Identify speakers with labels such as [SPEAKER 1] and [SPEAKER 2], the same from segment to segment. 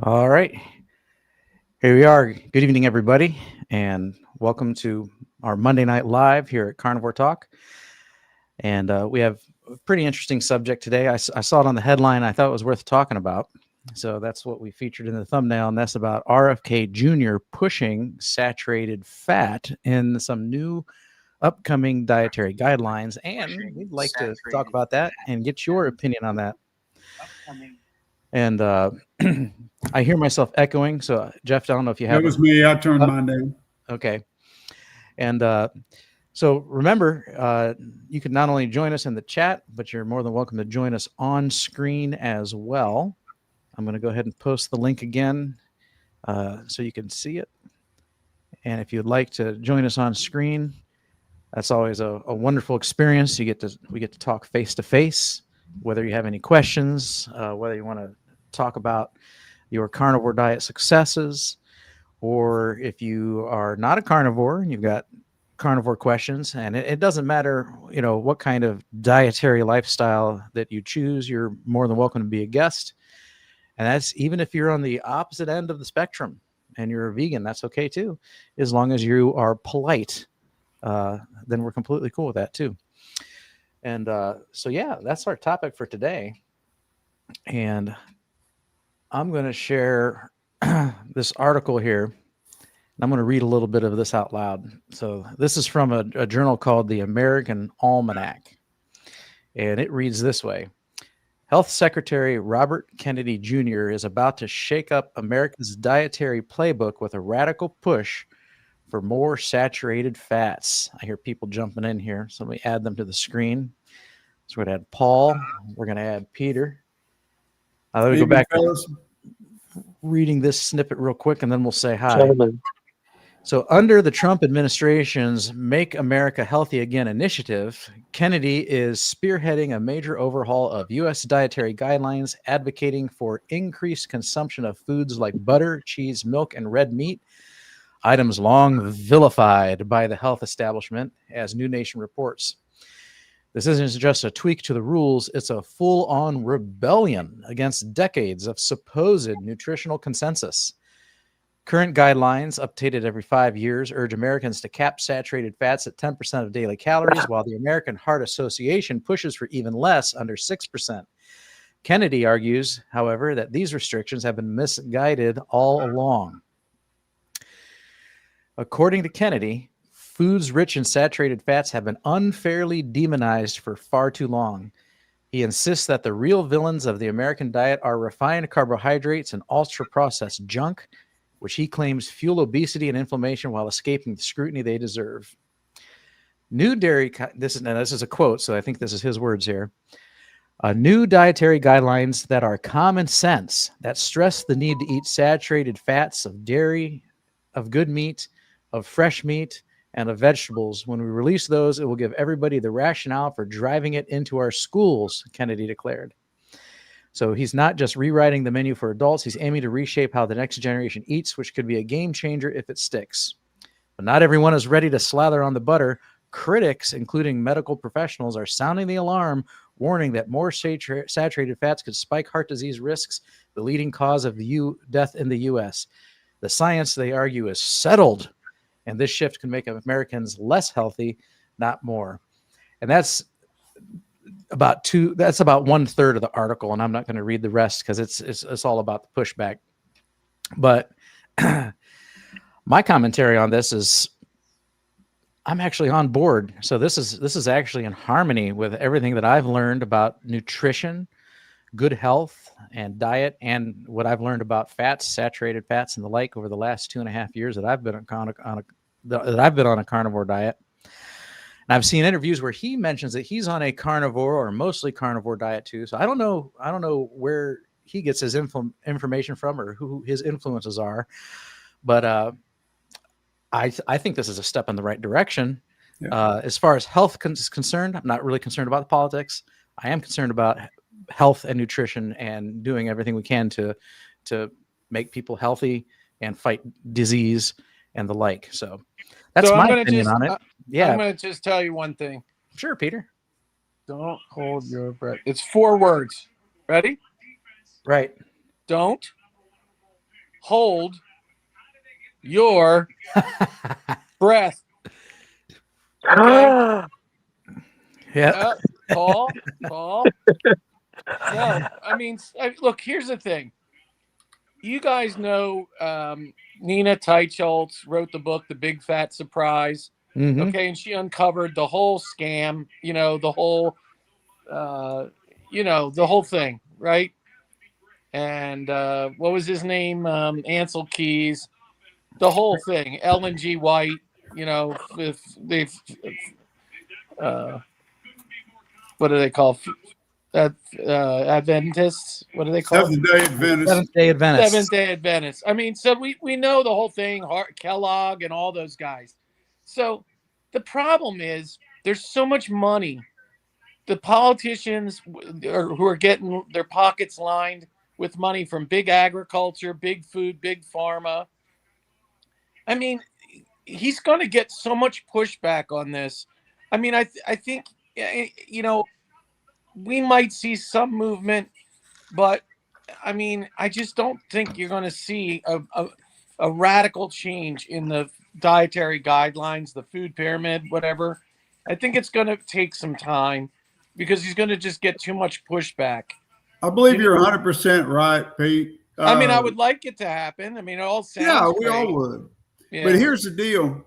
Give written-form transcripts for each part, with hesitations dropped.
[SPEAKER 1] All right, here we are. Good evening, everybody, and welcome to our Monday Night Live here at Carnivore Talk. And we have a pretty interesting subject today. I saw it on the headline. I thought it was worth talking about. So that's what we featured in the thumbnail, and that's about RFK Jr. pushing saturated fat in some new upcoming dietary guidelines. And we'd like to talk about that and get your opinion on that. And I hear myself echoing. So, Jeff, I don't know if you have.
[SPEAKER 2] That was me. I turned mine down.
[SPEAKER 1] Okay. And so remember, you can not only join us in the chat, but you're more than welcome to join us on screen as well. I'm going to go ahead and post the link again so you can see it. And if you'd like to join us on screen, that's always a wonderful experience. We get to talk face to face. Whether you have any questions, whether you want to talk about your carnivore diet successes, or if you are not a carnivore and you've got carnivore questions, and it doesn't matter, what kind of dietary lifestyle that you choose, you're more than welcome to be a guest. And that's even if you're on the opposite end of the spectrum and you're a vegan, that's okay too, as long as you are polite. Then we're completely cool with that too. And so, yeah, that's our topic for today. And I'm going to share this article here. I'm going to read a little bit of this out loud. So this is from a journal called the American Almanac. And it reads this way. Health Secretary Robert Kennedy Jr. is about to shake up America's dietary playbook with a radical push for more saturated fats. I hear people jumping in here. So let me add them to the screen. So we're going to add Paul. We're going to add Peter. Let me go back to reading this snippet real quick, and then we'll say hi.
[SPEAKER 3] Gentlemen.
[SPEAKER 1] So under the Trump administration's Make America Healthy Again initiative, Kennedy is spearheading a major overhaul of U.S. dietary guidelines, advocating for increased consumption of foods like butter, cheese, milk, and red meat, items long vilified by the health establishment, as New Nation reports. This isn't just a tweak to the rules, it's a full-on rebellion against decades of supposed nutritional consensus. Current guidelines, updated every 5 years, urge Americans to cap saturated fats at 10% of daily calories, while the American Heart Association pushes for even less, under 6%. Kennedy argues, however, that these restrictions have been misguided all along. According to Kennedy, foods rich in saturated fats have been unfairly demonized for far too long. He insists that the real villains of the American diet are refined carbohydrates and ultra-processed junk, which he claims fuel obesity and inflammation while escaping the scrutiny they deserve. New dairy, this is a quote, so I think this is his words here. New dietary guidelines that are common sense, that stress the need to eat saturated fats of dairy, of good meat, of fresh meat, and of vegetables. When we release those, it will give everybody the rationale for driving it into our schools, Kennedy declared. So he's not just rewriting the menu for adults, he's aiming to reshape how the next generation eats, which could be a game changer if it sticks. But not everyone is ready to slather on the butter. Critics, including medical professionals, are sounding the alarm, warning that more saturated fats could spike heart disease risks, the leading cause of death in the U.S. The science, they argue, is settled, and this shift can make Americans less healthy, not more. And that's about 1/3 of the article, and I'm not going to read the rest because it's all about the pushback. But my commentary on this is I'm actually on board. So this is actually in harmony with everything that I've learned about nutrition, good health, and diet, and what I've learned about fats, saturated fats, and the like over the last 2.5 years that I've been on a carnivore diet. And I've seen interviews where he mentions that he's on a carnivore or mostly carnivore diet too. So I don't know where he gets his information from or who his influences are, but I think this is a step in the right direction. Yeah. As far as health is concerned, I'm not really concerned about the politics. I am concerned about health and nutrition and doing everything we can to make people healthy and fight disease and the like. So that's my opinion on it. Yeah,
[SPEAKER 3] I'm going to just tell you one thing.
[SPEAKER 1] Sure, Peter.
[SPEAKER 3] Don't hold your breath. It's 4 words. Ready?
[SPEAKER 1] Right.
[SPEAKER 3] Don't hold your breath. Okay.
[SPEAKER 1] Yeah.
[SPEAKER 3] Paul. No, I mean, look, here's the thing. You guys know Nina Teicholz wrote the book, The Big Fat Surprise.
[SPEAKER 1] Mm-hmm.
[SPEAKER 3] Okay. And she uncovered the whole scam, the whole, the whole thing, right? And what was his name? Ansel Keys, the whole thing. Ellen G. White, if they've, uh, what do they call Adventists? What do they call
[SPEAKER 2] Seventh-day Adventist.
[SPEAKER 1] Seventh-day Adventist.
[SPEAKER 3] Seventh-day Adventists. I mean, so we know the whole thing. Kellogg and all those guys. So the problem is there's so much money. The politicians who are getting their pockets lined with money from big agriculture, big food, big pharma. I mean, he's going to get so much pushback on this. I mean, I think, we might see some movement, but I mean, I just don't think you're going to see a radical change in the dietary guidelines, the food pyramid, whatever. I think it's going to take some time because he's going to just get too much pushback.
[SPEAKER 2] I believe you're 100% right, Pete.
[SPEAKER 3] I mean, I would like it to happen. I mean, it all sounds
[SPEAKER 2] we
[SPEAKER 3] great.
[SPEAKER 2] all would.
[SPEAKER 3] Yeah.
[SPEAKER 2] But here's the deal.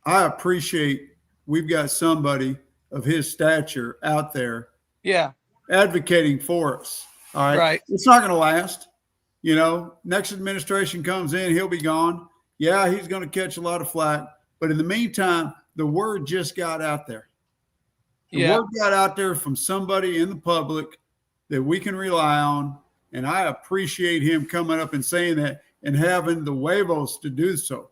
[SPEAKER 2] I appreciate we've got somebody of his stature out there advocating for us. All right.
[SPEAKER 3] Right.
[SPEAKER 2] It's not going to last. Next administration comes in, he'll be gone. Yeah, he's going to catch a lot of flack. But in the meantime, the word just got out there. The word got out there from somebody in the public that we can rely on. And I appreciate him coming up and saying that and having the huevos to do so.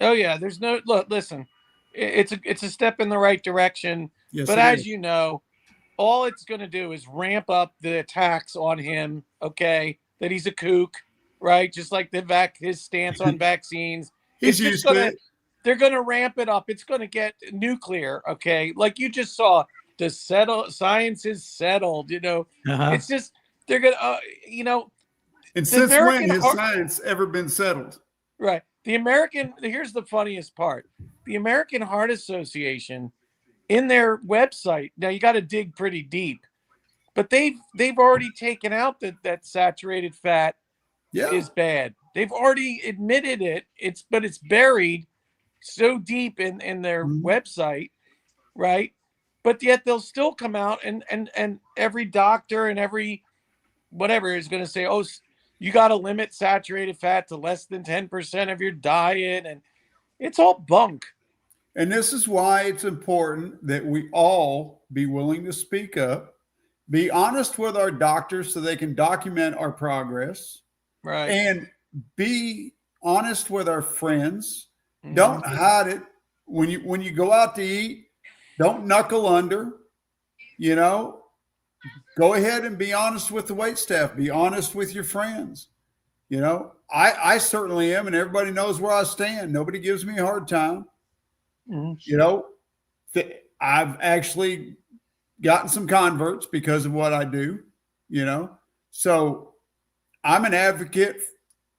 [SPEAKER 3] Oh yeah, there's no look. Listen, it's a step in the right direction.
[SPEAKER 2] Yes,
[SPEAKER 3] but as you know, all it's going to do is ramp up the attacks on him. Okay, that he's a kook, right? Just like his stance on vaccines.
[SPEAKER 2] He's used to it.
[SPEAKER 3] They're going to ramp it up. It's going to get nuclear. Okay, like you just saw, science is settled. It's just they're going to,
[SPEAKER 2] And since when has science ever been settled?
[SPEAKER 3] Right. Here's the funniest part. The American Heart Association, in their website, now you got to dig pretty deep, but they've already taken out that saturated fat is bad. They've already admitted it. But it's buried so deep in their website, right? But yet they'll still come out and every doctor and every whatever is going to say, oh, you got to limit saturated fat to less than 10% of your diet. And it's all bunk.
[SPEAKER 2] And this is why it's important that we all be willing to speak up, be honest with our doctors so they can document our progress.
[SPEAKER 3] Right.
[SPEAKER 2] And be honest with our friends. Mm-hmm. Don't hide it. When you go out to eat, don't knuckle under, Go ahead and be honest with the waitstaff. Be honest with your friends. I certainly am, and everybody knows where I stand. Nobody gives me a hard time. Mm-hmm. I've actually gotten some converts because of what I do, So I'm an advocate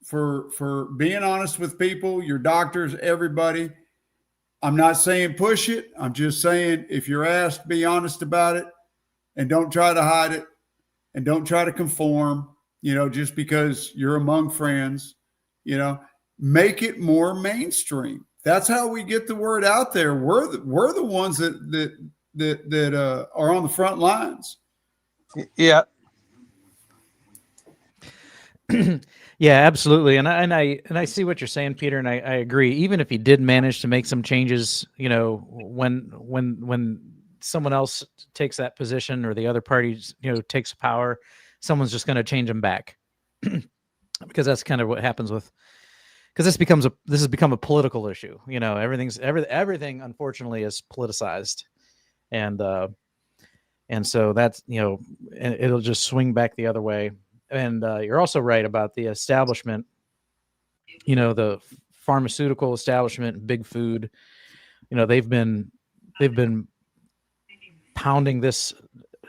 [SPEAKER 2] for being honest with people, your doctors, everybody. I'm not saying push it. I'm just saying if you're asked, be honest about it. And don't try to hide it, and don't try to conform, just because you're among friends, make it more mainstream. That's how we get the word out there. We're the ones that are on the front lines.
[SPEAKER 3] Yeah.
[SPEAKER 1] Yeah, absolutely. And I see what you're saying, Peter, and I agree. Even if he did manage to make some changes, when someone else takes that position or the other party, takes power, someone's just going to change them back because that's kind of what happens because this has become a political issue. Everything unfortunately is politicized, and so that's, and it'll just swing back the other way. And you're also right about the establishment, the pharmaceutical establishment, big food, they've been pounding this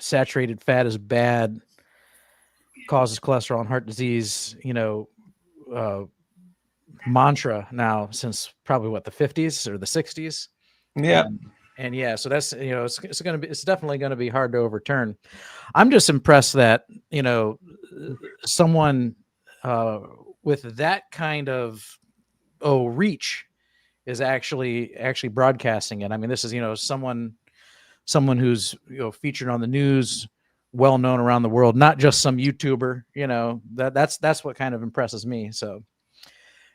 [SPEAKER 1] saturated fat is bad, causes cholesterol and heart disease, mantra now since probably what, the 50s or the 60s.
[SPEAKER 3] Yeah.
[SPEAKER 1] And yeah, so that's, it's definitely going to be hard to overturn. I'm just impressed that, someone with that kind of reach is actually broadcasting it. I mean, this is, someone who's, featured on the news, well known around the world, not just some YouTuber, that's what kind of impresses me. So,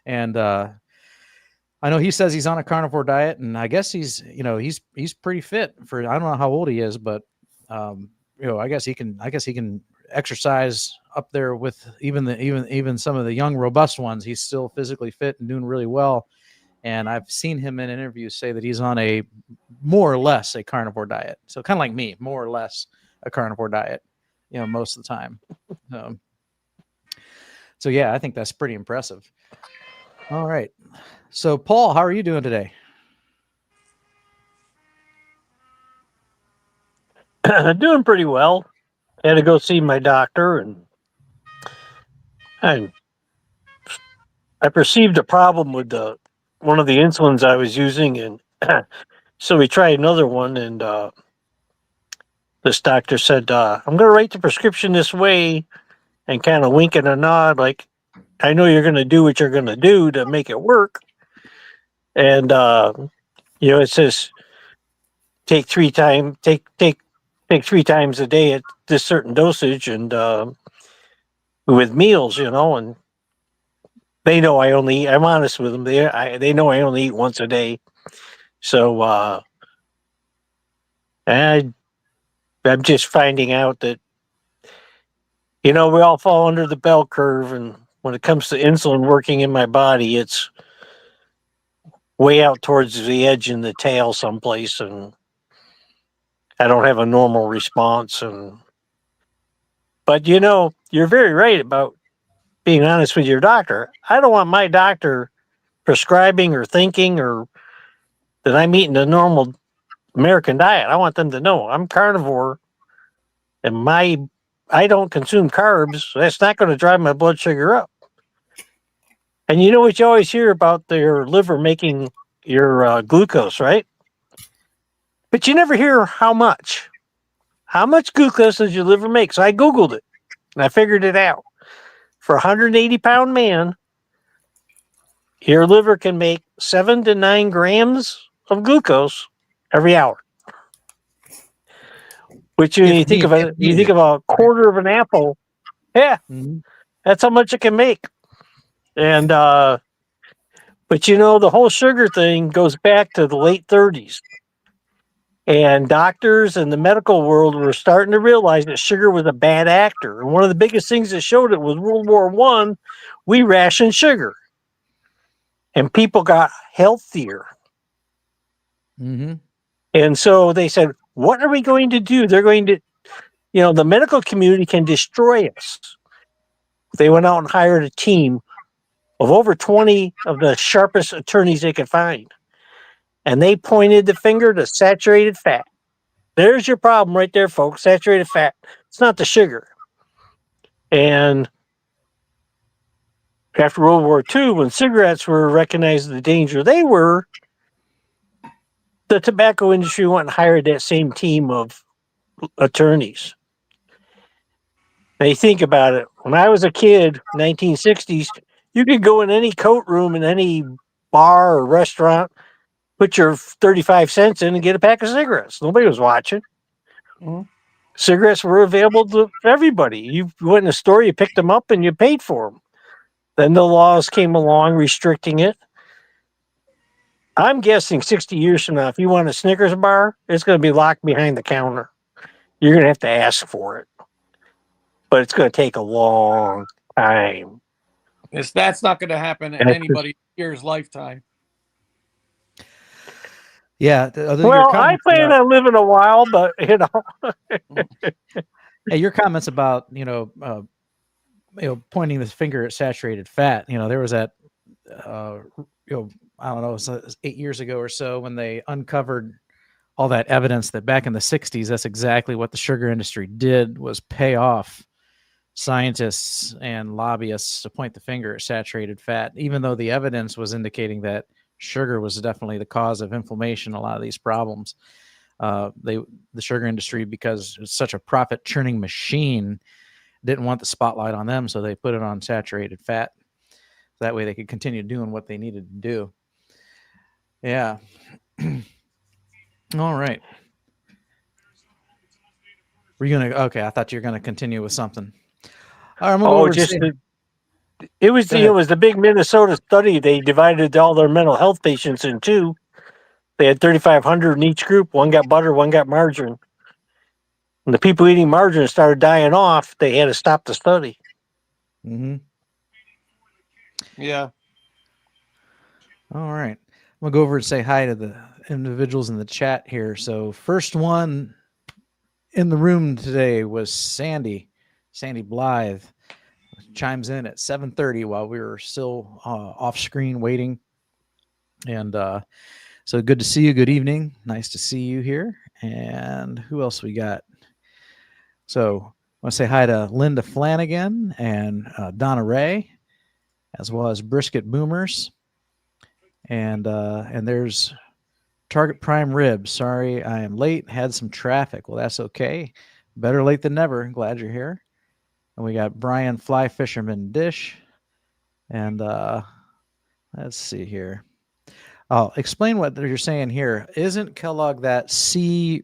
[SPEAKER 1] and I know he says he's on a carnivore diet, and I guess he's pretty fit for, I don't know how old he is, but I guess he can exercise up there with even some of the young robust ones. He's still physically fit and doing really well. And I've seen him in interviews say that he's on a more or less a carnivore diet. So kind of like me, more or less a carnivore diet, most of the time. So yeah, I think that's pretty impressive. All right. So Paul, how are you doing today?
[SPEAKER 4] Doing pretty well. Had to go see my doctor, and I perceived a problem with one of the insulins I was using, and so we tried another one, and this doctor said, "I'm going to write the prescription this way," and kind of wink and a nod, like, "I know you're going to do what you're going to do to make it work." And it says take 3 times a day at this certain dosage, and with meals, and they know I'm honest with them. They know I only eat once a day. So I'm just finding out that, we all fall under the bell curve. And when it comes to insulin working in my body, it's way out towards the edge in the tail someplace. And I don't have a normal response. But you're very right about being honest with your doctor. I don't want my doctor prescribing or thinking or that I'm eating a normal American diet. I want them to know I'm carnivore, and I don't consume carbs. So that's not going to drive my blood sugar up. And you know what you always hear about your liver making your glucose, right? But you never hear how much. How much glucose does your liver make? So I Googled it, and I figured it out. For a 180-pound man, your liver can make 7 to 9 grams of glucose every hour. Which you think of a quarter of an apple. Yeah, That's how much it can make. And but the whole sugar thing goes back to the late 30s. And doctors and the medical world were starting to realize that sugar was a bad actor. And one of the biggest things that showed it was World War I. We rationed sugar, and people got healthier.
[SPEAKER 1] Mm-hmm.
[SPEAKER 4] And so they said, what are we going to do? They're going to, the medical community can destroy us. They went out and hired a team of over 20 of the sharpest attorneys they could find. And they pointed the finger to saturated fat. There's your problem right there, folks. Saturated fat. It's not the sugar. And after World War II, when cigarettes were recognized the danger they were, the tobacco industry went and hired that same team of attorneys. Now you think about it. When I was a kid, 1960s, you could go in any coat room in any bar or restaurant, put your 35 cents in and get a pack of cigarettes. Nobody was watching.
[SPEAKER 3] Mm-hmm.
[SPEAKER 4] Cigarettes were available to everybody. You went in a store, you picked them up, and you paid for them. Then the laws came along restricting it. I'm guessing 60 years from now, if you want a Snickers bar, it's going to be locked behind the counter. You're going to have to ask for it. But it's going to take a long time.
[SPEAKER 3] That's not going to happen in anybody's year's lifetime.
[SPEAKER 1] Yeah.
[SPEAKER 4] Well, I plan on living a while, but
[SPEAKER 1] Hey, your comments about pointing the finger at saturated fat. There was that I don't know, it was 8 years ago or so when they uncovered all that evidence that back in the 60s, that's exactly what the sugar industry did, was pay off scientists and lobbyists to point the finger at saturated fat, even though the evidence was indicating that sugar was definitely the cause of inflammation, a lot of these problems. The sugar industry, because it's such a profit churning machine, didn't want the spotlight on them, so they put it on saturated fat. That way they could continue doing what they needed to do. Yeah. All right. Were you gonna? Okay, I thought you were gonna continue with something. All right, I'm gonna go over
[SPEAKER 4] it was the big Minnesota study. They divided all their mental health patients in two. They had 3,500 in each group. One got butter, one got margarine. When the people eating margarine started dying off, they had to stop the study.
[SPEAKER 1] Mm-hmm.
[SPEAKER 3] Yeah.
[SPEAKER 1] All right. I'm gonna go over and say hi to the individuals in the chat here. So first one in the room today was Sandy Blythe. Chimes in at 7:30 while we were still off screen waiting. And so good to see you. Good evening. Nice to see you here. And who else we got? So I want to say hi to Linda Flanagan and Donna Ray, as well as Brisket Boomers. And there's Target Prime Ribs. Sorry, I am late. Had some traffic. Well, that's okay. Better late than never. Glad you're here. And we got Brian Fly Fisherman Dish. And let's see here. I'll explain what you're saying here. Isn't Kellogg that C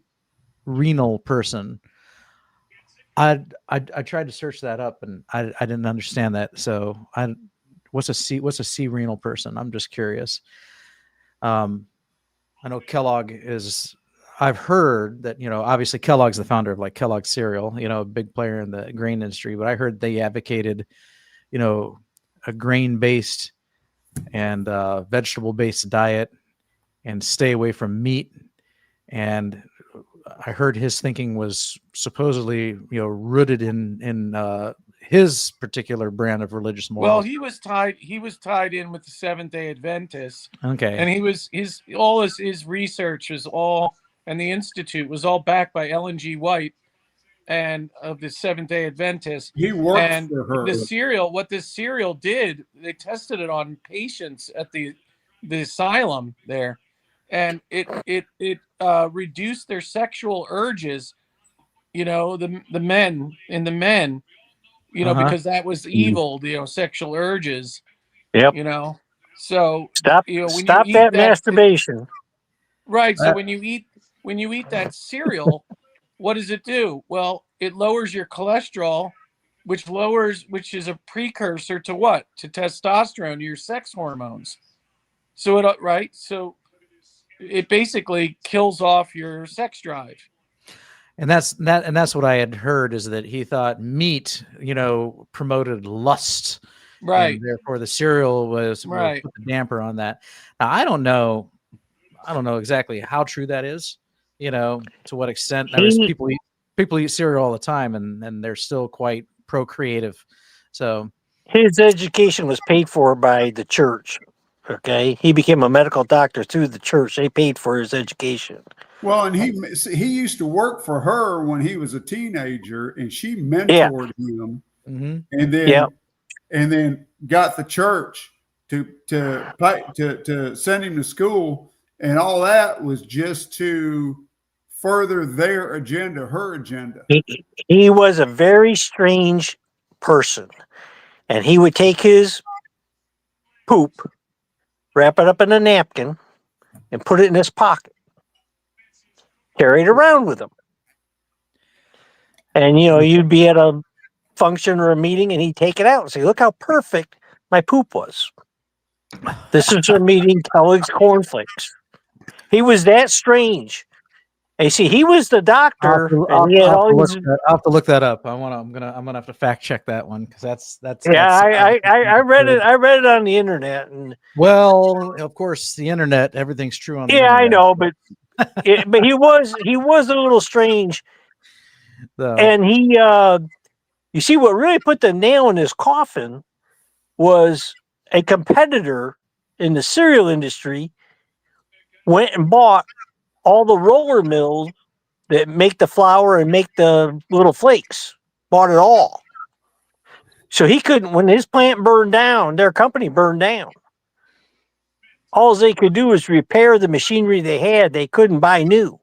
[SPEAKER 1] renal person? I tried to search that up and I didn't understand that. So what's a C renal person? I'm just curious. I know Kellogg is. I've heard that, obviously Kellogg's the founder of like Kellogg cereal, a big player in the grain industry, but I heard they advocated, a grain-based and vegetable-based diet and stay away from meat. And I heard his thinking was supposedly, rooted in his particular brand of religious morals.
[SPEAKER 3] Well, he was tied in with the Seventh-day Adventists.
[SPEAKER 1] Okay.
[SPEAKER 3] And his research was all, and the Institute was all backed by Ellen G. White and of the Seventh-day Adventists.
[SPEAKER 2] He worked
[SPEAKER 3] and
[SPEAKER 2] for her.
[SPEAKER 3] What this cereal did, they tested it on patients at the asylum there, and it reduced their sexual urges, the men, because that was evil, sexual urges.
[SPEAKER 4] Yep.
[SPEAKER 3] So
[SPEAKER 4] stop that masturbation.
[SPEAKER 3] Right. So when you eat that cereal, what does it do? Well, it lowers your cholesterol, which is a precursor to what? To testosterone, your sex hormones. So it basically kills off your sex drive.
[SPEAKER 1] And that's what I had heard, is that he thought meat, promoted lust.
[SPEAKER 3] Right.
[SPEAKER 1] And therefore the cereal was
[SPEAKER 3] right.
[SPEAKER 1] Put the damper on that. Now I don't know exactly how true that is, to what extent. People eat cereal all the time and they're still quite procreative. So
[SPEAKER 4] his education was paid for by the church. Okay. He became a medical doctor through the church. They paid for his education.
[SPEAKER 2] Well, and he used to work for her when he was a teenager, and she mentored him,
[SPEAKER 1] mm-hmm.
[SPEAKER 2] and then got the church to send him to school, and all that was just to further their agenda, her agenda.
[SPEAKER 4] He was a very strange person, and he would take his poop, wrap it up in a napkin, and put it in his pocket. Carry it around with him. And, you'd be at a function or a meeting and he'd take it out and say, look how perfect my poop was. This is from eating Kellogg's cornflakes. He was that strange. And you see, he was the doctor.
[SPEAKER 1] I'll have to look that up. I'm gonna have to fact check that one, because that's
[SPEAKER 4] I read it. I read it on the internet, and
[SPEAKER 1] well, of course, the internet, everything's true on the
[SPEAKER 4] internet.
[SPEAKER 1] I
[SPEAKER 4] know, but he was a little strange. And he you see, what really put the nail in his coffin was a competitor in the cereal industry went and bought all the roller mills that make the flour and make the little flakes. Bought it all. So he couldn't, when his plant burned down, their company burned down. All they could do was repair the machinery they had. They couldn't buy new.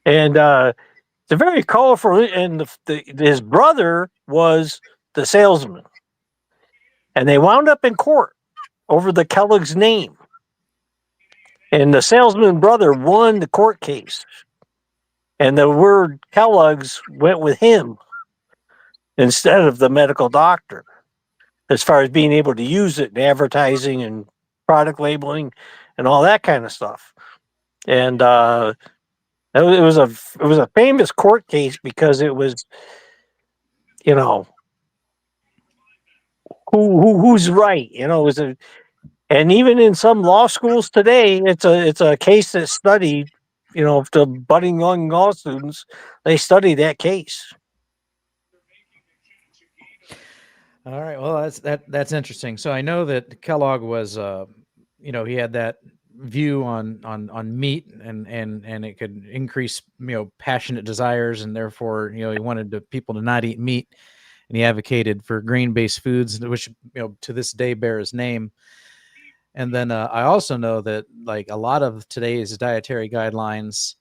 [SPEAKER 4] And it's a very colorful, and his brother was the salesman. And they wound up in court over the Kellogg's name. And the salesman brother won the court case. And the word Kellogg's went with him instead of the medical doctor, as far as being able to use it in advertising and product labeling and all that kind of stuff. And it was a famous court case because it was, you know, who's right, you know, and even in some law schools today, it's a case that's studied, you know, the budding young law students, they study that case.
[SPEAKER 1] All right. Well, that's interesting. So I know that Kellogg was, you know, he had that view on meat and it could increase, you know, passionate desires, and therefore, you know, he wanted people to not eat meat, and he advocated for grain-based foods, which, you know, to this day bear his name. And then I also know that, like, a lot of today's dietary guidelines,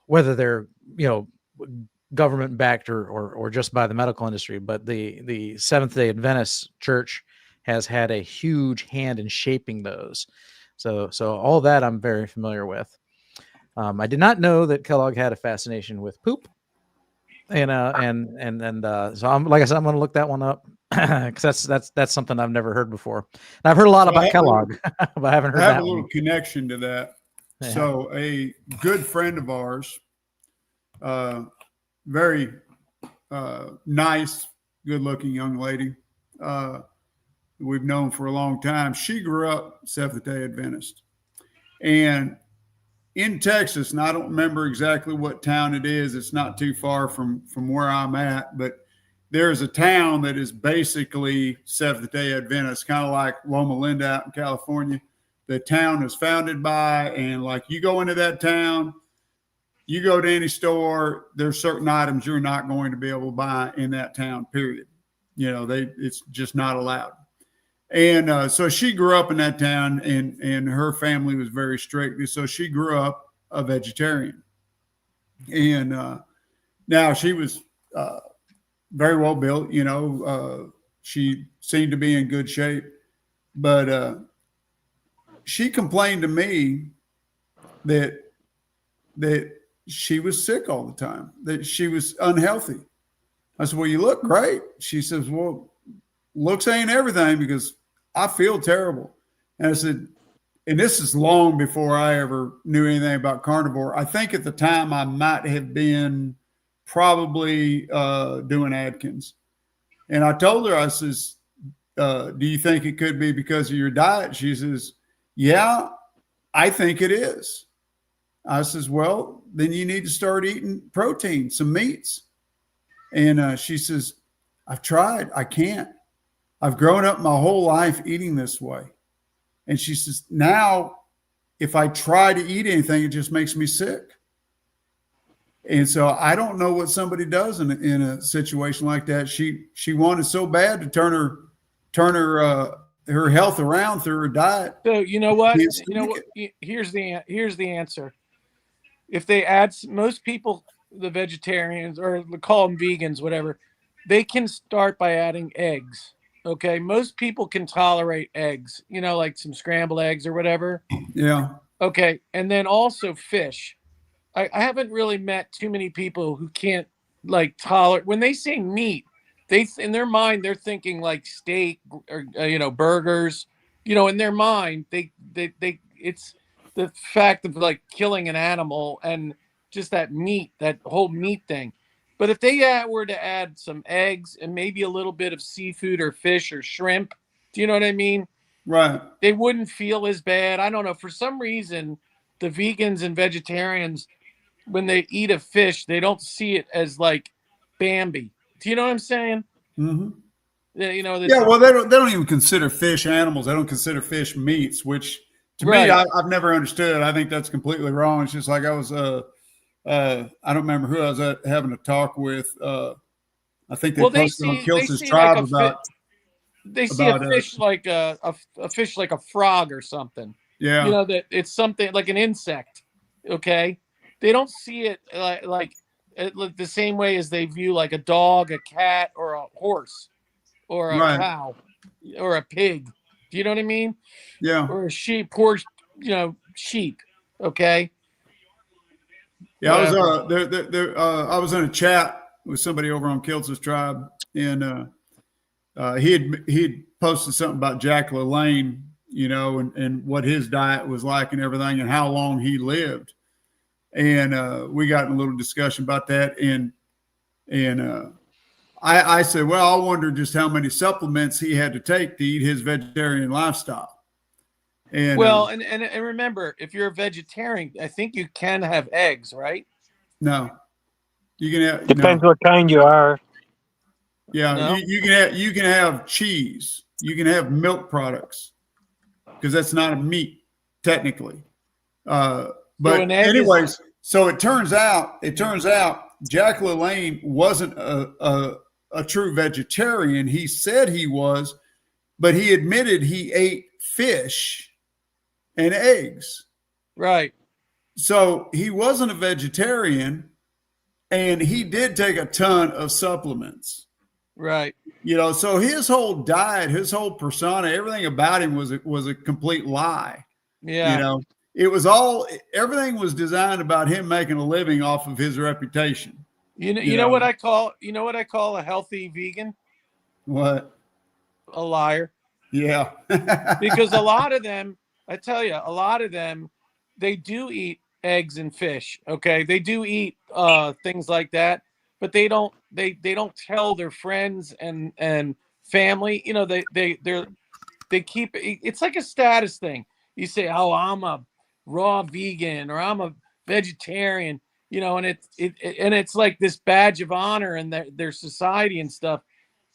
[SPEAKER 1] whether they're, you know, government backed or just by the medical industry, but the Seventh-day Adventist Church has had a huge hand in shaping those. So all that I'm very familiar with. I did not know that Kellogg had a fascination with poop. And so I'm, like I said, I'm going to look that one up because that's something I've never heard before. And I've heard a lot about Kellogg, but I haven't heard that
[SPEAKER 2] a little
[SPEAKER 1] one.
[SPEAKER 2] connection to that.
[SPEAKER 1] Yeah.
[SPEAKER 2] So a good friend of ours, very nice, good-looking young lady, we've known for a long time. She grew up Seventh-day Adventist, and in Texas, and I don't remember exactly what town it is. It's not too far from where I'm at, but there's a town that is basically Seventh-day Adventist, kind of like Loma Linda out in California. The town is founded by, and like you go into that town, you go to any store, there's certain items you're not going to be able to buy in that town, period. You know, it's just not allowed. And so she grew up in that town, and her family was very strict. So she grew up a vegetarian. And now she was very well built, you know, she seemed to be in good shape. But she complained to me that she was sick all the time, that she was unhealthy. I said, well, you look great. She says, well, looks ain't everything, because I feel terrible. And I said, and this is long before I ever knew anything about carnivore. I think at the time I might have been probably doing Atkins. And I told her, I says, do you think it could be because of your diet? She says, yeah, I think it is. I says, well, then you need to start eating protein, some meats. And she says, I've tried. I can't. I've grown up my whole life eating this way. And she says, now if I try to eat anything, it just makes me sick. And so I don't know what somebody does in a situation like that. She wanted so bad to turn her health around through her diet.
[SPEAKER 3] So you know what? Here's the answer. If they add, most people, the vegetarians, or call them vegans, whatever, they can start by adding eggs. Okay, most people can tolerate eggs, you know, like some scrambled eggs or whatever.
[SPEAKER 2] Yeah.
[SPEAKER 3] Okay, and then also fish. I haven't really met too many people who can't like tolerate, when they say meat, they in their mind they're thinking like steak or you know, burgers. You know, in their mind they it's the fact of like killing an animal and just that meat, that whole meat thing. But if they were to add some eggs and maybe a little bit of seafood or fish or shrimp, do you know what I mean?
[SPEAKER 2] Right.
[SPEAKER 3] They wouldn't feel as bad. I don't know. For some reason, the vegans and vegetarians, when they eat a fish, they don't see it as like Bambi. Do you know what I'm saying?
[SPEAKER 2] Mm-hmm.
[SPEAKER 3] You know.
[SPEAKER 2] Yeah. Well, they don't even consider fish animals. They don't consider fish meats, which to me, I've never understood. I think that's completely wrong. It's just like I was, I don't remember who I was having a talk with I think they
[SPEAKER 3] Well, they
[SPEAKER 2] posted on
[SPEAKER 3] see
[SPEAKER 2] Kiltz's
[SPEAKER 3] like
[SPEAKER 2] tribe
[SPEAKER 3] a
[SPEAKER 2] about
[SPEAKER 3] they see a
[SPEAKER 2] about
[SPEAKER 3] fish like a fish like a frog or something. You
[SPEAKER 2] yeah,
[SPEAKER 3] know that it's something like an insect. Okay, they don't see it like the same way as they view like a dog, a cat, or a horse, or a
[SPEAKER 2] right,
[SPEAKER 3] cow, or a pig. Do you know what I mean?
[SPEAKER 2] yeah,
[SPEAKER 3] Or a sheep, poor sheep. Okay,
[SPEAKER 2] yeah. I was
[SPEAKER 3] whatever.
[SPEAKER 2] I was in a chat with somebody over on Kiltz's tribe, and he had posted something about Jack LaLanne, and what his diet was like and everything, and how long he lived. And we got in a little discussion about that. And I said, well, I wonder just how many supplements he had to take to eat his vegetarian lifestyle. And
[SPEAKER 3] Well, and remember, if you're a vegetarian, I think you can have eggs, right?
[SPEAKER 2] no, you can have
[SPEAKER 4] Depends
[SPEAKER 2] no,
[SPEAKER 4] what kind you are.
[SPEAKER 2] yeah,
[SPEAKER 3] No.
[SPEAKER 2] you can have cheese, you can have milk products because that's not a meat technically.
[SPEAKER 3] So
[SPEAKER 2] But
[SPEAKER 3] an egg is
[SPEAKER 2] anyways, so it turns out Jack LaLanne wasn't a true vegetarian. He said he was, but he admitted he ate fish and eggs.
[SPEAKER 3] right.
[SPEAKER 2] So he wasn't a vegetarian, and he did take a ton of supplements.
[SPEAKER 3] Right.
[SPEAKER 2] So his whole diet, his whole persona, everything about him was a complete lie.
[SPEAKER 3] Yeah.
[SPEAKER 2] It was everything was designed about him making a living off of his reputation.
[SPEAKER 3] You know what I call a healthy vegan?
[SPEAKER 2] What?
[SPEAKER 3] A liar.
[SPEAKER 2] Yeah.
[SPEAKER 3] Because a lot of them, I tell you, a lot of them, they do eat eggs and fish. Okay, they do eat things like that, but they don't tell their friends and family. They keep it's like a status thing. You say, "Oh, I'm a raw vegan," or "I'm a vegetarian," and it's like this badge of honor in their society and stuff.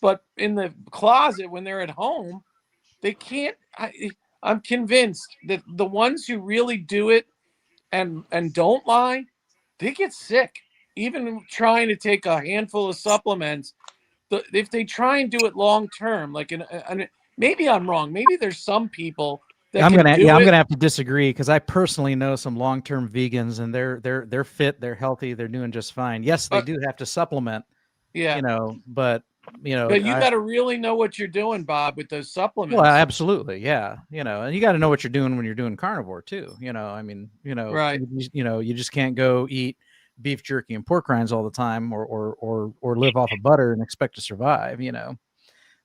[SPEAKER 3] But in the closet, when they're at home, they can't. I'm convinced that the ones who really do it and don't lie, they get sick. Even trying to take a handful of supplements, if they try and do it long term, like maybe I'm wrong. Maybe there's some people that can do
[SPEAKER 1] I'm
[SPEAKER 3] it.
[SPEAKER 1] gonna have to disagree because I personally know some long-term vegans and they're fit, they're healthy, they're doing just fine. Yes, they do have to supplement,
[SPEAKER 3] Yeah,
[SPEAKER 1] but
[SPEAKER 3] but you got to really know what you're doing, Bob, with those supplements.
[SPEAKER 1] well, absolutely, yeah, and you got to know what you're doing when you're doing carnivore too. I mean,
[SPEAKER 3] Right.
[SPEAKER 1] you just can't go eat beef jerky and pork rinds all the time, or live off of butter and expect to survive.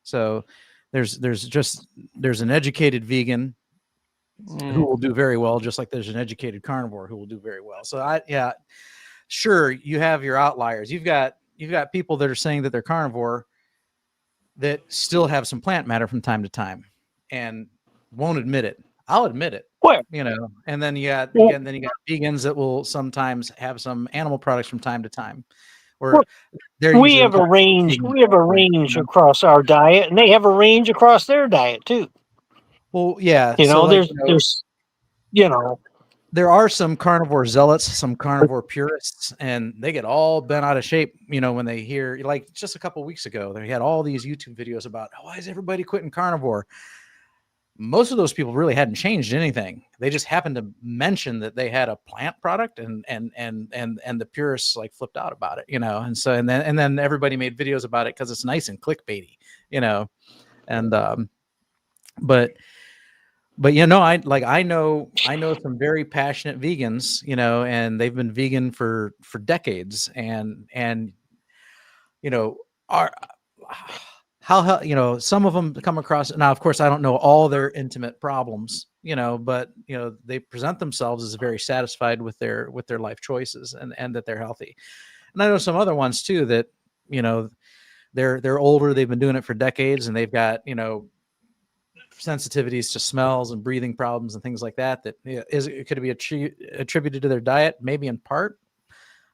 [SPEAKER 1] So there's an educated vegan who will do very well, just like there's an educated carnivore who will do very well. So sure, you have your outliers. You've got people that are saying that they're carnivore that still have some plant matter from time to time and won't admit it. I'll admit it.
[SPEAKER 4] Well,
[SPEAKER 1] And then you got vegans that will sometimes have some animal products from time to time. Or
[SPEAKER 4] we have a range. We have a range across our diet, and they have a range across their diet too.
[SPEAKER 1] Well, yeah.
[SPEAKER 4] There's
[SPEAKER 1] there are some carnivore zealots, some carnivore purists, and they get all bent out of shape, when they hear, like just a couple of weeks ago, they had all these YouTube videos about, why is everybody quitting carnivore? Most of those people really hadn't changed anything. They just happened to mention that they had a plant product, and the purists like flipped out about it, and so and then everybody made videos about it because it's nice and clickbaity, and but I know some very passionate vegans, and they've been vegan for decades, and are how some of them come across. Now, of course, I don't know all their intimate problems, but they present themselves as very satisfied with their life choices, and that they're healthy. And I know some other ones too that they're older, they've been doing it for decades, and they've got sensitivities to smells and breathing problems and things like that. It could be attributed to their diet, maybe in part.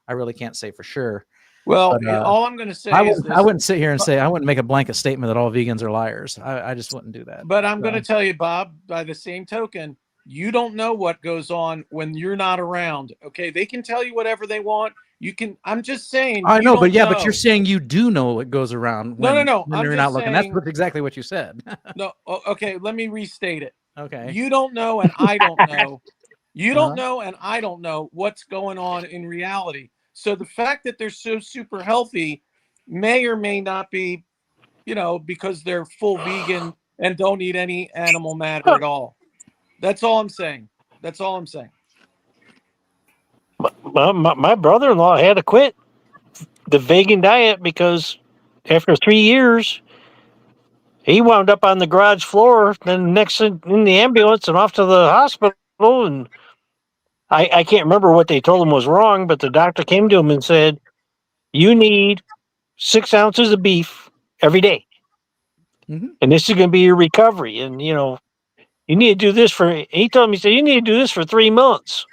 [SPEAKER 1] I really can't say for sure.
[SPEAKER 3] Well, all I'm going to say is this.
[SPEAKER 1] I wouldn't sit here and say, I wouldn't make a blanket statement that all vegans are liars. I just wouldn't do that.
[SPEAKER 3] But I'm going to tell you, Bob, by the same token, you don't know what goes on when you're not around. Okay. They can tell you whatever they want. You can. I'm just saying.
[SPEAKER 1] I
[SPEAKER 3] you
[SPEAKER 1] know,
[SPEAKER 3] don't
[SPEAKER 1] but yeah,
[SPEAKER 3] know.
[SPEAKER 1] but you're saying you do know what goes around when,
[SPEAKER 3] No.
[SPEAKER 1] when
[SPEAKER 3] I'm
[SPEAKER 1] you're
[SPEAKER 3] just
[SPEAKER 1] not looking. That's
[SPEAKER 3] saying.
[SPEAKER 1] exactly what you said.
[SPEAKER 3] No. Okay. Let me restate it.
[SPEAKER 1] Okay.
[SPEAKER 3] You don't know, and I don't know. You don't
[SPEAKER 1] Uh-huh.
[SPEAKER 3] know, and I don't know what's going on in reality. So the fact that they're so super healthy may or may not be, because they're full vegan and don't eat any animal matter at all. That's all I'm saying. That's all I'm saying.
[SPEAKER 4] My brother-in-law had to quit the vegan diet because after 3 years, he wound up on the garage floor, then next in the ambulance and off to the hospital. And I can't remember what they told him was wrong, but the doctor came to him and said, "You need 6 ounces of beef every day,
[SPEAKER 1] Mhm.
[SPEAKER 4] and this is going to be your recovery. And you need to do this for." He told me, he said, "You need to do this for 3 months."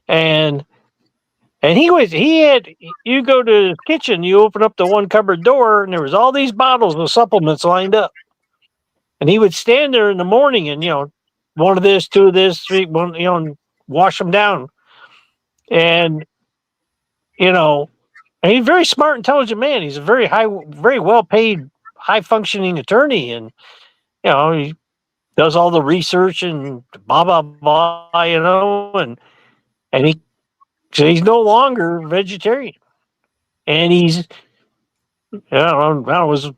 [SPEAKER 4] And he had, you go to the kitchen, you open up the one cupboard door, and there was all these bottles of supplements lined up. And he would stand there in the morning and, one of this, two of this, three, one, and wash them down. And, you know, and he's a very smart, intelligent man. He's a very well paid, high functioning attorney. And, he does all the research and blah, blah, blah, and he's no longer vegetarian. And he's, I don't know, it was a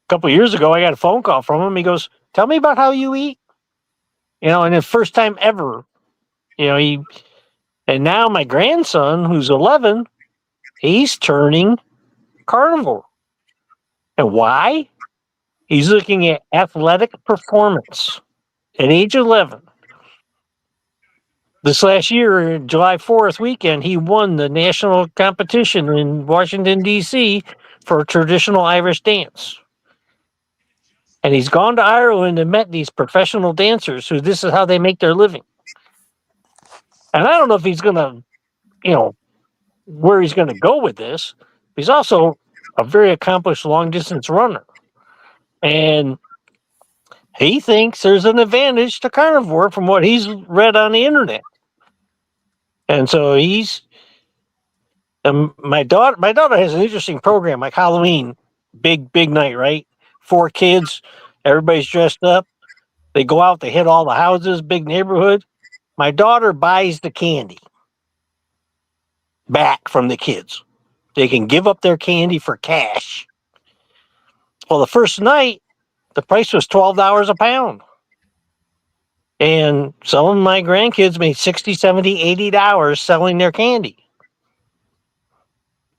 [SPEAKER 4] couple of years ago, I got a phone call from him. He goes, "Tell me about how you eat." And the first time ever, and now my grandson, who's 11, he's turning carnivore. And why? He's looking at athletic performance at age 11. This last year, July 4th weekend, he won the national competition in Washington, D.C. for a traditional Irish dance. And he's gone to Ireland and met these professional dancers who this is how they make their living. And I don't know if he's going to, where he's going to go with this. He's also a very accomplished long distance runner. And he thinks there's an advantage to carnivore from what he's read on the internet. And so my daughter has an interesting program like Halloween, big night, right? 4 kids, everybody's dressed up. They go out, they hit all the houses, big neighborhood. My daughter buys the candy back from the kids. They can give up their candy for cash. Well, the first night, the price was $12 a pound. And some of my grandkids made $60, $70, $80 selling their candy.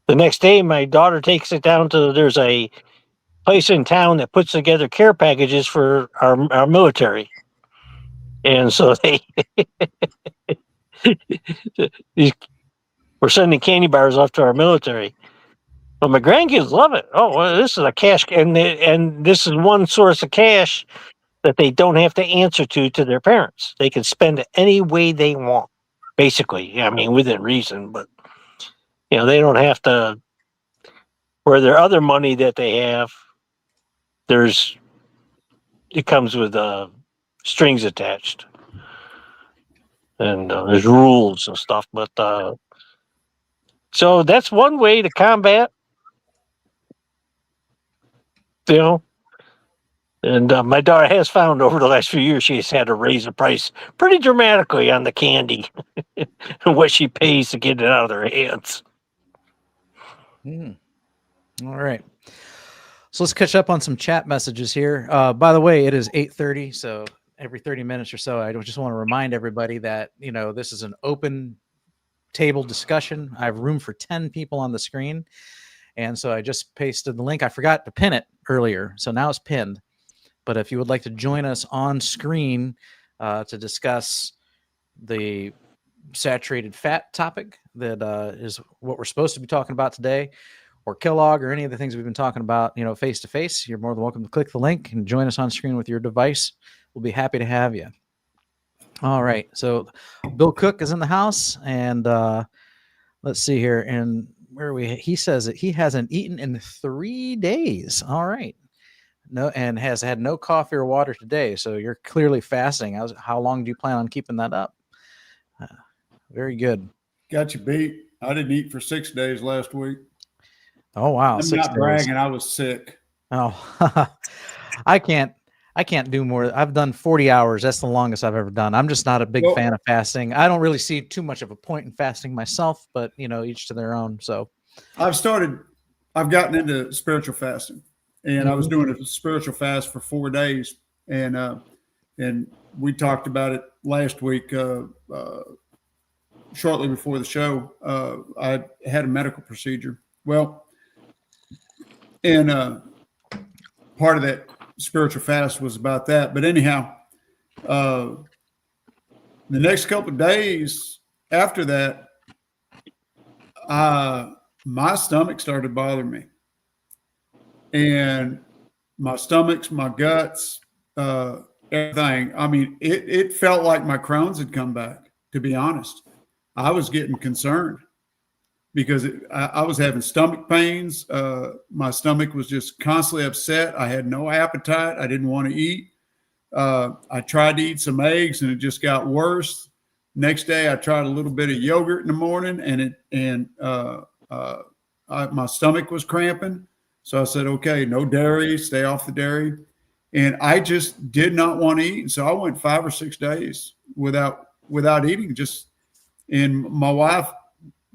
[SPEAKER 4] The next day, my daughter takes it down to, there's a place in town that puts together care packages for our military. And so we're sending candy bars off to our military. But my grandkids love it. Oh, well, this is a cash, and this is one source of cash that they don't have to answer to their parents. They can spend it any way they want, basically. I mean, within reason, but they don't have to. Where their other money that they have, it comes with strings attached, and there's rules and stuff. But so that's one way to combat, you know. And my daughter has found over the last few years she has had to raise the price pretty dramatically on the candy and what she pays to get it out of their hands.
[SPEAKER 1] All right. So let's catch up on some chat messages here. By the way, it is 8:30, so every 30 minutes or so, I just want to remind everybody that, this is an open table discussion. I have room for 10 people on the screen. And so I just pasted the link. I forgot to pin it earlier, so now it's pinned. But if you would like to join us on screen to discuss the saturated fat topic that is what we're supposed to be talking about today, or Kellogg, or any of the things we've been talking about, face to face, you're more than welcome to click the link and join us on screen with your device. We'll be happy to have you. All right. So Bill Cook is in the house, and let's see here. And he says that he hasn't eaten in 3 days. All right. No, and has had no coffee or water today. So you're clearly fasting. How long do you plan on keeping that up? Very good.
[SPEAKER 2] Got you beat. I didn't eat for 6 days last week.
[SPEAKER 1] Oh wow,
[SPEAKER 2] I'm
[SPEAKER 1] 6
[SPEAKER 2] not
[SPEAKER 1] days.
[SPEAKER 2] bragging. I was sick.
[SPEAKER 1] Oh, I can't do more. I've done 40 hours. That's the longest I've ever done. I'm just not a big
[SPEAKER 2] Well-
[SPEAKER 1] fan of fasting. I don't really see too much of a point in fasting myself, but each to their own. So
[SPEAKER 2] I've gotten into spiritual fasting, and I was
[SPEAKER 1] Mhm.
[SPEAKER 2] doing a spiritual fast for 4 days, and we talked about it last week. Shortly before the show, I had a medical procedure. Well, and part of that spiritual fast was about that. But anyhow, the next couple of days after that, my stomach started bothering me, and my stomachs, my guts, everything. I mean, it felt like my Crohn's had come back. To be honest, I was getting concerned because I was having stomach pains. My stomach was just constantly upset. I had no appetite. I didn't want to eat. I tried to eat some eggs, and it just got worse. Next day, I tried a little bit of yogurt in the morning, and my stomach was cramping. So I said, okay, no dairy, stay off the dairy. And I just did not want to eat. So I went 5 or 6 days without eating. And my wife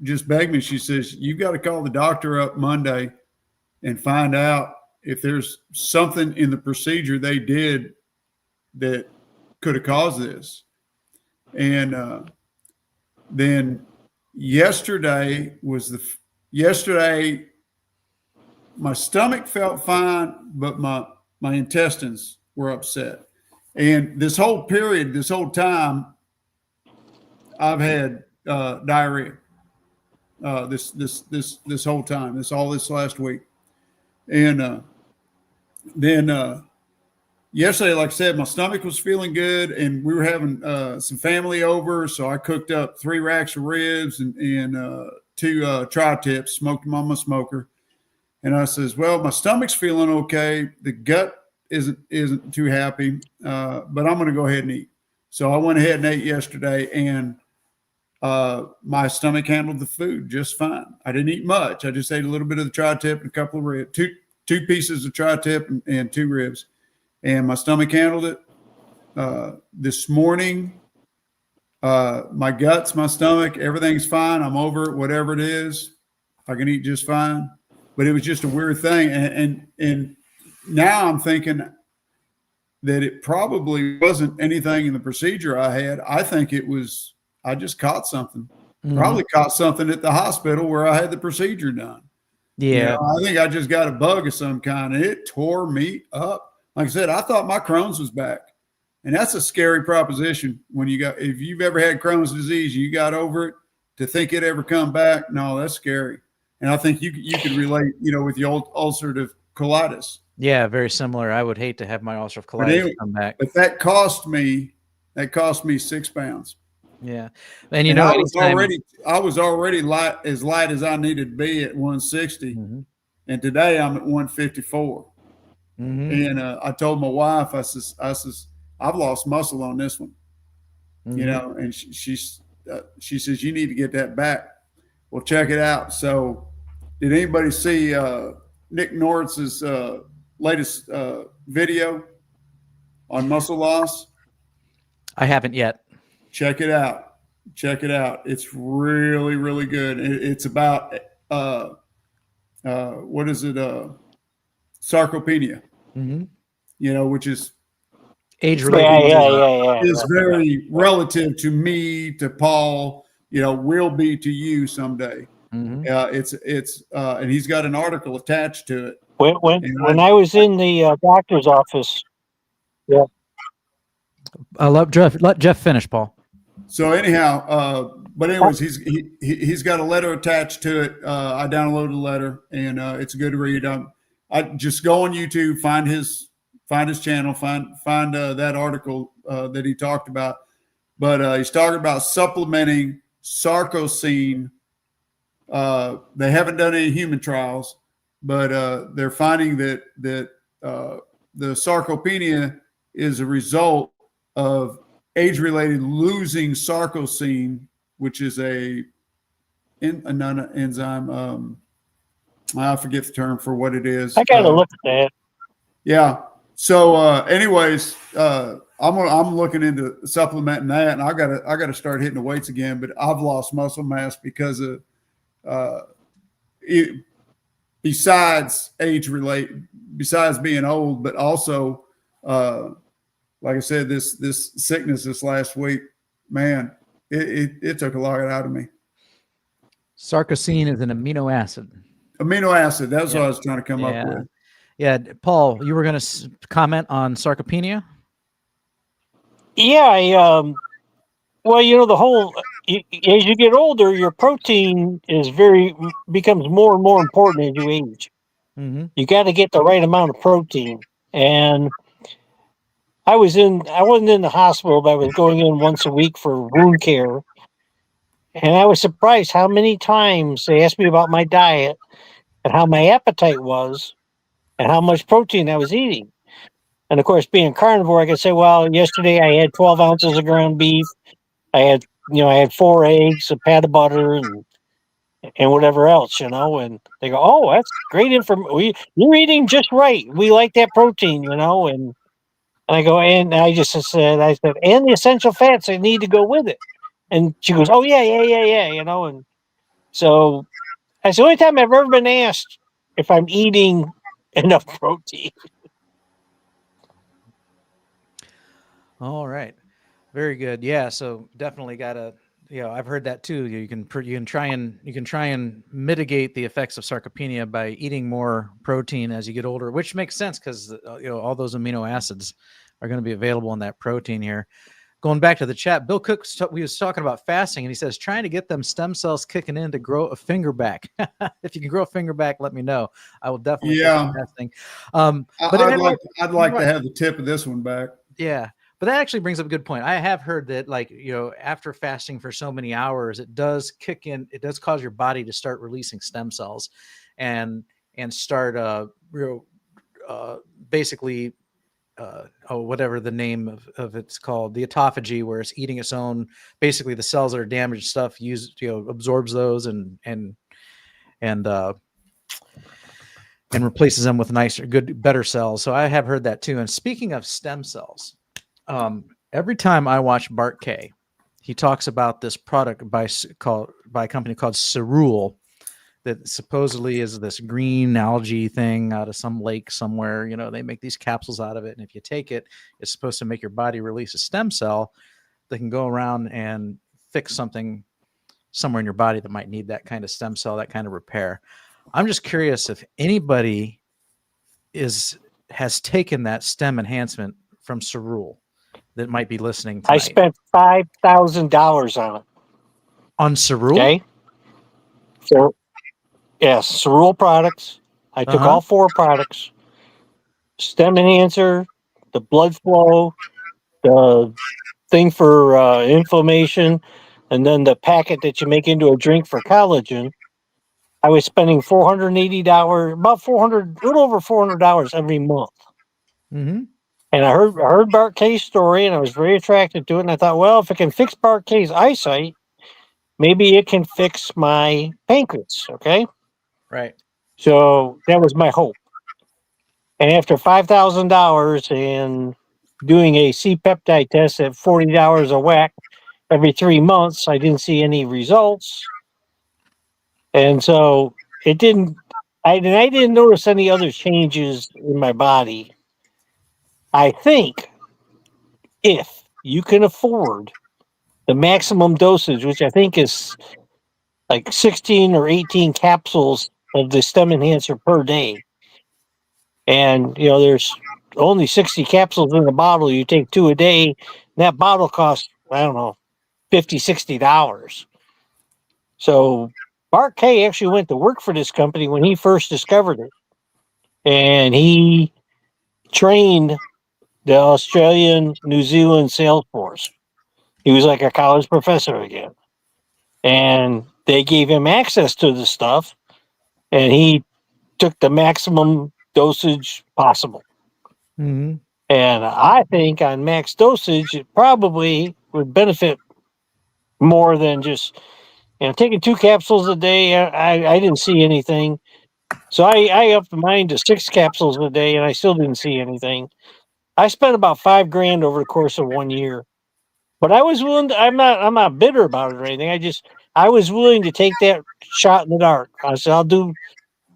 [SPEAKER 2] just begged me. She says, you got to call the doctor up Monday and find out if there's something in the procedure they did that could have caused this. And then yesterday my stomach felt fine, but my intestines were upset. And this whole time, I've had diarrhea. This whole time, this last week, and then yesterday, like I said, my stomach was feeling good, and we were having some family over, so I cooked up 3 racks of ribs and 2 tri-tips, smoked them on my smoker. And I says, well, my stomach's feeling okay. The gut isn't too happy, but I'm going to go ahead and eat. So I went ahead and ate yesterday, and my stomach handled the food just fine. I didn't eat much. I just ate a little bit of the tri-tip and a couple of ribs, two pieces of tri-tip and 2 ribs, and my stomach handled it. This morning, my guts, my stomach, everything's fine. I'm over it, whatever it is. I can eat just fine. But it was just a weird thing. And now I'm thinking that it probably wasn't anything in the procedure I had. I think I just caught something.
[SPEAKER 1] Mhm.
[SPEAKER 2] Probably caught something at the hospital where I had the procedure done.
[SPEAKER 1] Yeah.
[SPEAKER 2] I think I just got a bug of some kind, and it tore me up. Like I said, I thought my Crohn's was back. And that's a scary proposition if you've ever had Crohn's disease, you got over it, to think it ever come back. No, that's scary. And I think you could relate, with the old ulcerative colitis.
[SPEAKER 1] Yeah, very similar. I would hate to have my ulcerative colitis come back.
[SPEAKER 2] But that cost me 6 pounds.
[SPEAKER 1] Yeah. And
[SPEAKER 2] I was already light as I needed to be at 160.
[SPEAKER 1] Mm-hmm.
[SPEAKER 2] And today I'm at 154.
[SPEAKER 1] Mm-hmm.
[SPEAKER 2] And I told my wife, I says, I've lost muscle on this one,
[SPEAKER 1] Mm-hmm.
[SPEAKER 2] and she says, you need to get that back. Well, check it out. So did anybody see Nick Norris's latest video on muscle loss?
[SPEAKER 1] I haven't yet.
[SPEAKER 2] Check it out. It's really, really good. It's about what is it? Sarcopenia.
[SPEAKER 1] Mm-hmm.
[SPEAKER 2] Which is
[SPEAKER 1] age related.
[SPEAKER 2] Is very relative to me, to Paul. Will be to you someday.
[SPEAKER 1] Mm-hmm.
[SPEAKER 2] It's and he's got an article attached to it.
[SPEAKER 4] When I was in the doctor's office, yeah.
[SPEAKER 1] Let Jeff finish, Paul.
[SPEAKER 2] So anyhow, but anyways, he's got a letter attached to it. I downloaded the letter, and it's a good read. I just go on YouTube, find his channel, find that article that he talked about. But he's talking about supplementing sarcosine. They haven't done any human trials, but they're finding that the sarcopenia is a result of age-related losing sarcosine, which is a enzyme. I forget the term for what it is.
[SPEAKER 4] I gotta look at that.
[SPEAKER 2] Yeah. So, anyways, I'm looking into supplementing that, and I gotta start hitting the weights again. But I've lost muscle mass because of besides besides being old, but also, like I said, this sickness this last week, man, it took a lot out of me.
[SPEAKER 1] Sarcosine is an amino acid.
[SPEAKER 2] Amino acid. That's what I was trying to come up with.
[SPEAKER 1] Yeah, Paul, you were going to comment on sarcopenia?
[SPEAKER 4] Yeah, well, the whole as you get older, your protein becomes more and more important as you age.
[SPEAKER 1] Mm-hmm.
[SPEAKER 4] You got to get the right amount of protein. And I wasn't in the hospital, but I was going in once a week for wound care. And I was surprised how many times they asked me about my diet and how my appetite was and how much protein I was eating. And of course, being carnivore, I could say, well, yesterday I had 12 ounces of ground beef. I had 4 eggs, a pat of butter, and whatever else, and they go, oh, that's great information. You're eating just right. We like that protein, and I go, and I said, and the essential fats I need to go with it. And she goes, oh, yeah, and so that's the only time I've ever been asked if I'm eating enough protein.
[SPEAKER 1] All right. Very good. Yeah. So definitely gotta, I've heard that too. You can try and mitigate the effects of sarcopenia by eating more protein as you get older, which makes sense because all those amino acids are going to be available in that protein here. Going back to the chat, Bill Cook, we was talking about fasting, and he says trying to get them stem cells kicking in to grow a finger back. If you can grow a finger back, let me know. I will definitely fasting.
[SPEAKER 2] I'd like to have the tip of this one back.
[SPEAKER 1] Yeah. But that actually brings up a good point. I have heard that, after fasting for so many hours, it does kick in. It does cause your body to start releasing stem cells, and start basically whatever the name of it's called, the autophagy, where it's eating its own. Basically, the cells that are damaged stuff absorbs those and replaces them with nicer, better cells. So I have heard that too. And speaking of stem cells. Every time I watch Bart K, he talks about this product by a company called Cerule that supposedly is this green algae thing out of some lake somewhere. They make these capsules out of it, and if you take it, it's supposed to make your body release a stem cell that can go around and fix something somewhere in your body that might need that kind of stem cell, that kind of repair. I'm just curious if anybody has taken that stem enhancement from Cerule that might be listening tonight.
[SPEAKER 4] I spent $5,000 on it.
[SPEAKER 1] On Cerule?
[SPEAKER 4] Okay. So, yes, Cerule products. I took all 4 products: stem enhancer, the blood flow, the thing for inflammation, and then the packet that you make into a drink for collagen. I was spending $480, a little over $400 every month.
[SPEAKER 1] Mm-hmm.
[SPEAKER 4] And I heard Bart K's story, and I was very attracted to it. And I thought, well, if it can fix Bart K's eyesight, maybe it can fix my pancreas. Okay.
[SPEAKER 1] Right.
[SPEAKER 4] So that was my hope. And after $5,000 and doing a C-peptide test at $40 a whack every 3 months, I didn't see any results. And so it didn't, I didn't notice any other changes in my body. I think if you can afford the maximum dosage, which I think is like 16 or 18 capsules of the stem enhancer per day, and there's only 60 capsules in the bottle, you take 2 a day, and that bottle costs, I don't know, $50-$60. So Bart K actually went to work for this company when he first discovered it, and he trained the Australian, New Zealand sales force. He was like a college professor again. And they gave him access to the stuff, and he took the maximum dosage possible.
[SPEAKER 1] Mm-hmm.
[SPEAKER 4] And I think on max dosage, it probably would benefit more than just And I'm taking 2 capsules a day. I didn't see anything. So I upped mine to 6 capsules a day, and I still didn't see anything. I spent about $5,000 over the course of 1 year. But I was willing to, I'm not bitter about it or anything. I was willing to take that shot in the dark. I said,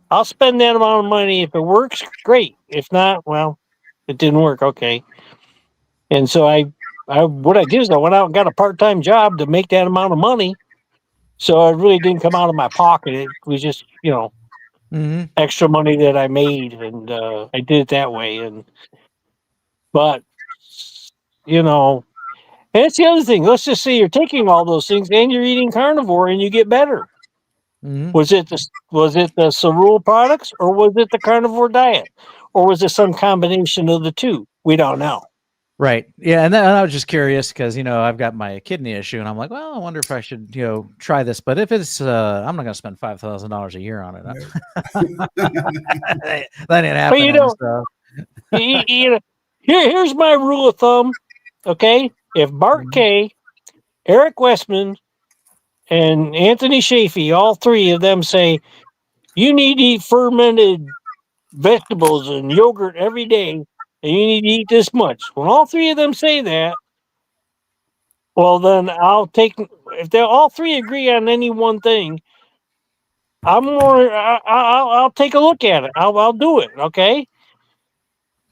[SPEAKER 4] I'll spend that amount of money. If it works, great. If not, well, it didn't work. Okay. And so what I did is I went out and got a part-time job to make that amount of money. So it really didn't come out of my pocket. It was just,
[SPEAKER 1] Mm-hmm.
[SPEAKER 4] extra money that I made, and I did it that way. But and it's the other thing. Let's just say you're taking all those things and you're eating carnivore and you get better.
[SPEAKER 1] Mm-hmm.
[SPEAKER 4] Was it the Cerule products, or was it the carnivore diet, or was it some combination of the two? We don't know.
[SPEAKER 1] Right. Yeah. And then I was just curious because, I've got my kidney issue and I'm like, well, I wonder if I should, try this. But if it's, I'm not going to spend $5,000 a year on it. That ain't
[SPEAKER 4] But
[SPEAKER 1] happening. So.
[SPEAKER 4] Here's my rule of thumb. Okay. If Bart K, Eric Westman, and Anthony Chafee, all 3 of them say, you need to eat fermented vegetables and yogurt every day, and you need to eat this much. When all 3 of them say that, well, then if they all 3 agree on any one thing, I'll take a look at it. I'll do it. Okay.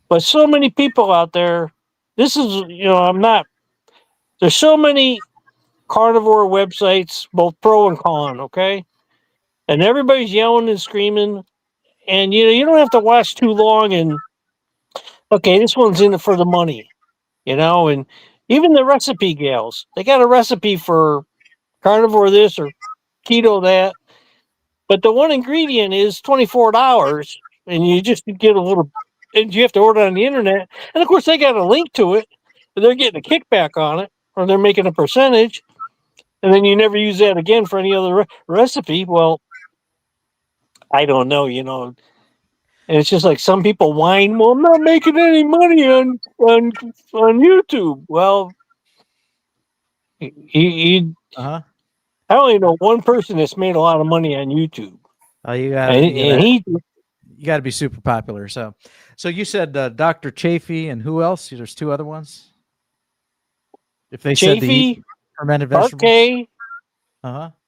[SPEAKER 4] But so many people out there, there's so many carnivore websites, both pro and con. Okay. And everybody's yelling and screaming. And you don't have to watch too long. And okay, this one's in it for the money, and even the recipe gals, they got a recipe for carnivore this or keto that, but the one ingredient is $24, and you just get a little, and you have to order it on the internet, and of course they got a link to it, but they're getting a kickback on it, or they're making a percentage, and then you never use that again for any other recipe. Well, I don't know, and it's just like some people whine, well, I'm not making any money on YouTube. Well, he
[SPEAKER 1] Uh-huh.
[SPEAKER 4] I only know one person that's made a lot of money on YouTube,
[SPEAKER 1] Oh, you got to be super popular. So you said Dr. Chafee and who else? There's 2 other ones. If they said to eat
[SPEAKER 4] Chafee,
[SPEAKER 1] fermented
[SPEAKER 4] Bart
[SPEAKER 1] vegetables.
[SPEAKER 4] K,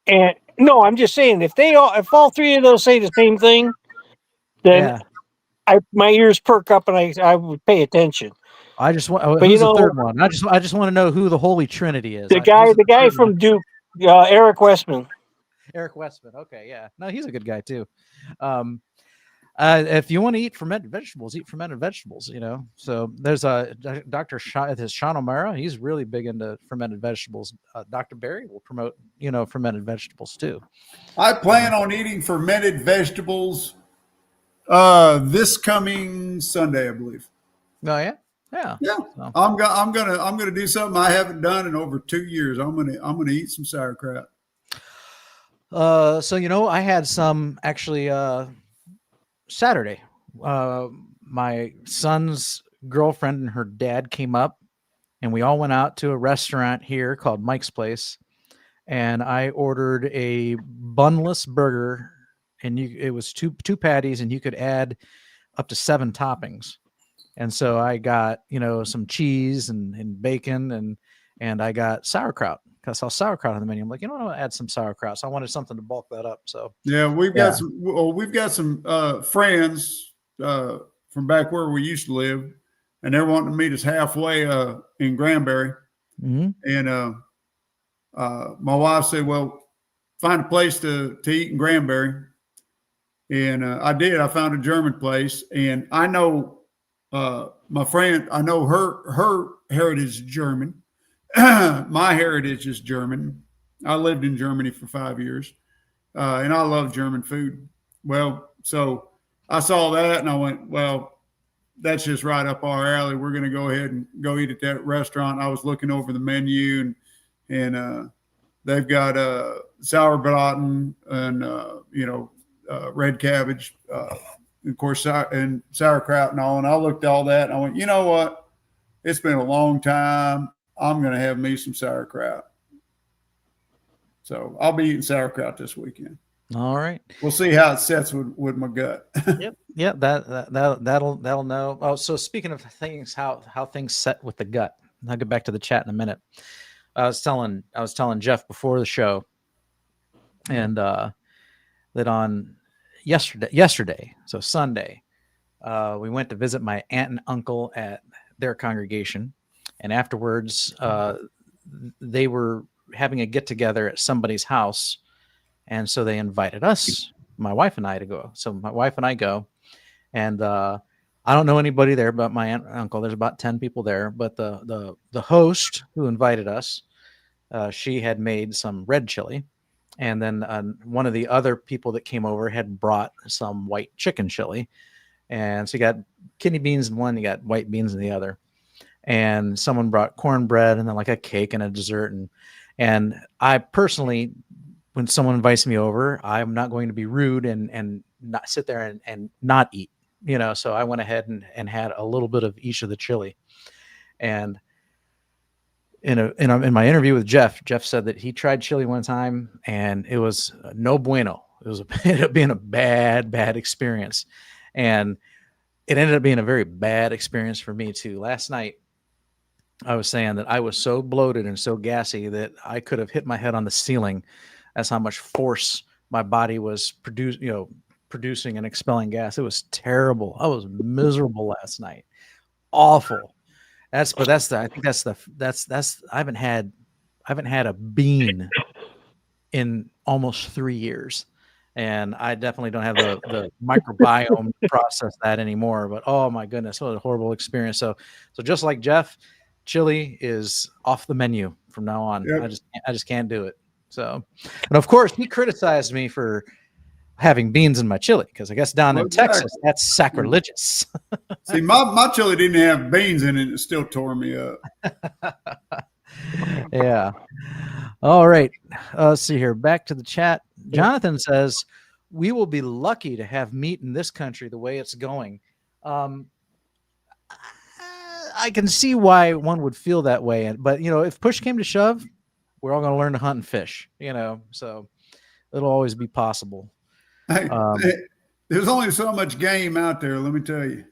[SPEAKER 4] and no, I'm just saying if all 3 of those say the same thing, then my ears perk up and I would pay attention.
[SPEAKER 1] I just want.
[SPEAKER 4] But
[SPEAKER 1] who's the 3rd one? I just want to know who the Holy Trinity is.
[SPEAKER 4] The guy from Duke, Eric Westman.
[SPEAKER 1] Eric Westman. Okay, yeah. No, he's a good guy too. If you want to eat fermented vegetables, eat fermented vegetables. So there's a Dr. Sean O'Mara. He's really big into fermented vegetables. Dr. Barry will promote fermented vegetables too.
[SPEAKER 2] I plan on eating fermented vegetables this coming Sunday, I believe.
[SPEAKER 1] Oh yeah. Yeah.
[SPEAKER 2] So. I'm gonna do something I haven't done in over 2 years. I'm gonna eat some sauerkraut.
[SPEAKER 1] So I had some actually Saturday. My son's girlfriend and her dad came up, and we all went out to a restaurant here called Mike's Place, and I ordered a bunless burger, and it was two patties, and you could add up to 7 toppings. And so I got, some cheese and bacon and I got sauerkraut. I saw sauerkraut on the menu. I'm like, I want to add some sauerkraut. So I wanted something to bulk that up. So
[SPEAKER 2] yeah, we've got some friends from back where we used to live, and they're wanting to meet us halfway in Granbury.
[SPEAKER 1] Mm-hmm.
[SPEAKER 2] And my wife said, well, find a place to eat in Granbury. And I did. I found a German place, and I know my friend, I know her heritage is German. My heritage is German. I lived in Germany for 5 years, and I love German food. Well, so I saw that, and I went, well, that's just right up our alley. We're going to go ahead and go eat at that restaurant. I was looking over the menu, and they've got sauerbraten and red cabbage. Of course, and sauerkraut and all. And I looked at all that and I went, you know what? It's been a long time. I'm going to have me some sauerkraut. So I'll be eating sauerkraut this weekend.
[SPEAKER 1] All right.
[SPEAKER 2] We'll see how it sets with my gut.
[SPEAKER 1] Yep. Yeah. That'll know. Oh, so speaking of things, how things set with the gut. I'll get back to the chat in a minute. I was telling Jeff before the show, and that on yesterday, so Sunday, we went to visit my aunt and uncle at their congregation, and afterwards, they were having a get together at somebody's house, and so they invited us, my wife and I, to go. So my wife and I go, and I don't know anybody there but my aunt and uncle. There's about 10 people there, but the host who invited us, she had made some red chili, and then one of the other people that came over had brought some white chicken chili, and so you got kidney beans in one, you got white beans in the other, and someone brought cornbread and then like a cake and a dessert, and I personally, when someone invites me over, I'm not going to be rude and not sit there and not eat, so I went ahead and had a little bit of each of the chili. And in my interview with Jeff said that he tried chili one time and it was no bueno. It ended up being a bad experience. And it ended up being a very bad experience for me too. Last night, I was saying that I was so bloated and so gassy that I could have hit my head on the ceiling. That's how much force my body was producing and expelling gas. It was terrible. I was miserable last night. Awful. I haven't had a bean in almost 3 years. And I definitely don't have the microbiome to process that anymore. But oh my goodness, what a horrible experience. So just like Jeff, chili is off the menu from now on. Yep. I just can't do it. So, and of course, he criticized me for having beans in my chili because I guess down in Texas that's sacrilegious.
[SPEAKER 2] See, my chili didn't have beans in it; it still tore me up.
[SPEAKER 1] Yeah. All right. Let's see here. Back to the chat. Jonathan says, "We will be lucky to have meat in this country the way it's going." I can see why one would feel that way, but if push came to shove, we're all going to learn to hunt and fish, so it'll always be possible.
[SPEAKER 2] Hey, there's only so much game out there, let me tell you.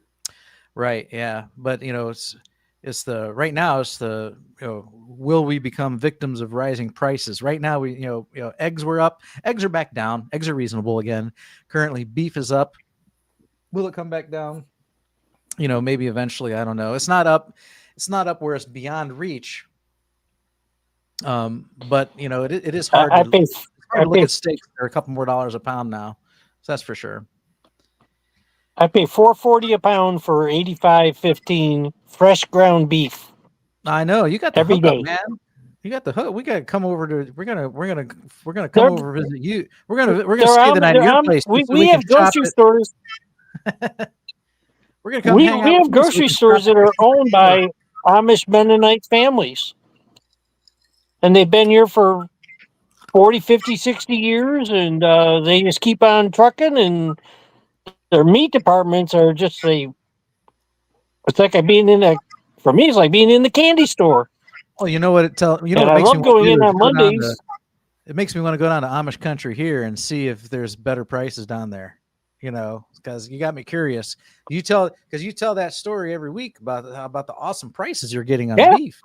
[SPEAKER 1] Right. Yeah. But it's the right now it's the, will we become victims of rising prices? Right now, we, eggs were up, eggs are back down. Eggs are reasonable again. Currently beef is up. Will it come back down? Maybe eventually, I don't know. It's not up where it's beyond reach. But it is hard to look at steaks. They're a couple more dollars a pound now. So that's for sure.
[SPEAKER 4] I pay $4.40 a pound for 85.15 fresh ground beef.
[SPEAKER 1] I know you got the
[SPEAKER 4] every
[SPEAKER 1] hookup,
[SPEAKER 4] day,
[SPEAKER 1] man. You got the hook. We got to come over to. We're gonna come over visit you. We're gonna stay the night at your place.
[SPEAKER 4] We have grocery stores.
[SPEAKER 1] We're gonna come.
[SPEAKER 4] We have grocery stores that are owned by Amish Mennonite families, and they've been here for 40, 50, 60 years, and they just keep on trucking, and their meat departments are just it's like being for me, it's like being in the candy store.
[SPEAKER 1] Well, you know what it tells you know.
[SPEAKER 4] And I love going in on Mondays.
[SPEAKER 1] It makes me want to go down to Amish country here and see if there's better prices down there. Because you got me curious. You tell that story every week about the awesome prices you're getting on beef.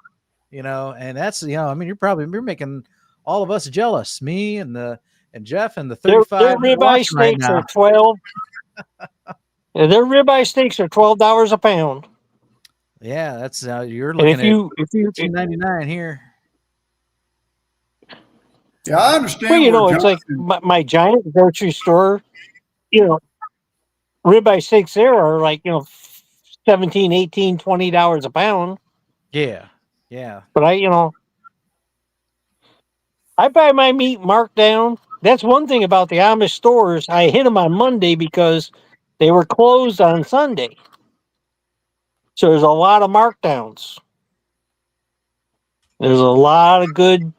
[SPEAKER 1] And that's you're making all of us jealous. Me and Jeff and the 35.
[SPEAKER 4] Their ribeye steaks are 12. Their ribeye steaks are $12 a pound.
[SPEAKER 1] Yeah, that's you're looking at $2.99 here.
[SPEAKER 2] Yeah, I understand.
[SPEAKER 4] Well, it's like my giant grocery store. Ribeye steaks there are like $17, $18, $20 a pound.
[SPEAKER 1] Yeah.
[SPEAKER 4] But I buy my meat marked down. That's one thing about the Amish stores. I hit them on Monday because they were closed on Sunday. So there's a lot of markdowns. There's a lot of good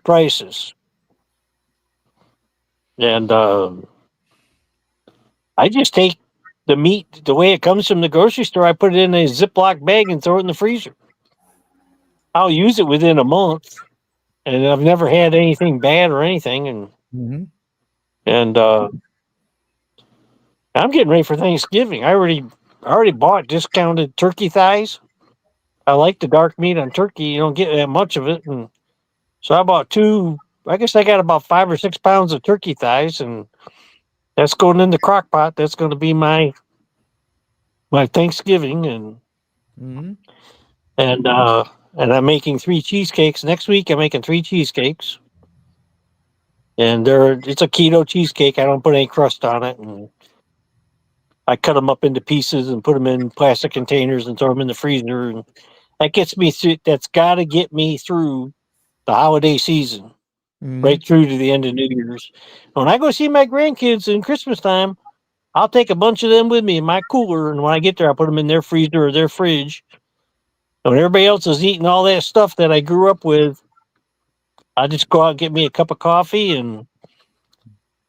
[SPEAKER 4] prices. And I just take the meat the way it comes from the grocery store. I put it in a Ziploc bag and throw it in the freezer. I'll use it within a month. and I've never had anything bad or anything. And I'm getting ready for Thanksgiving. I already bought discounted turkey thighs. I like the dark meat on turkey. You don't get that much of it, and so I bought two. I guess I got about 5 or 6 pounds of turkey thighs, and that's going in the crock pot. That's going to be my Thanksgiving,
[SPEAKER 1] Mm-hmm.
[SPEAKER 4] and I'm making 3 cheesecakes next week. I'm making 3 cheesecakes, and it's a keto cheesecake. I don't put any crust on it, and I cut them up into pieces and put them in plastic containers and throw them in the freezer, and that gets me through. That's got to get me through the holiday season,
[SPEAKER 1] Mm-hmm.
[SPEAKER 4] right through to the end of New Year's. When I go see my grandkids in Christmas time, I'll take a bunch of them with me in my cooler, and when I get there, I'll put them in their freezer or their fridge. And when everybody else is eating all that stuff that I grew up with, I just go out and get me a cup of coffee. And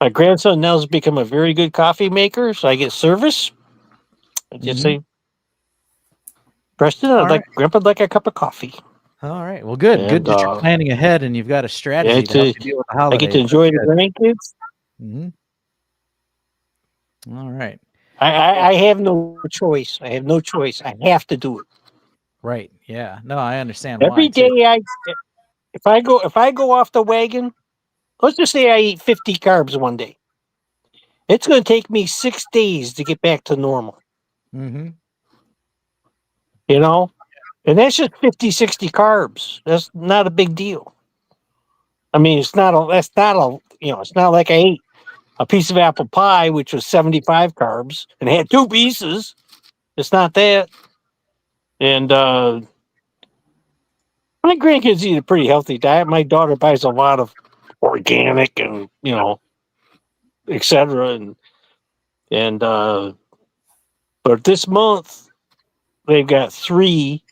[SPEAKER 4] my grandson now has become a very good coffee maker, so I get service. I just say, Preston,
[SPEAKER 1] All
[SPEAKER 4] Grandpa, I'd like a cup of coffee.
[SPEAKER 1] All right. Well, good. Good
[SPEAKER 4] And,
[SPEAKER 1] that you're planning ahead and you've got a strategy to help you deal with the
[SPEAKER 4] I
[SPEAKER 1] holidays.
[SPEAKER 4] get to enjoy the grandkids.
[SPEAKER 1] Mm-hmm. All right.
[SPEAKER 4] I have no choice. I have no choice. I have to do it.
[SPEAKER 1] Right. Yeah. No, I understand
[SPEAKER 4] Every
[SPEAKER 1] why. Too.
[SPEAKER 4] day if I go off the wagon, let's just say I eat 50 carbs one day. It's going to take me 6 days to get back to normal.
[SPEAKER 1] Mm-hmm.
[SPEAKER 4] You know? And that's just 50, 60 carbs. That's not a big deal. I mean, it's not like I ate a piece of apple pie, which was 75 carbs, and had 2 pieces. It's not that. And my grandkids eat a pretty healthy diet. My daughter buys a lot of organic and, et cetera. But this month they've got 3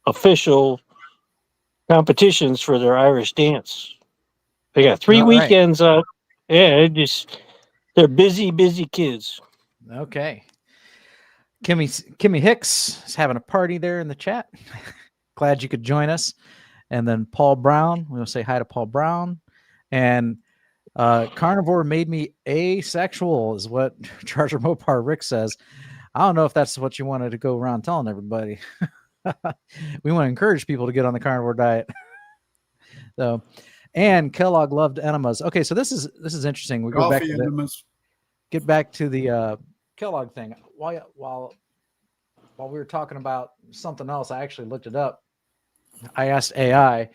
[SPEAKER 4] official competitions for their Irish dance. They got 3 weekends. They're busy, busy kids.
[SPEAKER 1] Okay. Kimmy Hicks is having a party there in the chat. Glad you could join us. And then Paul Brown, we'll say hi to Paul Brown. And Carnivore made me asexual is what Charger Mopar Rick says. I don't know if that's what you wanted to go around telling everybody. We want to encourage people to get on the carnivore diet. So, and Kellogg loved enemas. Okay, so this is interesting. We go back to
[SPEAKER 2] enemas.
[SPEAKER 1] Get back to the Kellogg thing. While we were talking about something else, I actually looked it up. I asked AI,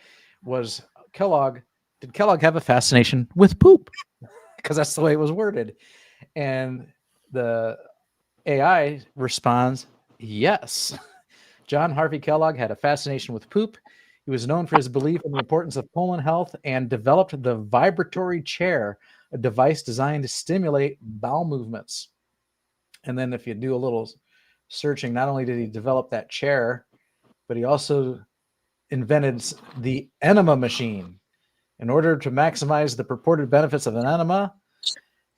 [SPEAKER 1] did Kellogg have a fascination with poop? Because that's the way it was worded. And the AI responds, yes. John Harvey Kellogg had a fascination with poop. He was known for his belief in the importance of colon health and developed the vibratory chair, a device designed to stimulate bowel movements. And then if you do a little searching, not only did he develop that chair, but he also invented the enema machine. In order to maximize the purported benefits of an enema,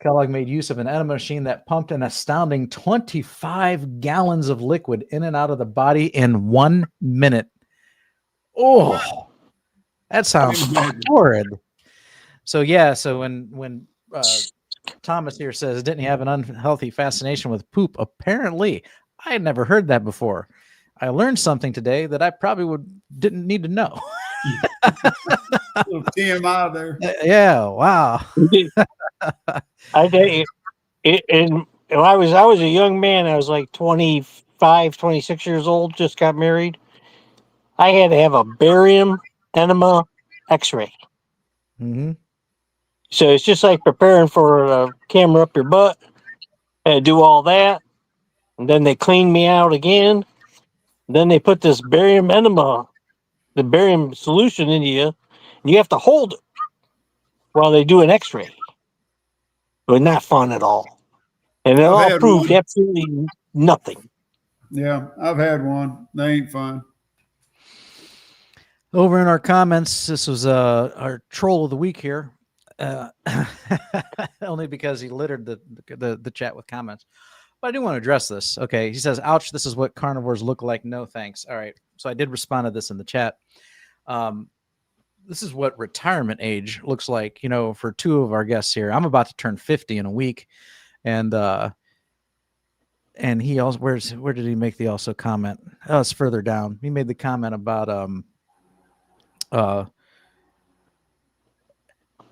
[SPEAKER 1] Kellogg made use of an enema machine that pumped an astounding 25 gallons of liquid in and out of the body in 1 minute. Oh, that sounds horrid. So yeah, so when Thomas here says didn't he have an unhealthy fascination with poop? Apparently, I had never heard that before. I learned something today that I probably didn't need to know.
[SPEAKER 2] Little TMI there.
[SPEAKER 1] Yeah, wow.
[SPEAKER 4] I tell you, when I was a young man. I was like 25, 26 years old. Just got married. I had to have a barium enema X-ray.
[SPEAKER 1] Mm-hmm.
[SPEAKER 4] So it's just like preparing for a camera up your butt. I had to do all that, and then they cleaned me out again. Then they put this barium enema, the barium solution into you, and you have to hold it while they do an X-ray. But not fun at all, and it all proved absolutely nothing.
[SPEAKER 2] Yeah, I've had one. They ain't fun.
[SPEAKER 1] Over in our comments, this was our troll of the week here, only because he littered the chat with comments. But I do want to address this. Okay, he says, "Ouch! This is what carnivores look like. No thanks." All right, so I did respond to this in the chat. this is what retirement age looks like, you know, for two of our guests here. I'm about to turn 50 in a week, and he also, where did he make the also comment? Oh, it's further down. He made the comment about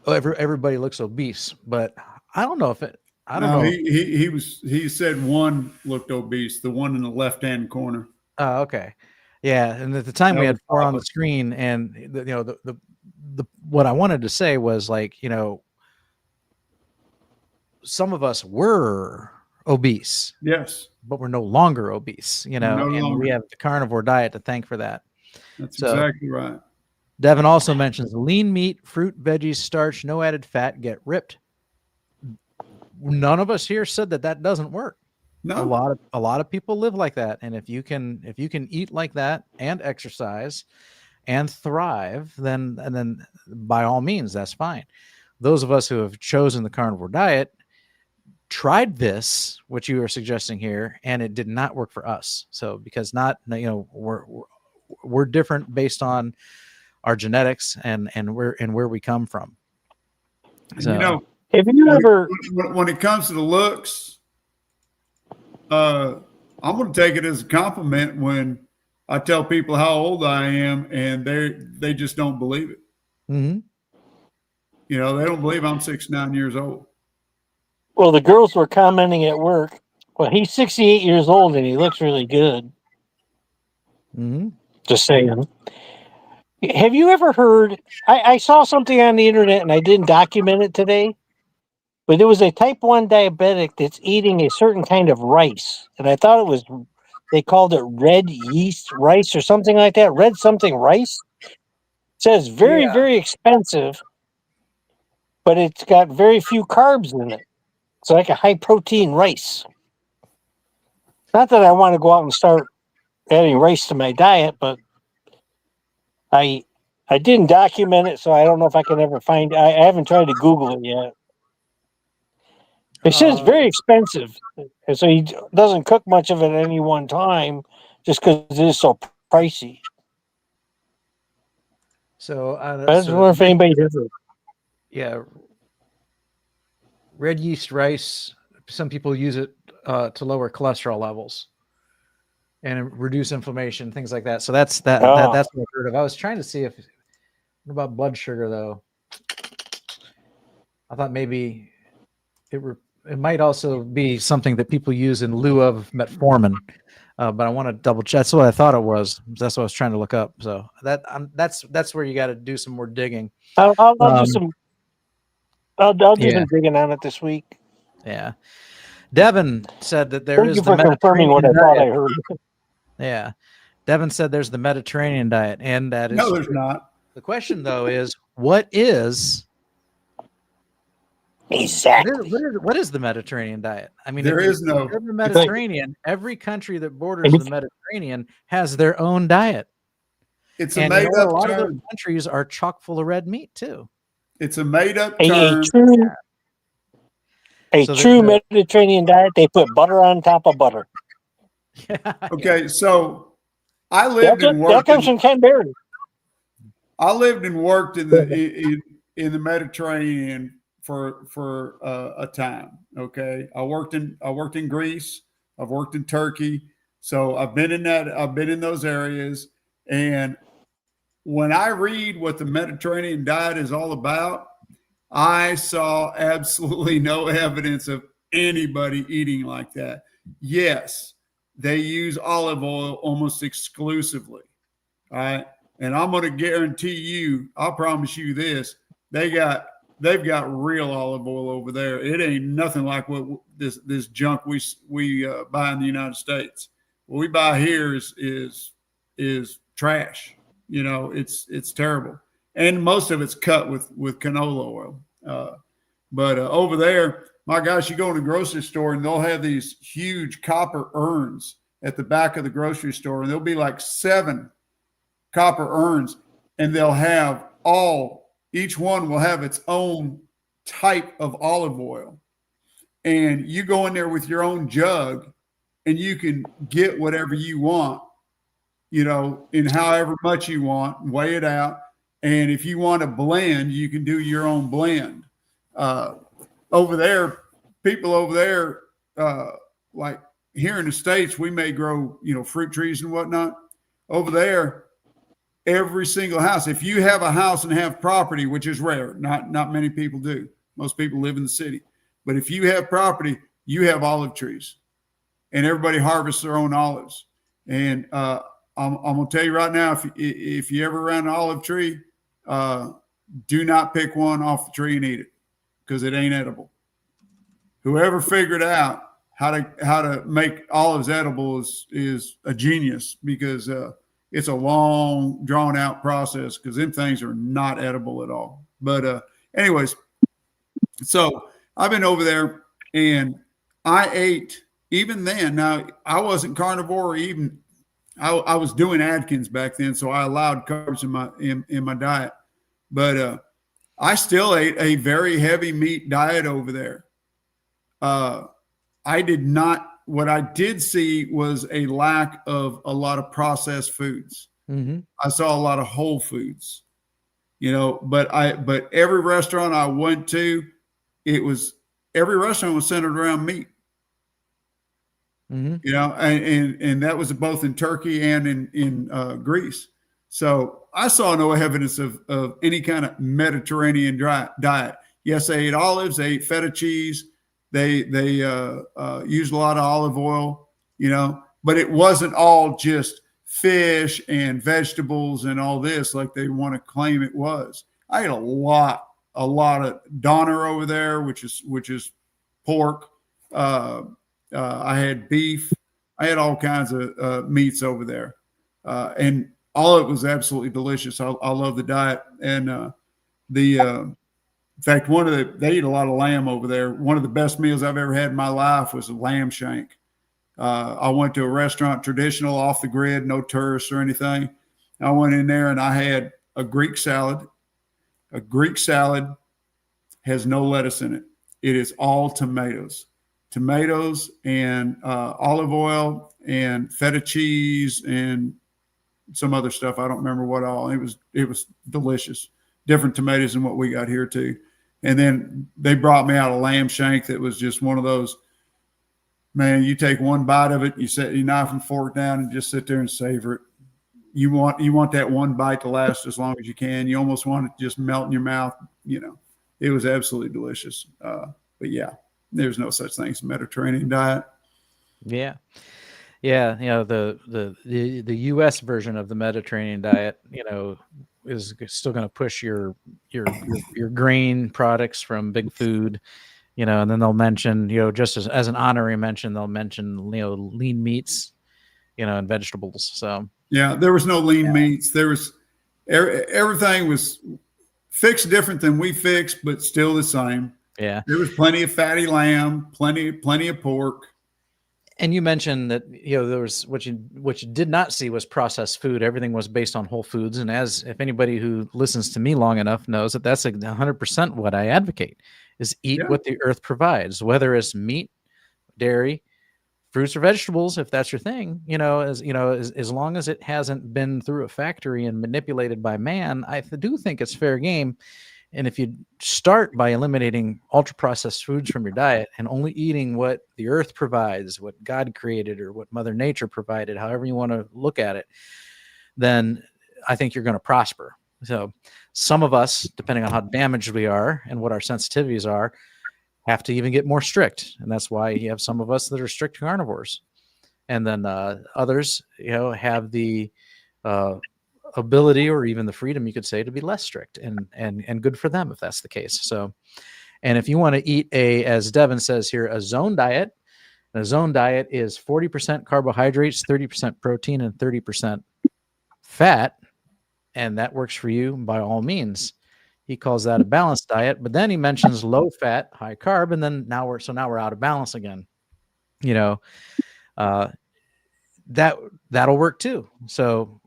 [SPEAKER 1] everybody looks obese, but I don't know if it. I don't
[SPEAKER 2] No,
[SPEAKER 1] know.
[SPEAKER 2] he said one looked obese, the one in the left-hand corner.
[SPEAKER 1] Oh, okay. Yeah, and at the time
[SPEAKER 2] That
[SPEAKER 1] we had
[SPEAKER 2] was
[SPEAKER 1] 4 on the
[SPEAKER 2] Papa.
[SPEAKER 1] screen, and you know the what I wanted to say was, like, you know, some of us were obese,
[SPEAKER 2] Yes,
[SPEAKER 1] but we're no longer obese, you know,
[SPEAKER 2] no
[SPEAKER 1] and we
[SPEAKER 2] longer.
[SPEAKER 1] have the carnivore diet to thank for that.
[SPEAKER 2] That's
[SPEAKER 1] So
[SPEAKER 2] exactly right.
[SPEAKER 1] Devin also mentions lean meat, fruit, veggies, starch, no added fat, get ripped. None of us here said that doesn't work.
[SPEAKER 2] No,
[SPEAKER 1] A lot of people live like that, and if you can eat like that and exercise and thrive, then by all means that's fine. Those of us who have chosen the carnivore diet tried this, what you are suggesting here, and it did not work for us. So because not, you know, we're different based on our genetics and where we come from.
[SPEAKER 2] and
[SPEAKER 1] So
[SPEAKER 2] you know,
[SPEAKER 4] Have you ever?
[SPEAKER 2] when it comes to the looks, I'm going to take it as a compliment when I tell people how old I am, and they just don't believe it.
[SPEAKER 1] mm-hmm.
[SPEAKER 2] You know, they don't believe I'm 69 years old.
[SPEAKER 4] Well, the girls were commenting at work. Well, he's 68 years old and he looks really good.
[SPEAKER 1] Mm-hmm.
[SPEAKER 4] Just saying. Have you ever heard? I saw something on the internet and I didn't document it today, but it was a type 1 diabetic that's eating a certain kind of rice. And I thought it was, they called it red yeast rice or something like that. Red something rice. It says very,
[SPEAKER 2] Yeah.
[SPEAKER 4] very expensive, but it's got very few carbs in it. It's like a high protein rice. Not that I want to go out and start adding rice to my diet, but I didn't document it, so I don't know if I can ever find. I haven't tried to Google it yet. It says very expensive, and so he doesn't cook much of it at any one time, just because it is so pricey.
[SPEAKER 1] So
[SPEAKER 4] I just wonder if anybody's ever.
[SPEAKER 1] yeah, red yeast rice. Some people use it to lower cholesterol levels and reduce inflammation, things like that. So that's that's what I've heard of. I was trying to see if what about blood sugar though. I thought maybe it might also be something that people use in lieu of metformin, but I want to double check. That's what I thought it was. That's what I was trying to look up. So that's where you got to do some more digging.
[SPEAKER 4] I'll do some. I'll do some digging on it this week.
[SPEAKER 1] Yeah. Devin said that there is
[SPEAKER 4] Thank you
[SPEAKER 1] the
[SPEAKER 4] for confirming what I thought I heard.
[SPEAKER 1] Yeah. Devin said there's the Mediterranean diet, and that is
[SPEAKER 2] No, there's
[SPEAKER 1] true.
[SPEAKER 2] not.
[SPEAKER 1] The question though is, what is
[SPEAKER 4] exactly
[SPEAKER 1] what is the Mediterranean diet? I mean,
[SPEAKER 2] There
[SPEAKER 1] if
[SPEAKER 2] is no.
[SPEAKER 1] you're the Mediterranean, every country that borders the Mediterranean has their own diet.
[SPEAKER 2] It's a
[SPEAKER 1] And
[SPEAKER 2] made
[SPEAKER 1] you know, a
[SPEAKER 2] up
[SPEAKER 1] lot of those
[SPEAKER 2] term.
[SPEAKER 1] countries are chock full of red meat too.
[SPEAKER 2] It's a made up
[SPEAKER 4] a
[SPEAKER 2] term.
[SPEAKER 4] true Mediterranean diet. They put butter on top of butter.
[SPEAKER 1] Yeah,
[SPEAKER 2] Okay, so I lived and
[SPEAKER 4] That
[SPEAKER 2] worked.
[SPEAKER 4] comes from Canberra.
[SPEAKER 2] I lived and worked in the Mediterranean for a time. Okay, I worked in Greece. I've worked in Turkey. So I've been in those areas. And when I read what the Mediterranean diet is all about, I saw absolutely no evidence of anybody eating like that. Yes, they use olive oil almost exclusively. All right. And I'm going to guarantee you, I'll promise you this, they've got real olive oil over there. It ain't nothing like what this junk we buy in the United States. What we buy here is trash. You know, it's terrible, and most of it's cut with canola oil. But over there, my gosh, you go in a grocery store and they'll have these huge copper urns at the back of the grocery store, and there'll be like 7 copper urns, and they'll have each one will have its own type of olive oil. And you go in there with your own jug and you can get whatever you want, you know, in however much you want, weigh it out. And if you want to blend, you can do your own blend. Over there, people over there, like here in the States, we may grow, fruit trees and whatnot. Over there, every single house, if you have a house and have property, which is rare, not many people do. Most people live in the city. But if you have property, you have olive trees, and everybody harvests their own olives. And I'm gonna tell you right now, if you ever around an olive tree, do not pick one off the tree and eat it, because it ain't edible. Whoever figured out how to make olives edible is a genius, because it's a long, drawn out process, because them things are not edible at all. But anyways, so I've been over there and I ate even then. Now, I wasn't carnivore, even I was doing Atkins back then, so I allowed carbs in my diet. But I still ate a very heavy meat diet over there. I did not. What I did see was a lack of a lot of processed foods.
[SPEAKER 1] Mm-hmm.
[SPEAKER 2] I saw a lot of whole foods, but every restaurant I went to, every restaurant was centered around meat.
[SPEAKER 1] Mm-hmm.
[SPEAKER 2] And that was both in Turkey and in Greece. So I saw no evidence of any kind of Mediterranean diet. Yes, they ate olives, they ate feta cheese, they used a lot of olive oil, but it wasn't all just fish and vegetables and all this like they want to claim it was. I ate a lot of doner over there, which is pork. I had beef. I had all kinds of meats over there, and all of it was absolutely delicious. I love the diet, and in fact, they eat a lot of lamb over there. One of the best meals I've ever had in my life was a lamb shank. I went to a restaurant, traditional, off the grid, no tourists or anything. I went in there and I had a Greek salad. A Greek salad has no lettuce in it. It is all tomatoes and olive oil and feta cheese and some other stuff. I don't remember what all. It was delicious. Different tomatoes than what we got here too. And then they brought me out a lamb shank that was just one of those, man, you take one bite of it, you set your knife and fork down and just sit there and savor it. You want that one bite to last as long as you can. You almost want it to just melt in your mouth. It was absolutely delicious. But yeah, there's no such thing as a Mediterranean diet.
[SPEAKER 1] Yeah. Yeah. The U.S. version of the Mediterranean diet, is still going to push your grain products from big food, and then they'll mention, just as an honorary mention, they'll mention, lean meats, and vegetables. So
[SPEAKER 2] yeah, there was no lean meats. There was everything was fixed different than we fixed, but still the same.
[SPEAKER 1] Yeah,
[SPEAKER 2] there was plenty of fatty lamb, plenty of pork.
[SPEAKER 1] And you mentioned that there was what you did not see was processed food. Everything was based on whole foods, and if anybody who listens to me long enough knows that's 100% what I advocate: is eat what the earth provides, whether it's meat, dairy, fruits or vegetables, if that's your thing. As long as it hasn't been through a factory and manipulated by man, I do think it's fair game. And if you start by eliminating ultra-processed foods from your diet and only eating what the earth provides, what God created or what Mother Nature provided, however you want to look at it, then I think you're going to prosper. So some of us, depending on how damaged we are and what our sensitivities are, have to even get more strict. And that's why you have some of us that are strict carnivores. And then others, have the ability or even the freedom, you could say, to be less strict, and good for them if that's the case. So, and if you want to eat as Devin says here, a zone diet, a zone diet is 40% carbohydrates, 30% protein, and 30% fat. And that works for you by all means. He calls that a balanced diet, but then he mentions low fat, high carb. And then now we're out of balance again, that'll work too. So,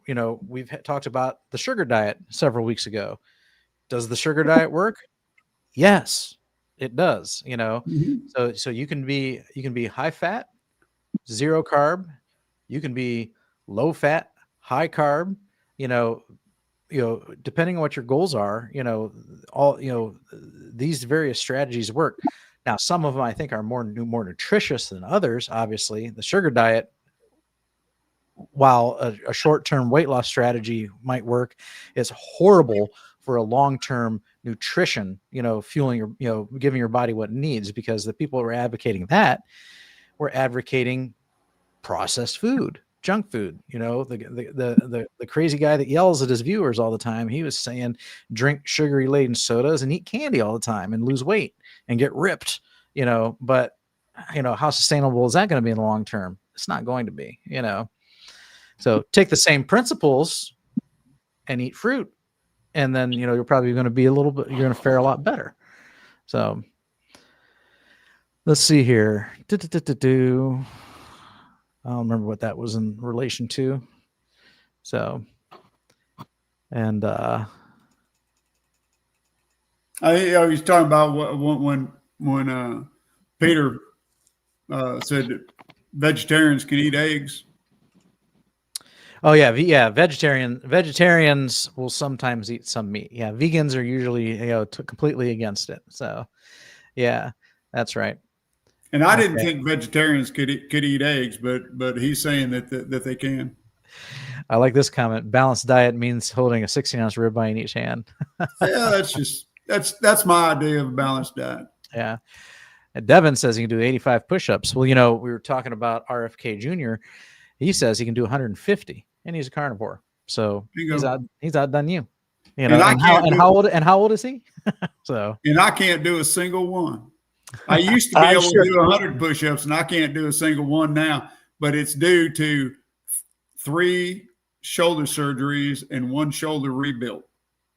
[SPEAKER 1] we've talked about the sugar diet several weeks ago. Does the sugar diet work? Yes, it does.
[SPEAKER 2] Mm-hmm.
[SPEAKER 1] So you can be high fat, zero carb. You can be low fat, high carb. depending on what your goals are, these various strategies work. Now, some of them I think are more nutritious than others. Obviously, the sugar diet, while a short-term weight loss strategy might work, is horrible for a long-term nutrition, fueling your, giving your body what it needs, because the people who are advocating that were advocating processed food, junk food. The crazy guy that yells at his viewers all the time, he was saying drink sugary laden sodas and eat candy all the time and lose weight and get ripped, but how sustainable is that going to be in the long term? It's not going to be. So take the same principles and eat fruit, and then you're probably going to be you're going to fare a lot better. So let's see here. I don't remember what that was in relation to. So, and
[SPEAKER 2] I was talking about when Peter said that vegetarians can eat eggs.
[SPEAKER 1] Oh yeah, vegetarians will sometimes eat some meat. Yeah, vegans are usually completely against it. So, yeah, that's right.
[SPEAKER 2] And I didn't think vegetarians could eat eggs, but he's saying that they can.
[SPEAKER 1] I like this comment. Balanced diet means holding a 16-ounce ribeye in each hand.
[SPEAKER 2] Yeah, that's my idea of a balanced diet.
[SPEAKER 1] Yeah. And Devin says he can do 85 push-ups. Well, we were talking about RFK Jr. He says he can do 150, and he's a carnivore. So he's outdone you. How old is he? So,
[SPEAKER 2] and I can't do a single one. I used to be able to do 100 push-ups, and I can't do a single one now. But it's due to 3 shoulder surgeries and 1 shoulder rebuilt.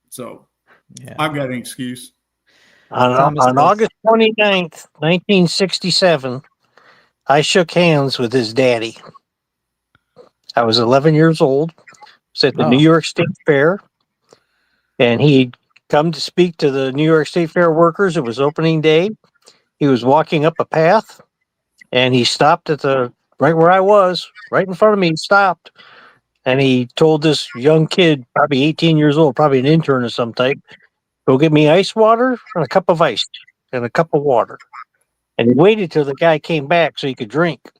[SPEAKER 2] So yeah. I've got an excuse.
[SPEAKER 4] On August 29th, 1967, I shook hands with his daddy. I was 11 years old. I was at the New York State Fair, and he'd come to speak to the New York State Fair workers. It was opening day. He was walking up a path, and he stopped at right where I was, right in front of me. He stopped, and he told this young kid, probably 18 years old, probably an intern of some type, go get me ice water and a cup of ice and a cup of water. And he waited till the guy came back so he could drink. It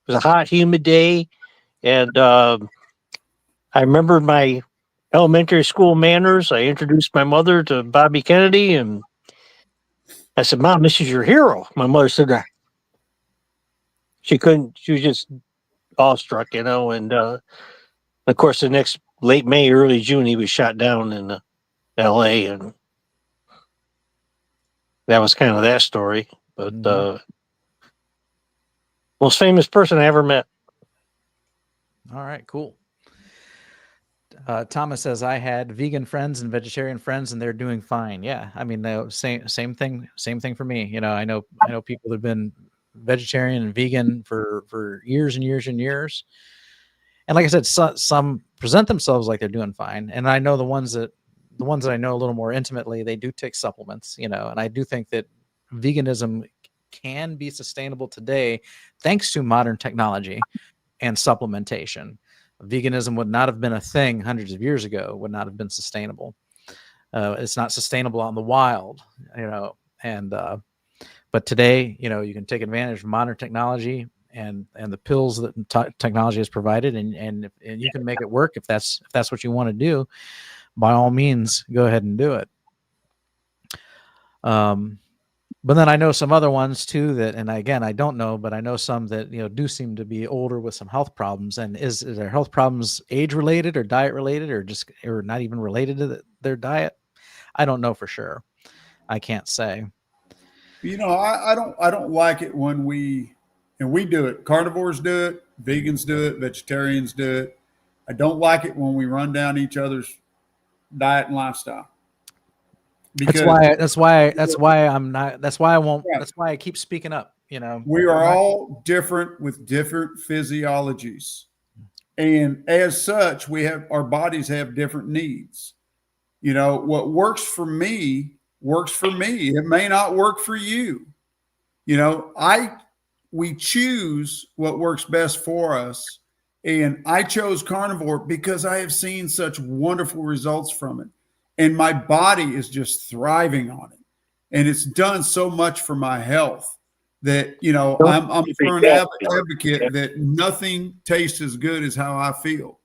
[SPEAKER 4] was a hot, humid day. And I remember my elementary school manners. I introduced my mother to Bobby Kennedy, and I said, Mom, this is your hero. My mother said that. She was just awestruck, and of course, the next late May, early June, he was shot down in LA, and that was kind of that story. But most famous person I ever met.
[SPEAKER 1] All right, cool. Thomas says I had vegan friends and vegetarian friends, and they're doing fine. Yeah, I mean, same thing for me. I know people that have been vegetarian and vegan for years and years and years. And like I said, some present themselves like they're doing fine, and I know the ones that I know a little more intimately, they do take supplements. And I do think that veganism can be sustainable today thanks to modern technology and supplementation. Veganism would not have been a thing hundreds of years ago, would not have been sustainable. It's not sustainable out in the wild, but today, you can take advantage of modern technology and the pills that technology has provided, and you can make it work if that's what you want to do. By all means, go ahead and do it. But then I know some other ones too and again, I don't know, but I know some that, do seem to be older with some health problems. And is their health problems age related or diet related or not even related to their diet? I don't know for sure. I can't say.
[SPEAKER 2] I don't like it when we do it. Carnivores do it, vegans do it, vegetarians do it. I don't like it when we run down each other's diet and lifestyle.
[SPEAKER 1] That's why I won't. Right. That's why I keep speaking up.
[SPEAKER 2] We are all different with different physiologies, and as such, our bodies have different needs. What works for me works for me. It may not work for you. We choose what works best for us, And I chose carnivore because I have seen such wonderful results from it. And my body is just thriving on it. And it's done so much for my health that, I'm a firm advocate that nothing tastes as good as how I feel.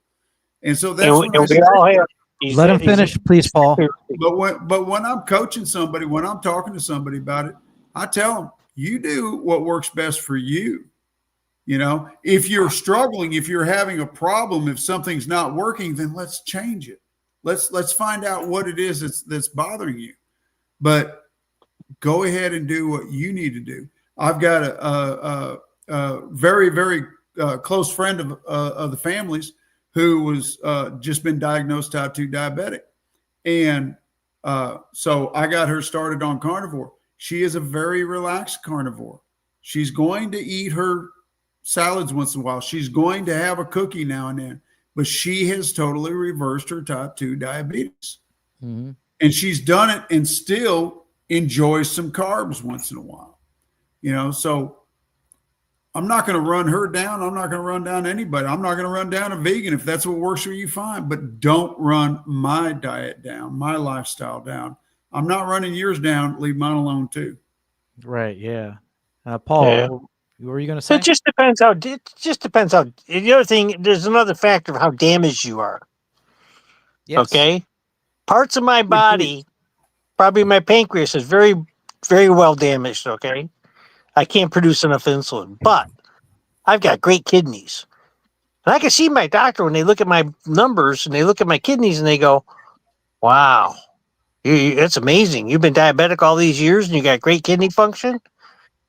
[SPEAKER 2] And so that's
[SPEAKER 4] And we all have these.
[SPEAKER 1] Let him finish, please, Paul.
[SPEAKER 2] But when I'm coaching somebody, when I'm talking to somebody about it, I tell them, you do what works best for you. If you're struggling, if you're having a problem, if something's not working, then let's change it. Let's find out what it is that's bothering you. But go ahead and do what you need to do. I've got a very, very close friend of the family's who was just been diagnosed type 2 diabetic. And so I got her started on carnivore. She is a very relaxed carnivore. She's going to eat her salads once in a while. She's going to have a cookie now and then, but she has totally reversed her type 2 diabetes.
[SPEAKER 1] Mm-hmm.
[SPEAKER 2] And she's done it and still enjoys some carbs once in a while. So I'm not going to run her down. I'm not going to run down anybody. I'm not going to run down a vegan. If that's what works for you, fine. But don't run my diet down, my lifestyle down. I'm not running yours down. Leave mine alone too.
[SPEAKER 1] Right. Yeah. Paul, what were you going to say?
[SPEAKER 4] It just depends how. The other thing, there's another factor of how damaged you are.
[SPEAKER 1] Yes.
[SPEAKER 4] Okay. Parts of my body, probably my pancreas, is very, very well damaged. Okay. I can't produce enough insulin, but I've got great kidneys. And I can see my doctor when they look at my numbers and they look at my kidneys and they go, wow, it's amazing. You've been diabetic all these years and you got great kidney function.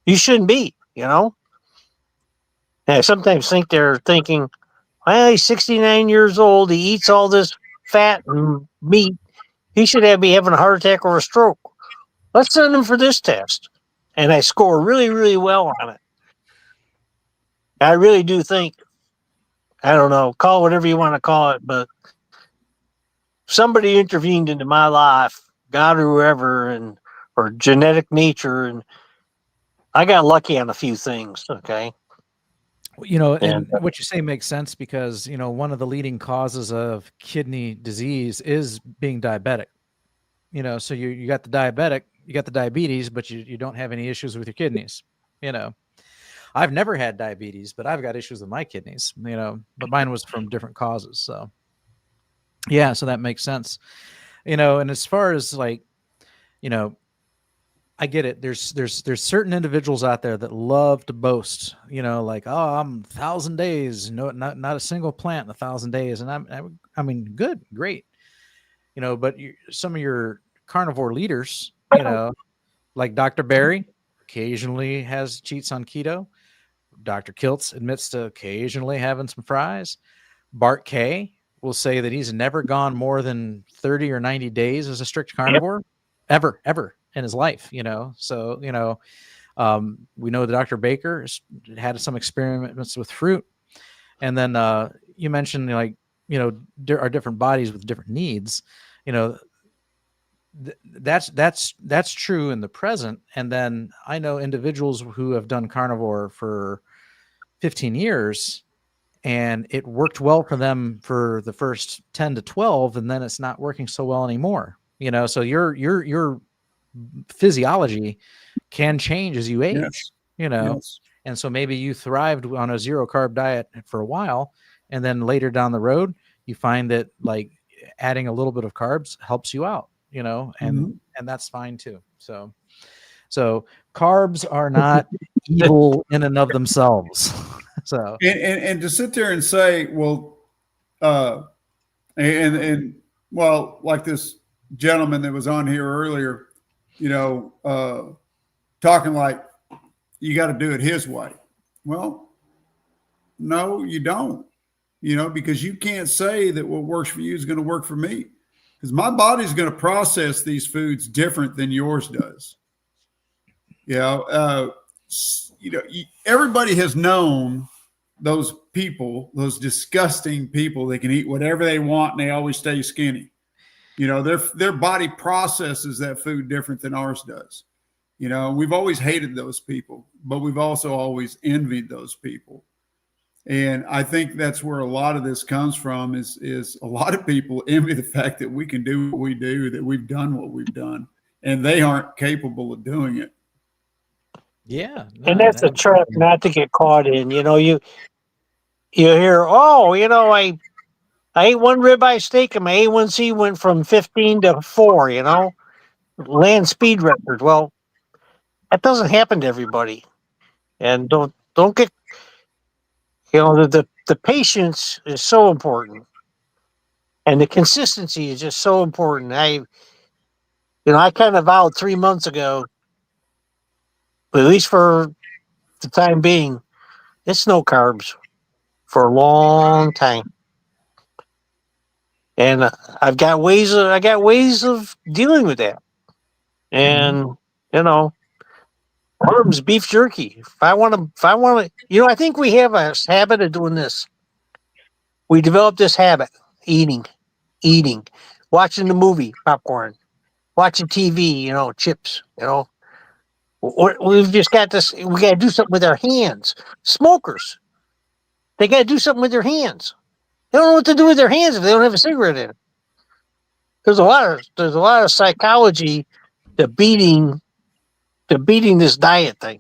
[SPEAKER 4] You shouldn't be, And I sometimes think they're thinking, well, he's 69 years old. He eats all this fat and meat. He should be having a heart attack or a stroke. Let's send him for this test. And I score really, really well on it. I really do think, I don't know, call it whatever you want to call it, but somebody intervened into my life, God or whoever, or genetic nature, and I got lucky on a few things, okay?
[SPEAKER 1] And what you say makes sense because, one of the leading causes of kidney disease is being diabetic. So you got the diabetic, you got the diabetes, but you don't have any issues with your kidneys. I've never had diabetes, but I've got issues with my kidneys, but mine was from different causes. So yeah, so that makes sense. And as far as I get it. There's certain individuals out there that love to boast, like, oh, I'm 1,000 days, not a single plant in 1,000 days. And I mean, good, great. But some of your carnivore leaders, like Dr. Barry occasionally cheats on keto. Dr. Kiltz admits to occasionally having some fries. Bart K will say that he's never gone more than 30 or 90 days as a strict carnivore, ever in his life, So, we know that Dr. Baker had some experiments with fruit. And then you mentioned there are different bodies with different needs, that's true in the present. And then I know individuals who have done carnivore for 15 years and it worked well for them for the first 10 to 12, and then it's not working so well anymore. So your physiology can change as you age,
[SPEAKER 2] Yes.
[SPEAKER 1] And so maybe you thrived on a 0 carb diet for a while, and then later down the road, you find that adding a little bit of carbs helps you out, and that's fine too. So carbs are not evil in and of themselves. So
[SPEAKER 2] and to sit there and say, well, well, like this gentleman that was on here earlier, talking like you got to do it his way. Well, no, you don't, because you can't say that what works for you is going to work for me, because my body's going to process these foods different than yours does. Everybody has known those people, those disgusting people that can eat whatever they want and they always stay skinny. Their body processes that food different than ours does. We've always hated those people, but we've also always envied those people. And I think that's where a lot of this comes from is a lot of people envy the fact that we can do what we do, that we've done what we've done, and they aren't capable of doing it.
[SPEAKER 1] Yeah,
[SPEAKER 4] And
[SPEAKER 1] no,
[SPEAKER 4] that's a trap
[SPEAKER 1] absolutely.
[SPEAKER 4] not to get caught in. You hear, oh, I ate one ribeye steak and my A1C went from 15 to 4, land speed record. Well, that doesn't happen to everybody. And don't get, the patience is so important and the consistency is just so important. I kind of vowed 3 months ago, at least for the time being, it's no carbs for a long time. And I got ways of dealing with that. And, you know, one of them's beef jerky. If I want to, I think we have a habit of doing this. We developed this habit, eating, watching the movie, popcorn, watching TV, chips, We've just got this, we got to do something with our hands. Smokers, they got to do something with their hands. They don't know what to do with their hands if they don't have a cigarette in it. There's a lot of psychology to beating this diet thing.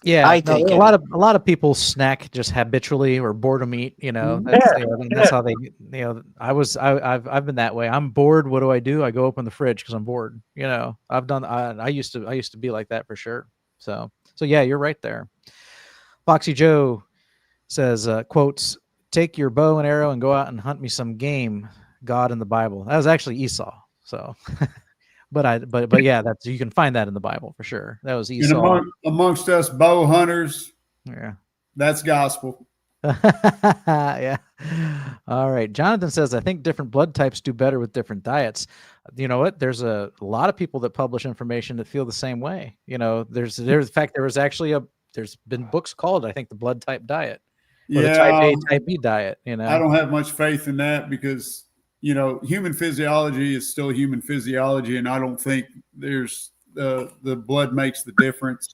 [SPEAKER 1] Yeah,
[SPEAKER 4] I
[SPEAKER 1] no,
[SPEAKER 4] think
[SPEAKER 1] a lot of people snack just habitually or boredom eat.
[SPEAKER 2] Mhm.
[SPEAKER 1] That's
[SPEAKER 4] Yeah,
[SPEAKER 1] that's how they. I've been that way. I'm bored. What do? I go open the fridge because I'm bored. I've done. I used to be like that for sure. So yeah, you're right there. Foxy Joe says, quotes, "Take your bow and arrow and go out and hunt me some game." God in the Bible. That was actually Esau. So. But yeah, you can find that in the Bible for sure. That was
[SPEAKER 2] And
[SPEAKER 1] Esau.
[SPEAKER 2] amongst us bow hunters,
[SPEAKER 1] Yeah.
[SPEAKER 2] that's gospel.
[SPEAKER 1] Yeah. All right. Jonathan says, I think different blood types do better with different diets. You know what? There's a lot of people that publish information that feel the same way. There's in fact, there's been books called, I think, the blood type diet or the type
[SPEAKER 2] Yeah,
[SPEAKER 1] A, type B diet,
[SPEAKER 2] I don't have much faith in that because human physiology is still human physiology, and I don't think there's the blood makes the difference.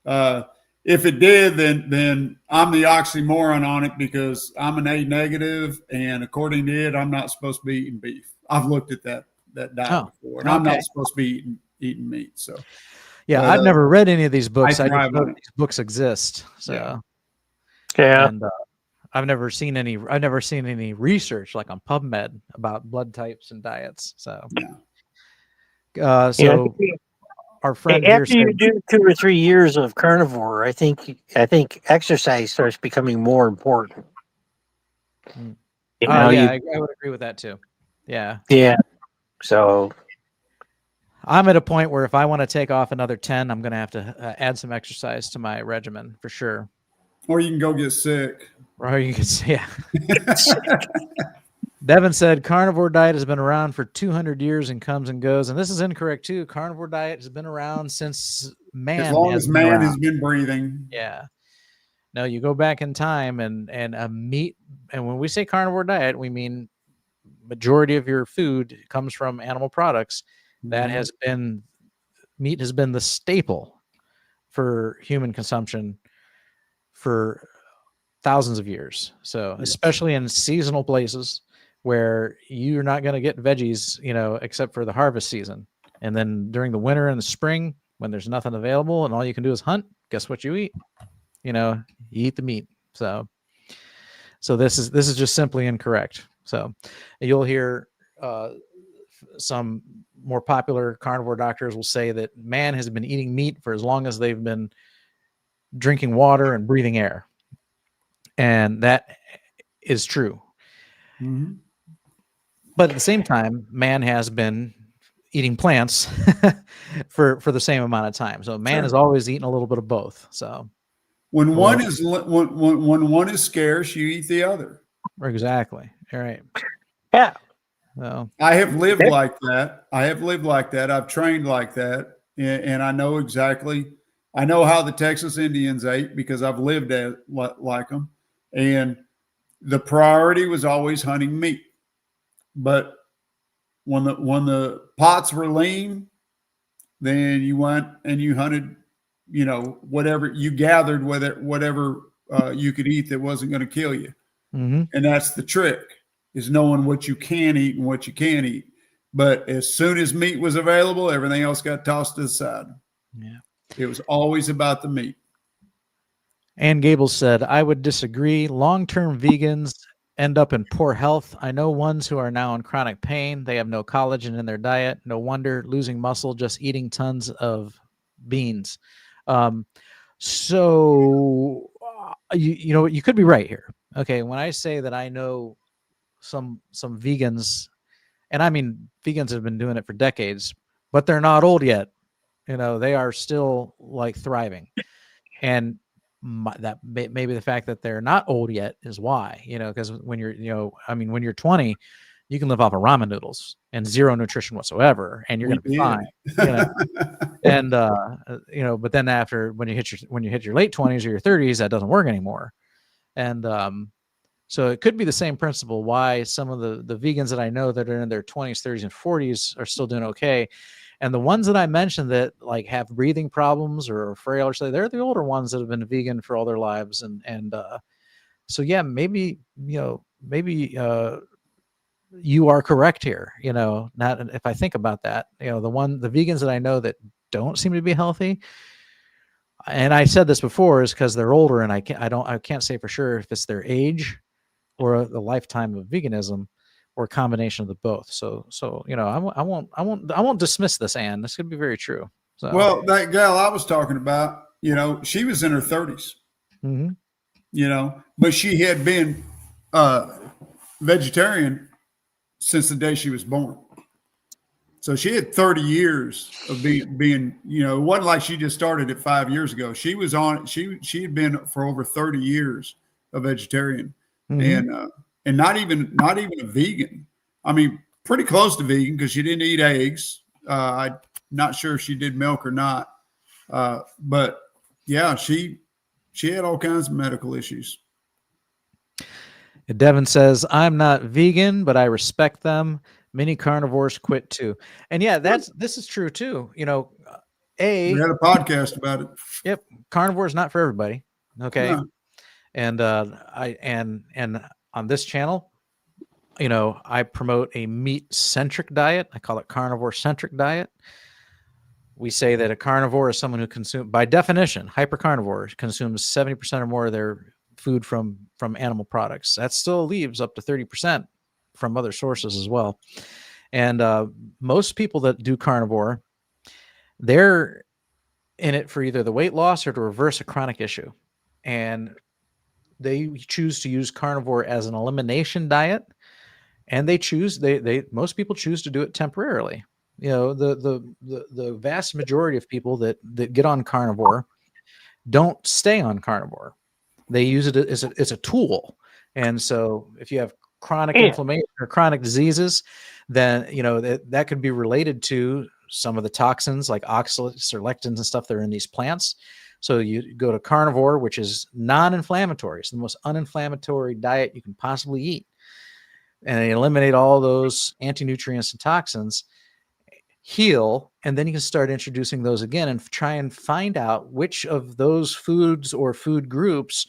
[SPEAKER 2] If it did, then I'm the oxymoron on it because I'm an A negative, and according to it, I'm not supposed to be eating beef. I've looked at that diet before, and I'm
[SPEAKER 1] okay.
[SPEAKER 2] not supposed to be eating meat. So
[SPEAKER 1] Yeah,
[SPEAKER 2] but,
[SPEAKER 1] I've never read any of these books. I just
[SPEAKER 2] thrive
[SPEAKER 1] know
[SPEAKER 2] on
[SPEAKER 1] that
[SPEAKER 2] it.
[SPEAKER 1] these books exist. So
[SPEAKER 4] yeah.
[SPEAKER 1] and I've never seen any research like on PubMed about blood types and diets. So so our friend here
[SPEAKER 4] After you
[SPEAKER 1] said,
[SPEAKER 4] do 2 or 3 years of carnivore, I think exercise starts becoming more important.
[SPEAKER 1] oh yeah, I would agree with that too. Yeah.
[SPEAKER 4] So
[SPEAKER 1] I'm at a point where if I want to take off another 10, I'm going to have to add some exercise to my regimen for sure.
[SPEAKER 2] Or you can go get sick.
[SPEAKER 1] Or you can say, yeah. Devin said carnivore diet has been around for 200 years and comes and goes. And this is incorrect too. Carnivore diet has been around since man
[SPEAKER 2] as long
[SPEAKER 1] has
[SPEAKER 2] as
[SPEAKER 1] been
[SPEAKER 2] man
[SPEAKER 1] around.
[SPEAKER 2] has been breathing.
[SPEAKER 1] Yeah. No, you go back in time and a meat. And when we say carnivore diet, we mean majority of your food comes from animal products. That has been, meat has been the staple for human consumption for thousands of years. So especially in seasonal places where you're not going to get veggies, except for the harvest season. And then during the winter and the spring, when there's nothing available and all you can do is hunt, guess what you eat? You eat the meat. So this is just simply incorrect. So you'll hear some more popular carnivore doctors will say that man has been eating meat for as long as they've been drinking water and breathing air. And that is true.
[SPEAKER 2] Mm-hmm.
[SPEAKER 1] But at the same time, man has been eating plants for the same amount of time. So man has always eaten a little bit of both. So
[SPEAKER 2] when one is scarce, you eat the other.
[SPEAKER 1] Exactly. All right.
[SPEAKER 4] Yeah.
[SPEAKER 1] So
[SPEAKER 2] I have lived like that. I've trained like that. And I know exactly. I know how the Texas Indians ate because I've lived like them. And the priority was always hunting meat. But when the pots were lean, then you went and you hunted, whatever you gathered, whatever you could eat that wasn't going to kill you.
[SPEAKER 1] Mm-hmm.
[SPEAKER 2] And that's the trick, is knowing what you can eat and what you can't eat. But as soon as meat was available, everything else got tossed to the side.
[SPEAKER 1] Yeah.
[SPEAKER 2] It was always about the meat.
[SPEAKER 1] Ann Gable said, I would disagree. Long-term vegans end up in poor health. I know ones who are now in chronic pain. They have no collagen in their diet. No wonder losing muscle just eating tons of beans. So you know, you could be right here. Okay, when I say that I know some vegans, and I mean vegans have been doing it for decades, but they're not old yet. You know, they are still like thriving. And maybe the fact that they're not old yet is why, you know, because when you're, you know, I mean, when you're 20, you can live off of ramen noodles and zero nutrition whatsoever, and you're going to be fine, you know. And you know, but then after when you hit your late 20s or your 30s, that doesn't work anymore. And so it could be the same principle why some of the vegans that I know that are in their 20s, 30s, and 40s are still doing okay. And the ones that I mentioned that like have breathing problems or are frail or so, they're the older ones that have been vegan for all their lives. And so, yeah, maybe, you know, maybe you are correct here. You know, not if I think about that, you know, the vegans that I know that don't seem to be healthy. And I said this before is because they're older, and I can't say for sure if it's their age or the lifetime of veganism, or a combination of the both. So you know, I won't dismiss this, Anne. This could be very true. So
[SPEAKER 2] Well, that gal I was talking about, you know, she was in her 30s,
[SPEAKER 1] mm-hmm.
[SPEAKER 2] you know, but she had been vegetarian since the day she was born. So she had 30 years of being, you know, it wasn't like she just started it 5 years ago. She was on, she had been for over 30 years a vegetarian.
[SPEAKER 1] Mm-hmm.
[SPEAKER 2] And not even a vegan. I mean, pretty close to vegan because she didn't eat eggs. I'm not sure if she did milk or not. But yeah, she had all kinds of medical issues.
[SPEAKER 1] Devin says, I'm not vegan, but I respect them. Many carnivores quit too. And yeah, this is true too. You know,
[SPEAKER 2] We had a podcast about it.
[SPEAKER 1] Yep. Carnivore is not for everybody. Okay.
[SPEAKER 2] No.
[SPEAKER 1] And and on this channel, you know, I promote a meat-centric diet. I call it carnivore-centric diet. We say that a carnivore is someone who consumes, by definition, hypercarnivore consumes 70% or more of their food from animal products. That still leaves up to 30% from other sources as well. And most people that do carnivore, they're in it for either the weight loss or to reverse a chronic issue. And they choose to use carnivore as an elimination diet. And most people choose to do it temporarily. You know, the vast majority of people that get on carnivore don't stay on carnivore. They use it as a tool. And so if you have chronic inflammation or chronic diseases, then, you know, that could be related to some of the toxins like oxalates or lectins and stuff that are in these plants. So you go to carnivore, which is non-inflammatory. It's the most uninflammatory diet you can possibly eat. And they eliminate all those anti-nutrients and toxins, heal, and then you can start introducing those again and try and find out which of those foods or food groups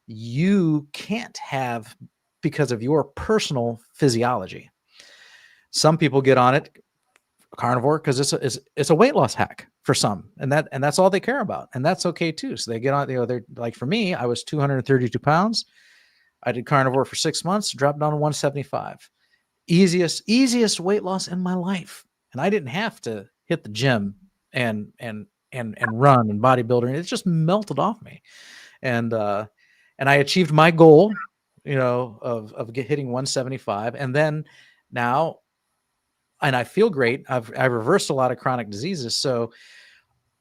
[SPEAKER 1] you can't have because of your personal physiology. Some people get on it carnivore because it's a weight loss hack for some, and that's all they care about, and that's okay too. So they get on, you know, they're like, for me, I was 232 pounds. I did carnivore for 6 months, dropped down to 175. Easiest weight loss in my life. And I didn't have to hit the gym and run and bodybuilder. And it just melted off me. And I achieved my goal, you know, of hitting 175. And then now, and I feel great. I've reversed a lot of chronic diseases. So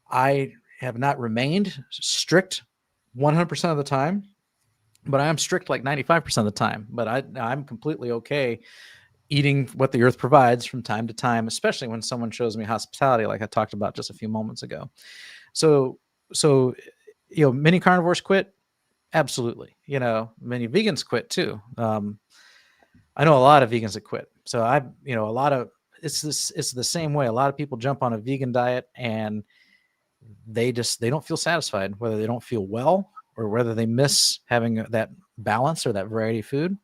[SPEAKER 1] I have not remained strict 100% of the time, but I am strict like 95% of the time. But I'm completely okay eating what the earth provides from time to time, especially when someone shows me hospitality, like I talked about just a few moments ago. So, you know, many carnivores quit. Absolutely. You know, many vegans quit too. I know a lot of vegans that quit. So you know, it's the same way. A lot of people jump on a vegan diet and they don't feel satisfied, whether they don't feel well or whether they miss having that balance or that variety of food.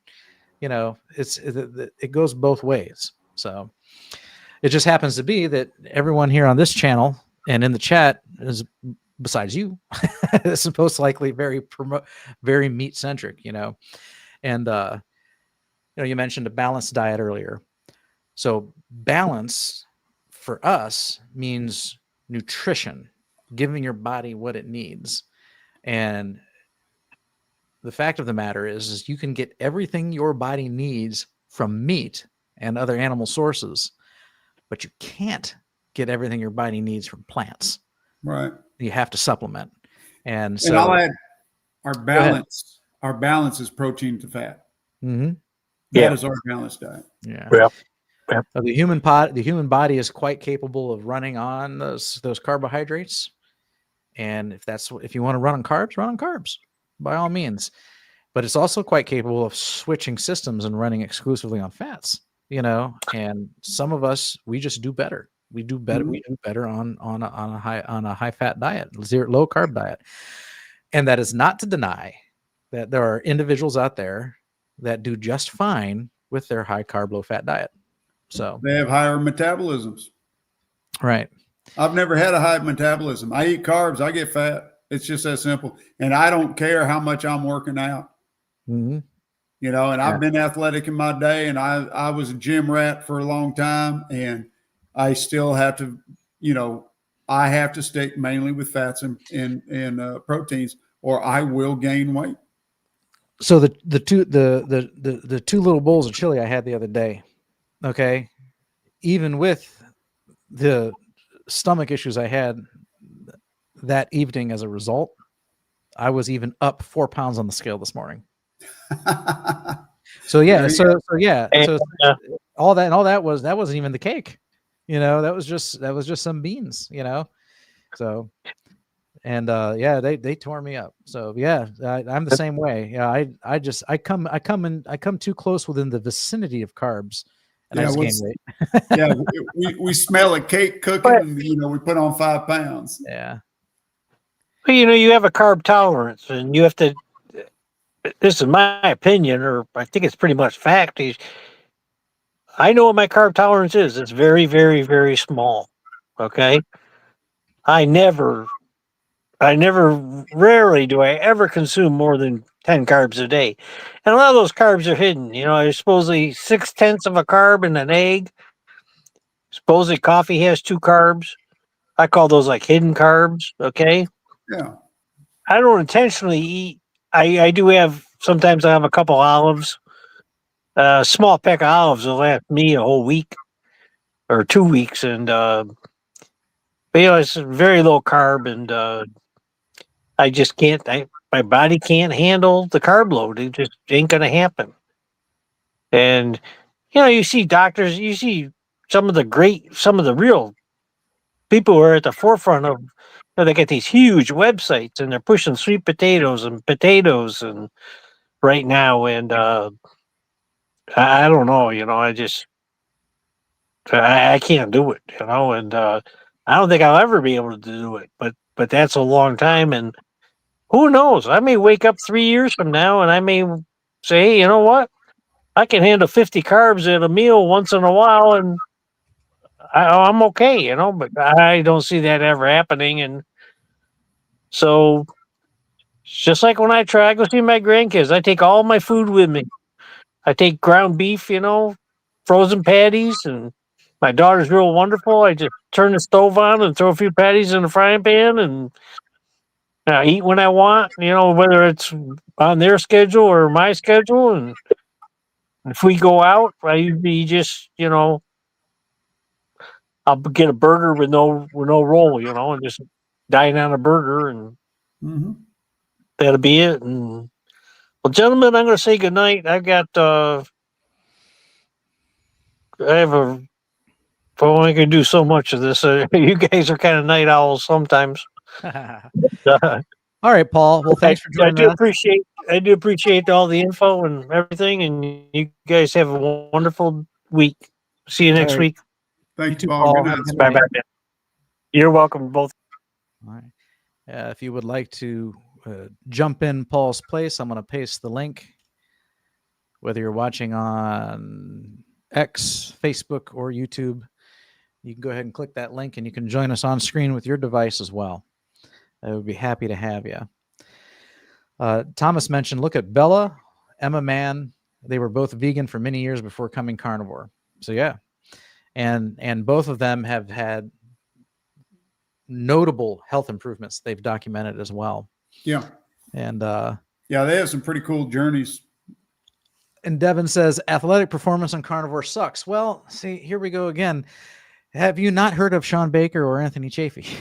[SPEAKER 1] It goes both ways. So it just happens to be that everyone here on this channel and in the chat is, besides you, is most likely very meat centric, and you mentioned a balanced diet earlier. So balance for us means nutrition, giving your body what it needs. And the fact of the matter is you can get everything your body needs from meat and other animal sources, but you can't get everything your body needs from plants.
[SPEAKER 2] Right.
[SPEAKER 1] You have to supplement. And so,
[SPEAKER 2] and I'll add our balance. Our balance is protein to fat.
[SPEAKER 1] Mm-hmm.
[SPEAKER 2] That is our balanced diet.
[SPEAKER 1] Yeah.
[SPEAKER 4] Yep.
[SPEAKER 1] The human body is quite capable of running on those carbohydrates. And if you want to run on carbs, by all means. But it's also quite capable of switching systems and running exclusively on fats, and some of us, we just do better. We do better.
[SPEAKER 2] Mm-hmm.
[SPEAKER 1] We do better on a high fat diet, low carb diet. And that is not to deny that there are individuals out there that do just fine with their high carb, low fat diet. So
[SPEAKER 2] they have higher metabolisms.
[SPEAKER 1] Right.
[SPEAKER 2] I've never had a high metabolism. I eat carbs, I get fat. It's just that simple. And I don't care how much I'm working out.
[SPEAKER 1] Mm-hmm.
[SPEAKER 2] And I've been athletic in my day, and I was a gym rat for a long time, and I still have to, I have to stick mainly with fats and proteins, or I will gain weight.
[SPEAKER 1] So the two little bowls of chili I had the other day, okay, even with the stomach issues I had that evening as a result, I was even up 4 pounds on the scale this morning. So all that wasn't even the cake, that was just some beans, so. And they tore me up. So I'm the same way. Yeah, I come too close within the vicinity of carbs, and I just gain weight.
[SPEAKER 2] we smell a cake cooking, and we put on 5 pounds.
[SPEAKER 1] Yeah.
[SPEAKER 4] Well, you have a carb tolerance, and you have to. This is my opinion, or I think it's pretty much fact. I know what my carb tolerance is. It's very, very, very small. Okay. Rarely do I ever consume more than 10 carbs a day. And a lot of those carbs are hidden. There's supposedly 0.6 of a carb in an egg. Supposedly coffee has 2 carbs. I call those like hidden carbs. Okay.
[SPEAKER 2] Yeah.
[SPEAKER 4] I don't intentionally eat. I do have, sometimes I have a couple olives. A small pack of olives will last me a whole week or 2 weeks. And, but it's very low carb, and I just can't, my body can't handle the carb load. It just ain't going to happen. And, you see doctors, you see some of the real people who are at the forefront of, they get these huge websites, and they're pushing sweet potatoes and right now. And I don't know, I can't do it, and I don't think I'll ever be able to do it, but that's a long time. And who knows? I may wake up 3 years from now, and I may say, hey, you know what? I can handle 50 carbs at a meal once in a while, and I'm okay, but I don't see that ever happening. And so it's just like when I go see my grandkids, I take all my food with me. I take ground beef, frozen patties, and my daughter's real wonderful. I just turn the stove on and throw a few patties in the frying pan, and I eat when I want, whether it's on their schedule or my schedule. And if we go out, I usually just, I'll get a burger with no roll, and just dine on a burger, and that'll be it. And well, gentlemen, I'm going to say goodnight. I can do so much of this. You guys are kind of night owls sometimes.
[SPEAKER 1] All right, Paul. Well, thanks for joining us.
[SPEAKER 4] I do appreciate all the info and everything, and you guys have a wonderful week. See you next week.
[SPEAKER 2] Thank you,
[SPEAKER 1] Paul.
[SPEAKER 2] Good night.
[SPEAKER 4] Bye. You're welcome, both.
[SPEAKER 1] All right. If you would like to jump in Paul's place. I'm going to paste the link. Whether you're watching on X, Facebook, or YouTube, you can go ahead and click that link and you can join us on screen with your device as well. I would be happy to have you. Thomas mentioned, look at Bella, Emma Mann. They were both vegan for many years before coming carnivore. So yeah. And both of them have had notable health improvements they've documented as well.
[SPEAKER 2] Yeah.
[SPEAKER 1] And
[SPEAKER 2] yeah, they have some pretty cool journeys.
[SPEAKER 1] And Devin says athletic performance on carnivore sucks. Well, see, here we go again. Have you not heard of Sean Baker or Anthony Chafee?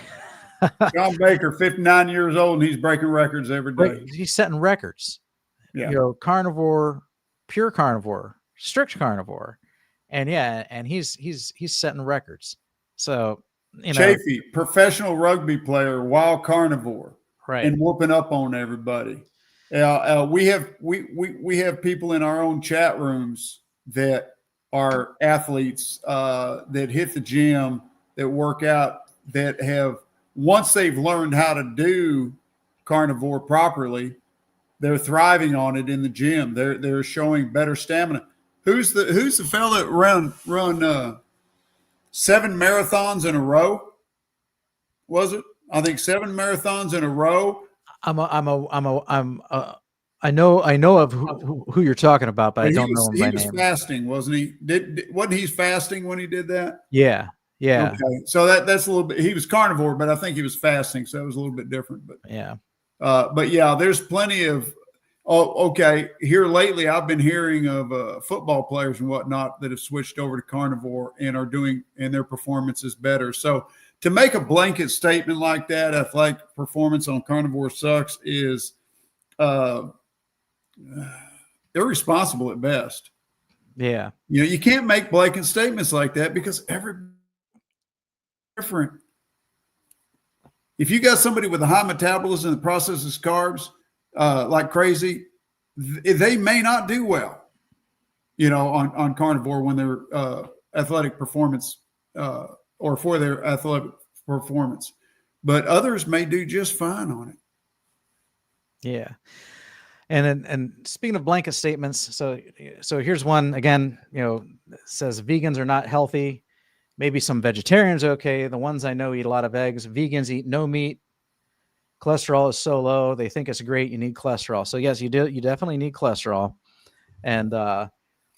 [SPEAKER 2] Sean Baker, 59 years old, and he's breaking records every day.
[SPEAKER 1] He's setting records.
[SPEAKER 2] Yeah.
[SPEAKER 1] You know, carnivore, pure carnivore, strict carnivore. And yeah, and he's setting records. So, you know,
[SPEAKER 2] Chafee, professional rugby player, wild carnivore,
[SPEAKER 1] right,
[SPEAKER 2] and whooping up on everybody. We have people in our own chat rooms that are athletes that hit the gym, that work out, that have, once they've learned how to do carnivore properly, they're thriving on it in the gym. They're showing better stamina. Who's the fellow that run 7 marathons in a row? Was it? I think 7 marathons in a row. I
[SPEAKER 1] know of who you're talking about, but I don't know him by name.
[SPEAKER 2] He was fasting, wasn't he? Wasn't he fasting when he did that?
[SPEAKER 1] Yeah.
[SPEAKER 2] Okay. So that's a little bit. He was carnivore, but I think he was fasting, so that was a little bit different. But
[SPEAKER 1] yeah.
[SPEAKER 2] But yeah, there's plenty of. Oh, okay. Here lately, I've been hearing of football players and whatnot that have switched over to carnivore and are doing, and their performance is better. So to make a blanket statement like that, athletic performance on carnivore sucks, is irresponsible at best.
[SPEAKER 1] Yeah.
[SPEAKER 2] You know, you can't make blanket statements like that because everybody's different. If you got somebody with a high metabolism that processes carbs like crazy, they may not do well, you know, on carnivore when they're athletic performance or for their athletic performance. But others may do just fine on it.
[SPEAKER 1] Yeah. And speaking of blanket statements, so here's one again, you know, says vegans are not healthy. Maybe some vegetarians are okay. The ones I know eat a lot of eggs. Vegans eat no meat. Cholesterol is so low. They think it's great. You need cholesterol. So yes, you do. You definitely need cholesterol. And,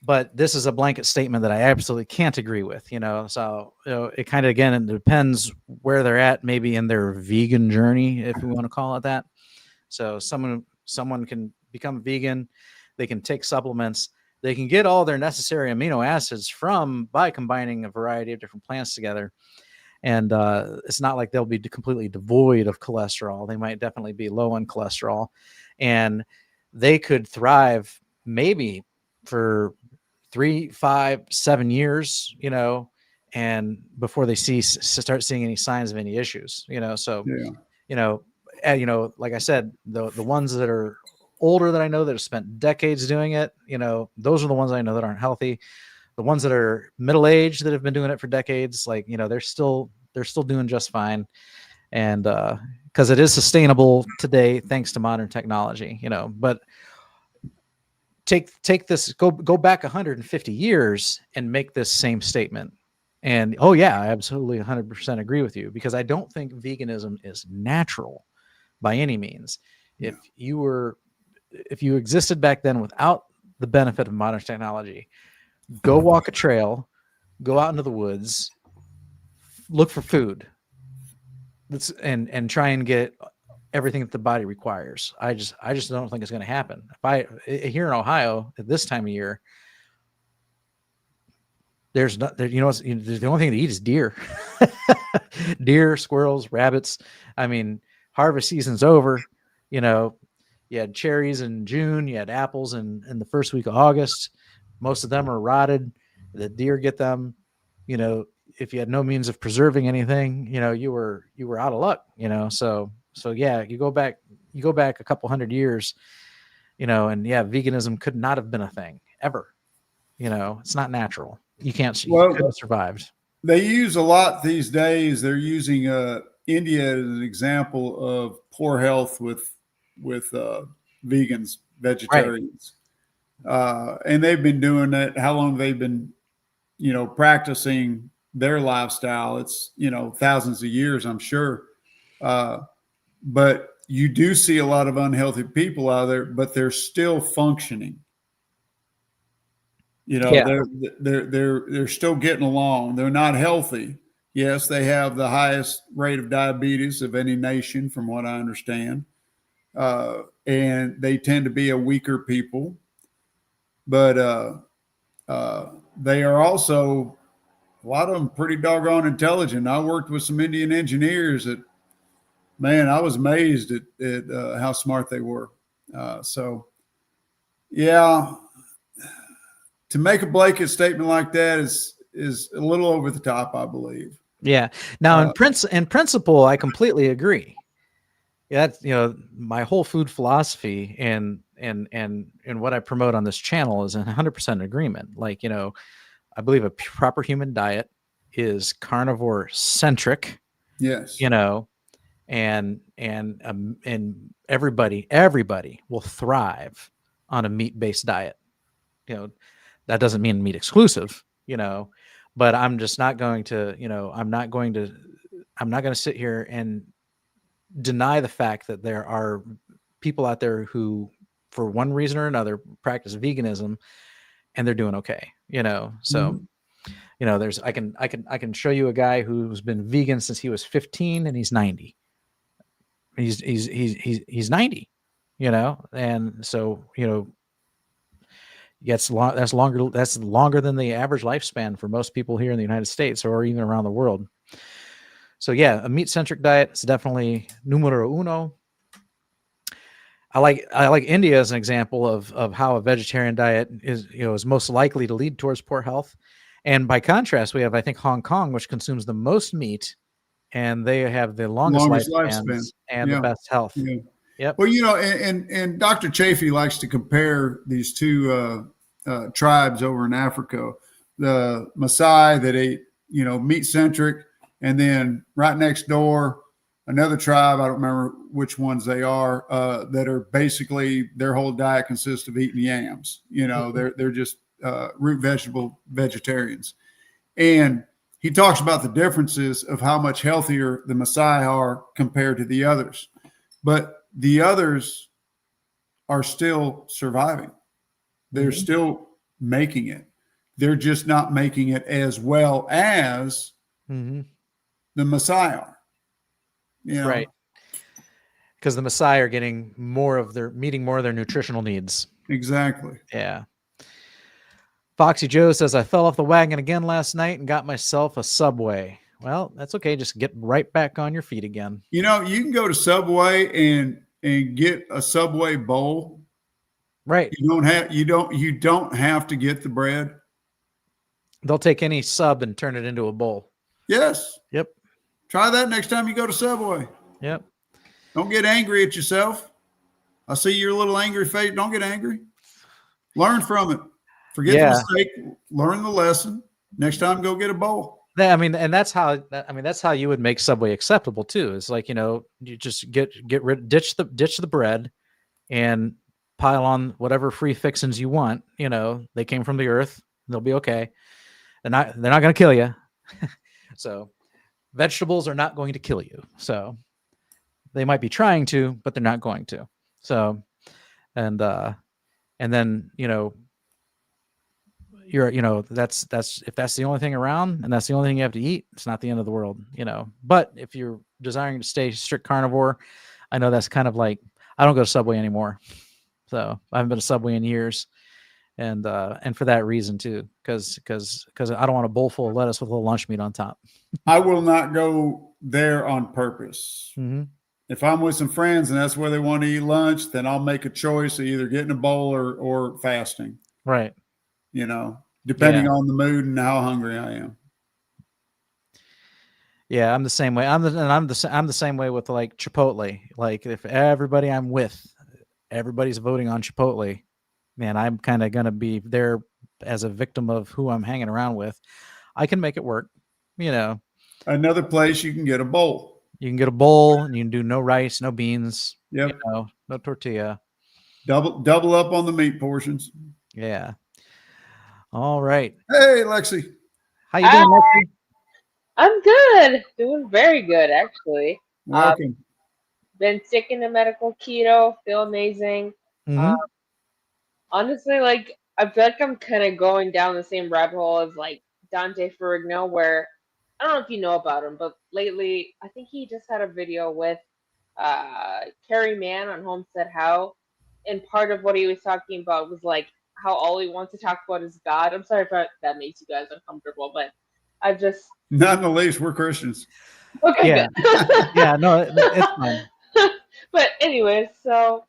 [SPEAKER 1] but this is a blanket statement that I absolutely can't agree with, you know? So, you know, it kind of, again, it depends where they're at, maybe in their vegan journey, if we want to call it that. So someone can become vegan. They can take supplements. They can get all their necessary amino acids by combining a variety of different plants together. And it's not like they'll be completely devoid of cholesterol. They might definitely be low on cholesterol. And they could thrive maybe for 3, 5, 7 years, you know, and before they start seeing any signs of any issues, you know. So, you know, like I said, the ones that are older that I know that have spent decades doing it, you know, those are the ones I know that aren't healthy. The ones that are middle-aged that have been doing it for decades, like, you know, they're still doing just fine. And because it is sustainable today, thanks to modern technology, you know. But take this, go back 150 years and make this same statement. And oh yeah, I absolutely 100% agree with you, because I don't think veganism is natural by any means.
[SPEAKER 2] Yeah.
[SPEAKER 1] If you existed back then without the benefit of modern technology, go walk a trail, go out into the woods, look for food, and try and get everything that the body requires. I just don't think it's going to happen. Here in Ohio at this time of year, there's the only thing to eat is deer, deer, squirrels, rabbits. I mean, harvest season's over. You know, you had cherries in June, you had apples in the first week of August. Most of them are rotted. The deer get them. You know, if you had no means of preserving anything, you know, you were out of luck, you know. So yeah, you go back a couple hundred years, you know, and yeah, veganism could not have been a thing ever. You know, it's not natural. You couldn't have survived.
[SPEAKER 2] They use a lot these days. They're using India as an example of poor health with vegans, vegetarians, and they've been doing that. How long they've been, practicing their lifestyle? It's thousands of years, I'm sure. But you do see a lot of unhealthy people out there, but they're still functioning.
[SPEAKER 1] Yeah.
[SPEAKER 2] They're still getting along. They're not healthy. Yes, they have the highest rate of diabetes of any nation, from what I understand, and they tend to be a weaker people. But they are also, a lot of them, pretty doggone intelligent. I worked with some Indian engineers that, man, I was amazed at how smart they were. So, yeah, to make a blanket statement like that is a little over the top, I believe.
[SPEAKER 1] Yeah. Now, in principle, I completely agree. Yeah, that's my whole food philosophy and what I promote on this channel is 100% agreement. Like, I believe a proper human diet is carnivore centric.
[SPEAKER 2] Yes.
[SPEAKER 1] And everybody will thrive on a meat-based diet. That doesn't mean meat exclusive, but I'm just not going to, I'm not going to sit here and deny the fact that there are people out there who, for one reason or another, practice veganism and they're doing okay, so there's I can show you a guy who's been vegan since he was 15 and he's 90. He's 90, and so that's longer than the average lifespan for most people here in the United States or even around the world. So yeah, a meat-centric diet is definitely numero uno. I like India as an example of how a vegetarian diet is most likely to lead towards poor health. And by contrast, we have, I think, Hong Kong, which consumes the most meat, and they have the longest lifespans and the best health.
[SPEAKER 2] Yeah.
[SPEAKER 1] Yep.
[SPEAKER 2] Well, and Dr. Chafee likes to compare these two tribes over in Africa, the Maasai that ate, meat-centric, and then right next door, another tribe, I don't remember which ones they are, that are basically, their whole diet consists of eating yams. They're just root vegetable vegetarians. And he talks about the differences of how much healthier the Maasai are compared to the others. But the others are still surviving. They're still making it. They're just not making it as well as the Maasai are.
[SPEAKER 1] Right. Because the Maasai are getting meeting more of their nutritional needs.
[SPEAKER 2] Exactly.
[SPEAKER 1] Yeah. Foxy Joe says, I fell off the wagon again last night and got myself a Subway. Well, that's okay. Just get right back on your feet again.
[SPEAKER 2] You can go to Subway and get a Subway bowl.
[SPEAKER 1] Right.
[SPEAKER 2] You don't have to get the bread.
[SPEAKER 1] They'll take any sub and turn it into a bowl.
[SPEAKER 2] Yes.
[SPEAKER 1] Yep.
[SPEAKER 2] Try that next time you go to Subway.
[SPEAKER 1] Yep.
[SPEAKER 2] Don't get angry at yourself. I see your little angry face. Don't get angry. Learn from it. Forget the mistake. Learn the lesson. Next time, go get a bowl.
[SPEAKER 1] And that's how you would make Subway acceptable too. It's like, you just ditch the bread and pile on whatever free fixings you want. They came from the earth. They'll be okay. They're not going to kill you. So vegetables are not going to kill you. So they might be trying to, but they're not going to. So, and then, that's if that's the only thing around and that's the only thing you have to eat, it's not the end of the world, But if you're desiring to stay strict carnivore, I know that's kind of like, I don't go to Subway anymore. So I haven't been to Subway in years. And for that reason too, because I don't want a bowl full of lettuce with a little lunch meat on top.
[SPEAKER 2] I will not go there on purpose.
[SPEAKER 1] Mm-hmm.
[SPEAKER 2] If I'm with some friends and that's where they want to eat lunch, then I'll make a choice of either getting a bowl or fasting.
[SPEAKER 1] Right.
[SPEAKER 2] Depending on the mood and how hungry I am.
[SPEAKER 1] Yeah, I'm the same way. I'm the same way with like Chipotle. Like if everybody I'm with, everybody's voting on Chipotle, man, I'm kind of gonna be there as a victim of who I'm hanging around with. I can make it work.
[SPEAKER 2] Another place you can get a bowl.
[SPEAKER 1] You can get a bowl and you can do no rice, no beans.
[SPEAKER 2] Yep.
[SPEAKER 1] No tortilla.
[SPEAKER 2] Double up on the meat portions.
[SPEAKER 1] Yeah. All right.
[SPEAKER 2] Hey, Lexi.
[SPEAKER 1] How you doing, Lexi?
[SPEAKER 5] I'm good. Doing very good, actually.
[SPEAKER 2] Welcome.
[SPEAKER 5] Been sticking to medical keto. Feel amazing. Uh,
[SPEAKER 1] Mm-hmm.
[SPEAKER 5] honestly, like, I feel like I'm kind of going down the same rabbit hole as, like, Dante Ferrigno, where I don't know if you know about him, but lately, I think he just had a video with Carrie Mann on Homestead How. And part of what he was talking about was, like, how all he wants to talk about is God. I'm sorry if that makes you guys uncomfortable, but I just.
[SPEAKER 2] Not in the least. We're Christians.
[SPEAKER 5] Okay,
[SPEAKER 1] Yeah.
[SPEAKER 5] good.
[SPEAKER 1] Yeah. No, it's fine.
[SPEAKER 5] But anyways, so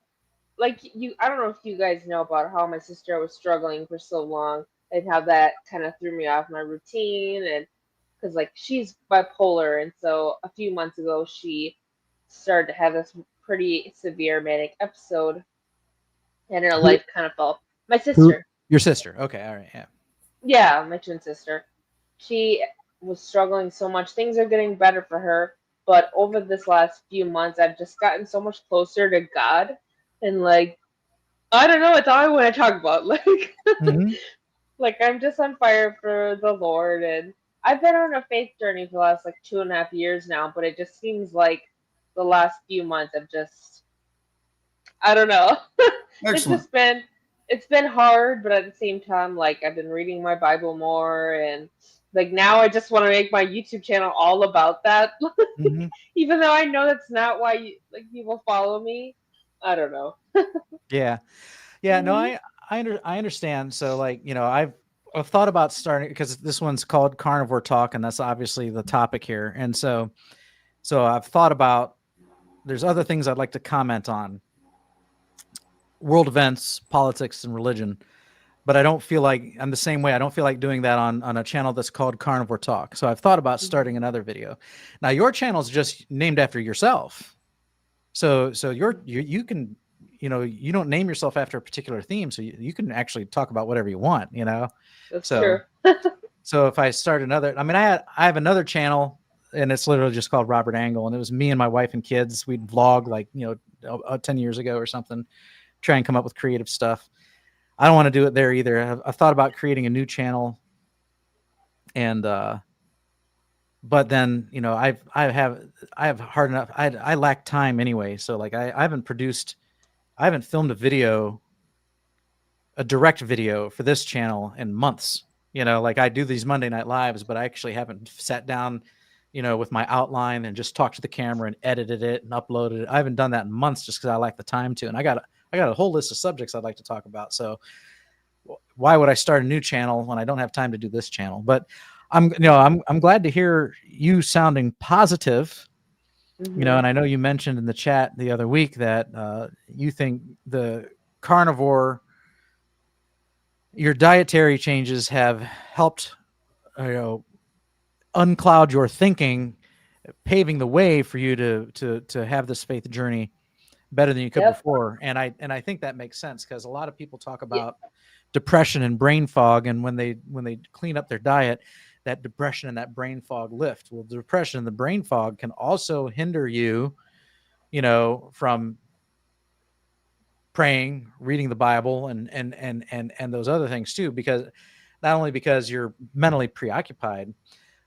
[SPEAKER 5] like I don't know if you guys know about how my sister was struggling for so long and how that kind of threw me off my routine, and because like she's bipolar, and so a few months ago she started to have this pretty severe manic episode, and her
[SPEAKER 1] Who,
[SPEAKER 5] life kind of fell. My
[SPEAKER 1] who?
[SPEAKER 5] sister.
[SPEAKER 1] Your sister. Okay. All right. Yeah.
[SPEAKER 5] Yeah, my twin sister. She was struggling so much. Things are getting better for her, but over this last few months, I've just gotten so much closer to God, and like I don't know, it's all I want to talk about.
[SPEAKER 1] Mm-hmm.
[SPEAKER 5] Like I'm just on fire for the Lord, and I've been on a faith journey for the last like 2.5 years now, but it just seems like the last few months I've just I don't know. It's
[SPEAKER 2] Excellent.
[SPEAKER 5] just been it's been hard, but at the same time, like I've been reading my Bible more, and like now I just want to make my YouTube channel all about that.
[SPEAKER 1] Mm-hmm.
[SPEAKER 5] Even though I know that's not why like people follow me. I don't know.
[SPEAKER 1] Yeah. Yeah. No,
[SPEAKER 5] Hmm.
[SPEAKER 1] I understand. So, like, I've thought about starting because this one's called Carnivore Talk, and that's obviously the topic here. And so I've thought about. There's other things I'd like to comment on: world events, politics, and religion. But I don't feel like I'm the same way. I don't feel like doing that on a channel that's called Carnivore Talk. So I've thought about starting another video. Now your channel is just named after yourself. So you can, you don't name yourself after a particular theme. So you can actually talk about whatever you want,
[SPEAKER 5] That's true.
[SPEAKER 1] So so if I start another, I mean, I have another channel and it's literally just called Robert Angle. And it was me and my wife and kids. We'd vlog like, 10 years ago or something, try and come up with creative stuff. I don't want to do it there either. I've thought about creating a new channel, and but then I have hard enough. I lack time anyway, so like I haven't filmed a direct video for this channel in months. Like I do these Monday Night Lives, but I actually haven't sat down, with my outline and just talked to the camera and edited it and uploaded it. I haven't done that in months just because I lack the time to, and I got a whole list of subjects I'd like to talk about. So why would I start a new channel when I don't have time to do this channel? But I'm glad to hear you sounding positive,
[SPEAKER 5] Hmm.
[SPEAKER 1] and I know you mentioned in the chat the other week that you think the carnivore, your dietary changes have helped, uncloud your thinking, paving the way for you to have this faith journey better than you could
[SPEAKER 5] Yep.
[SPEAKER 1] before. And I think that makes sense because a lot of people talk
[SPEAKER 5] Yeah.
[SPEAKER 1] about depression and brain fog, and when they clean up their diet, that depression and that brain fog lift. Well, the depression and the brain fog can also hinder you, from praying, reading the Bible, and those other things too, because not only because you're mentally preoccupied,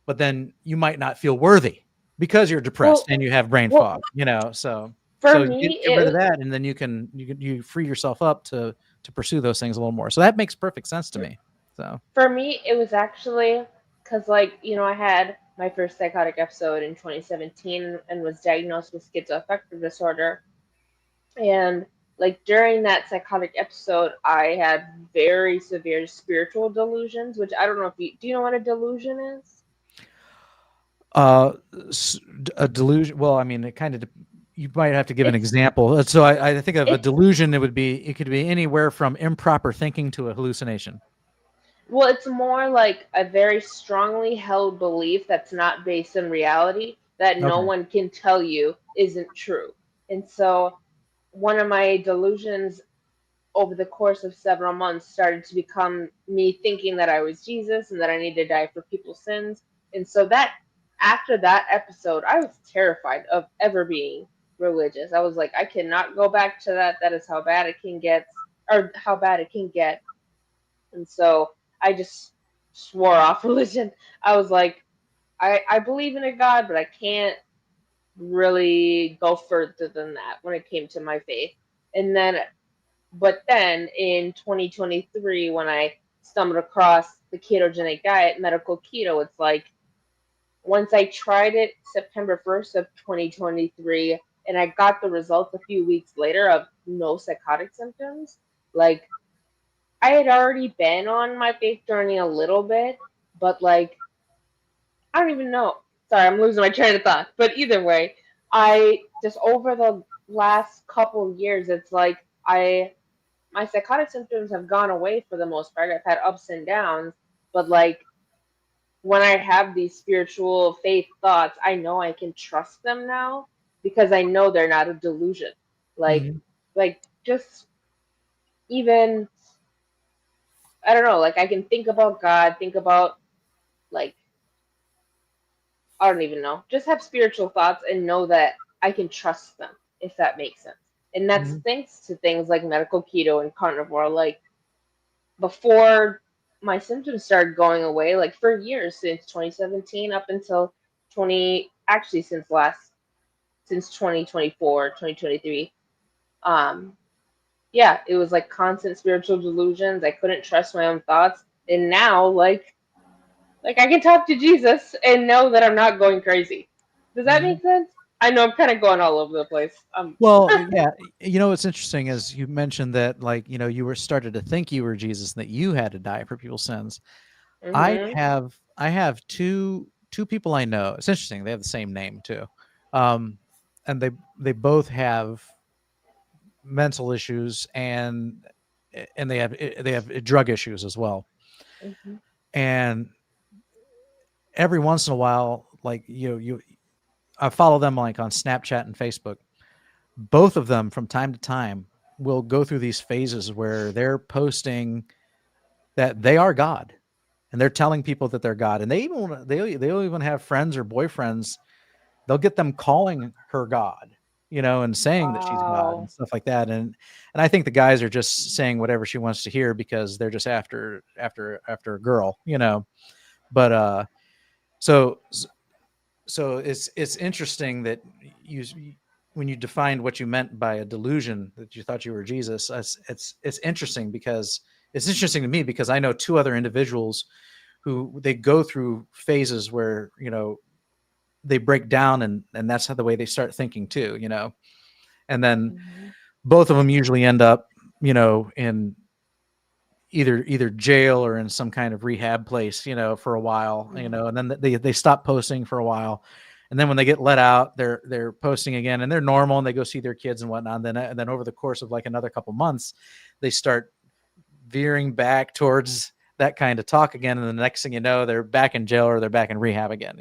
[SPEAKER 1] but then you might not feel worthy because you're depressed
[SPEAKER 5] Well,
[SPEAKER 1] and you have brain
[SPEAKER 5] well,
[SPEAKER 1] fog, so
[SPEAKER 5] for
[SPEAKER 1] you
[SPEAKER 5] me,
[SPEAKER 1] get rid of that, and then you free yourself up to pursue those things a little more. So that makes perfect sense to me. So
[SPEAKER 5] it was actually because, like, I had my first psychotic episode in 2017 and was diagnosed with schizoaffective disorder. And, like, during that psychotic episode, I had very severe spiritual delusions, which I don't know if do you know what a delusion is?
[SPEAKER 1] uh a delusion, well, I mean, it kind of, you might have to give an
[SPEAKER 5] It's,
[SPEAKER 1] example. So I think of a
[SPEAKER 5] it's,
[SPEAKER 1] delusion, it could be anywhere from improper thinking to a hallucination.
[SPEAKER 5] well, it's more like a very strongly held belief that's not based in reality that no
[SPEAKER 1] Okay.
[SPEAKER 5] one can tell you isn't true. And so one of my delusions over the course of several months started to become me thinking that I was Jesus and that I need to die for people's sins. And so that after that episode, I was terrified of ever being religious. I was like, I cannot go back to that. That is how bad it can get, or how bad it can get. And so I just swore off religion. I was like, I believe in a God, but I can't really go further than that when it came to my faith. And then, but then in 2023, when I stumbled across the ketogenic diet, medical keto, it's like once I tried it September 1st of 2023, and I got the results a few weeks later of no psychotic symptoms, like I had already been on my faith journey a little bit, but like I don't even know. Sorry, I'm losing my train of thought. But either way, I just over the last couple years, it's like my psychotic symptoms have gone away for the most part. I've had ups and downs, but like when I have these spiritual faith thoughts, I know I can trust them now because I know they're not a delusion. Like
[SPEAKER 1] Mhm.
[SPEAKER 5] like just even I don't know, like I can think about God, think about like I don't even know. Just have spiritual thoughts and know that I can trust them, if that makes sense. And that's
[SPEAKER 1] Mhm.
[SPEAKER 5] thanks to things like medical keto and carnivore. Like before my symptoms started going away, like for years since 2017 up until 20, actually since 2024, 2023. Yeah, it was like constant spiritual delusions. I couldn't trust my own thoughts. And now, like I can talk to Jesus and know that I'm not going crazy. Does that
[SPEAKER 1] Mhm.
[SPEAKER 5] make sense? I know I'm kind of going all over the place.
[SPEAKER 1] Well, yeah, what's interesting is you mentioned that, like, you were started to think you were Jesus and that you had to die for people's sins.
[SPEAKER 5] Mhm.
[SPEAKER 1] I have two people I know. It's interesting. They have the same name too. Um, and they both have mental issues, and they have drug issues as well.
[SPEAKER 5] Mhm.
[SPEAKER 1] And every once in a while, like I follow them like on Snapchat and Facebook. Both of them from time to time will go through these phases where they're posting that they are God, and they're telling people that they're God, and they'll even have friends or boyfriends. They'll get them calling her God, and saying that she's God and
[SPEAKER 5] Wow.
[SPEAKER 1] stuff like that. And I think the guys are just saying whatever she wants to hear because they're just after a girl. But so so it's interesting that you when you defined what you meant by a delusion, that you thought you were Jesus. It's interesting because it's interesting to me because I know two other individuals who they go through phases where they break down, and that's how the way they start thinking too. And then
[SPEAKER 5] Mhm.
[SPEAKER 1] both of them usually end up in either jail or in some kind of rehab place, for a while,
[SPEAKER 5] Mhm.
[SPEAKER 1] and then they stop posting for a while. And then when they get let out, they're posting again, and they're normal, and they go see their kids and whatnot. And then over the course of like another couple months, they start veering back towards that kind of talk again. And the next thing you know, they're back in jail or they're back in rehab again.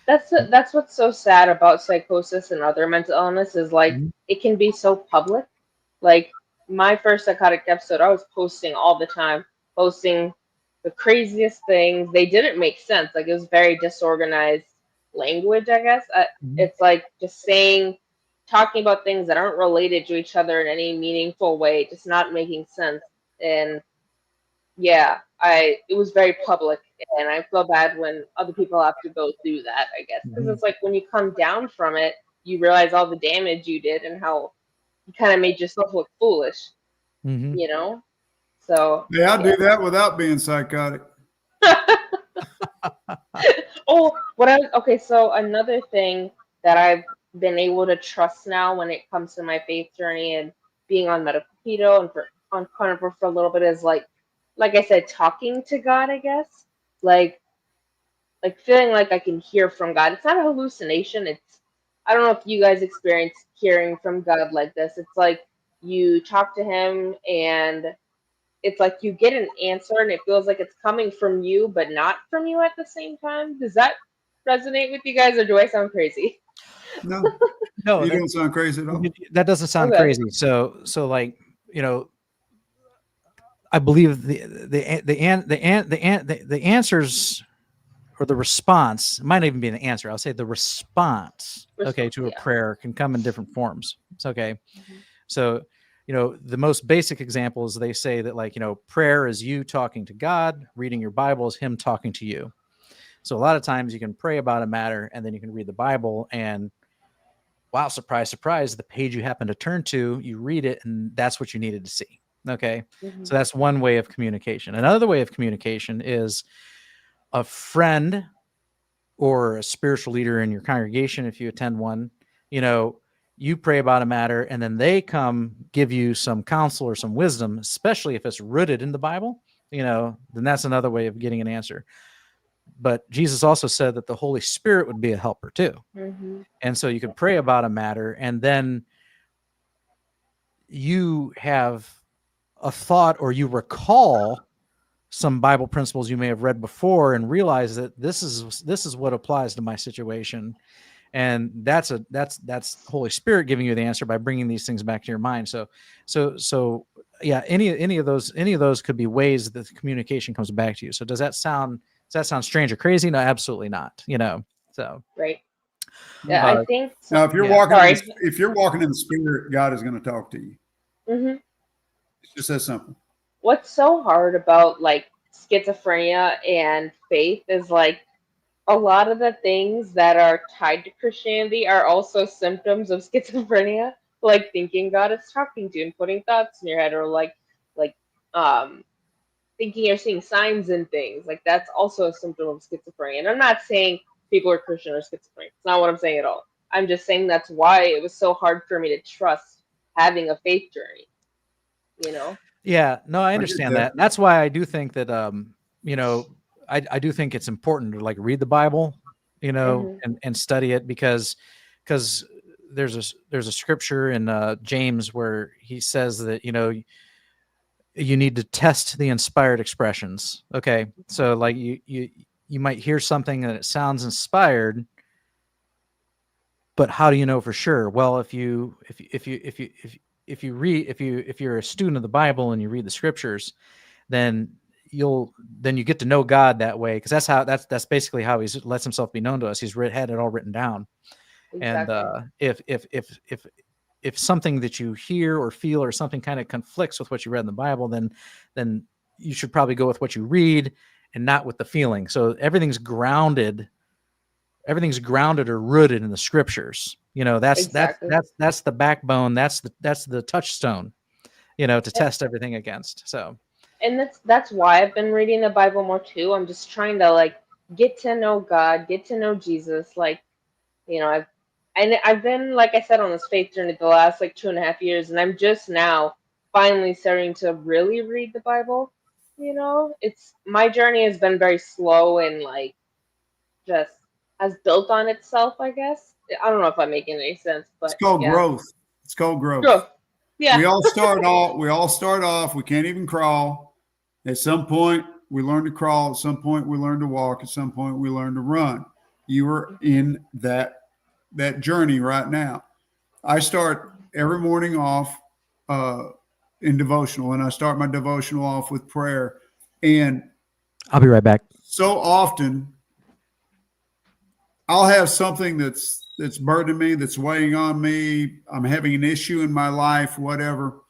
[SPEAKER 5] That's what's so sad about psychosis and other mental illness is like
[SPEAKER 1] Mhm.
[SPEAKER 5] it can be so public. Like my first psychotic episode, I was posting all the time, posting the craziest things. They didn't make sense. Like it was very disorganized language, I guess.
[SPEAKER 1] Mhm.
[SPEAKER 5] It's like just talking about things that aren't related to each other in any meaningful way, just not making sense. And yeah, it was very public, and I feel bad when other people have to go through that, I guess, because
[SPEAKER 1] Mhm.
[SPEAKER 5] it's like when you come down from it, you realize all the damage you did and how you kind of made yourself look foolish,
[SPEAKER 1] Mhm.
[SPEAKER 5] you know? So,
[SPEAKER 2] Yeah, I
[SPEAKER 5] yeah.
[SPEAKER 2] do that without being psychotic.
[SPEAKER 5] Oh, okay, so another thing that I've been able to trust now when it comes to my faith journey and being on medical keto and on carnivore for a little bit is like I said, talking to God, I guess. Like feeling like I can hear from God. It's not a hallucination. I don't know if you guys experience hearing from God like this. It's like you talk to him and it's like you get an answer and it feels like it's coming from you but not from you at the same time. Does that resonate with you guys or do I sound crazy?
[SPEAKER 2] No,
[SPEAKER 1] No,
[SPEAKER 2] you don't sound crazy at all.
[SPEAKER 1] that doesn't sound
[SPEAKER 5] Okay.
[SPEAKER 1] crazy. So like, I believe the answers the response, it might not even be the answer. I'll say the response, okay,
[SPEAKER 5] Response,
[SPEAKER 1] to a
[SPEAKER 5] yeah.
[SPEAKER 1] prayer can come in different forms. It's okay.
[SPEAKER 5] Mhm.
[SPEAKER 1] So, the most basic example is they say that, like, prayer is you talking to God, reading your Bible is him talking to you. So a lot of times you can pray about a matter and then you can read the Bible, and wow, surprise, surprise, the page you happen to turn to, you read it and that's what you needed to see. Okay. So
[SPEAKER 5] Mhm.
[SPEAKER 1] that's one way of communication. Another way of communication is a friend or a spiritual leader in your congregation, if you attend one, you pray about a matter and then they come give you some counsel or some wisdom, especially if it's rooted in the Bible, then that's another way of getting an answer. But Jesus also said that the Holy Spirit would be a helper too.
[SPEAKER 5] Mhm.
[SPEAKER 1] And so you could pray about a matter and then you have a thought or you recall some Bible principles you may have read before and realize that this is what applies to my situation. And that's Holy Spirit giving you the answer by bringing these things back to your mind. So yeah, any of those could be ways that the communication comes back to you. So does that sound strange or crazy? No, absolutely not. So
[SPEAKER 5] Right. Yeah, I think
[SPEAKER 2] Now,
[SPEAKER 5] so.
[SPEAKER 2] if you're
[SPEAKER 1] yeah.
[SPEAKER 5] Sorry.
[SPEAKER 2] walking in the Spirit, God is going to talk to you.
[SPEAKER 5] Hmm.
[SPEAKER 2] It's just that simple.
[SPEAKER 5] What's so hard about like schizophrenia and faith is like a lot of the things that are tied to Christianity are also symptoms of schizophrenia, like thinking God is talking to you and putting thoughts in your head, or like um thinking you're seeing signs and things. Like that's also a symptom of schizophrenia. And I'm not saying people are Christian or schizophrenic. It's not what I'm saying at all. I'm just saying that's why it was so hard for me to trust having a faith journey, you know?
[SPEAKER 1] Yeah, no, I
[SPEAKER 2] I get
[SPEAKER 1] understand
[SPEAKER 2] that.
[SPEAKER 1] that. That's why I do think that I do think it's important to like read the Bible,
[SPEAKER 5] Hmm.
[SPEAKER 1] and study it because there's a scripture in James where he says that you need to test the inspired expressions. Okay, so like you might hear something and it sounds inspired, but how do you know for sure? Well, if you're a student of the Bible and you read the scriptures, then you get to know God that way, because that's basically how he lets himself be known to us. He's had it all written down. And
[SPEAKER 5] Exactly.
[SPEAKER 1] if something that you hear or feel or something kind of conflicts with what you read in the Bible, then you should probably go with what you read and not with the feeling. So everything's grounded or rooted in the scriptures.
[SPEAKER 5] Exactly.
[SPEAKER 1] That's the backbone. That's the touchstone, to test everything against. So
[SPEAKER 5] And that's why I've been reading the Bible more too. I'm just trying to like get to know God, get to know Jesus. Like, I've been, like I said, on this faith journey the last like 2.5 years, and I'm just now finally starting to really read the Bible. It's my journey has been very slow and like just has built on itself, I guess. I don't know if I'm making any sense,
[SPEAKER 2] It's
[SPEAKER 5] but
[SPEAKER 2] called
[SPEAKER 5] yeah.
[SPEAKER 2] growth. It's called growth.
[SPEAKER 5] Sure. Yeah.
[SPEAKER 2] We all start off. We can't even crawl. At some point, we learn to crawl. At some point, we learn to walk. At some point, we learn to run. You are in that journey right now. I start every morning off uh, in devotional, and I start my devotional off with prayer. And
[SPEAKER 1] I'll be right back.
[SPEAKER 2] so often, I'll have something that's burdening me, that's weighing on me. I'm having an issue in my life, whatever,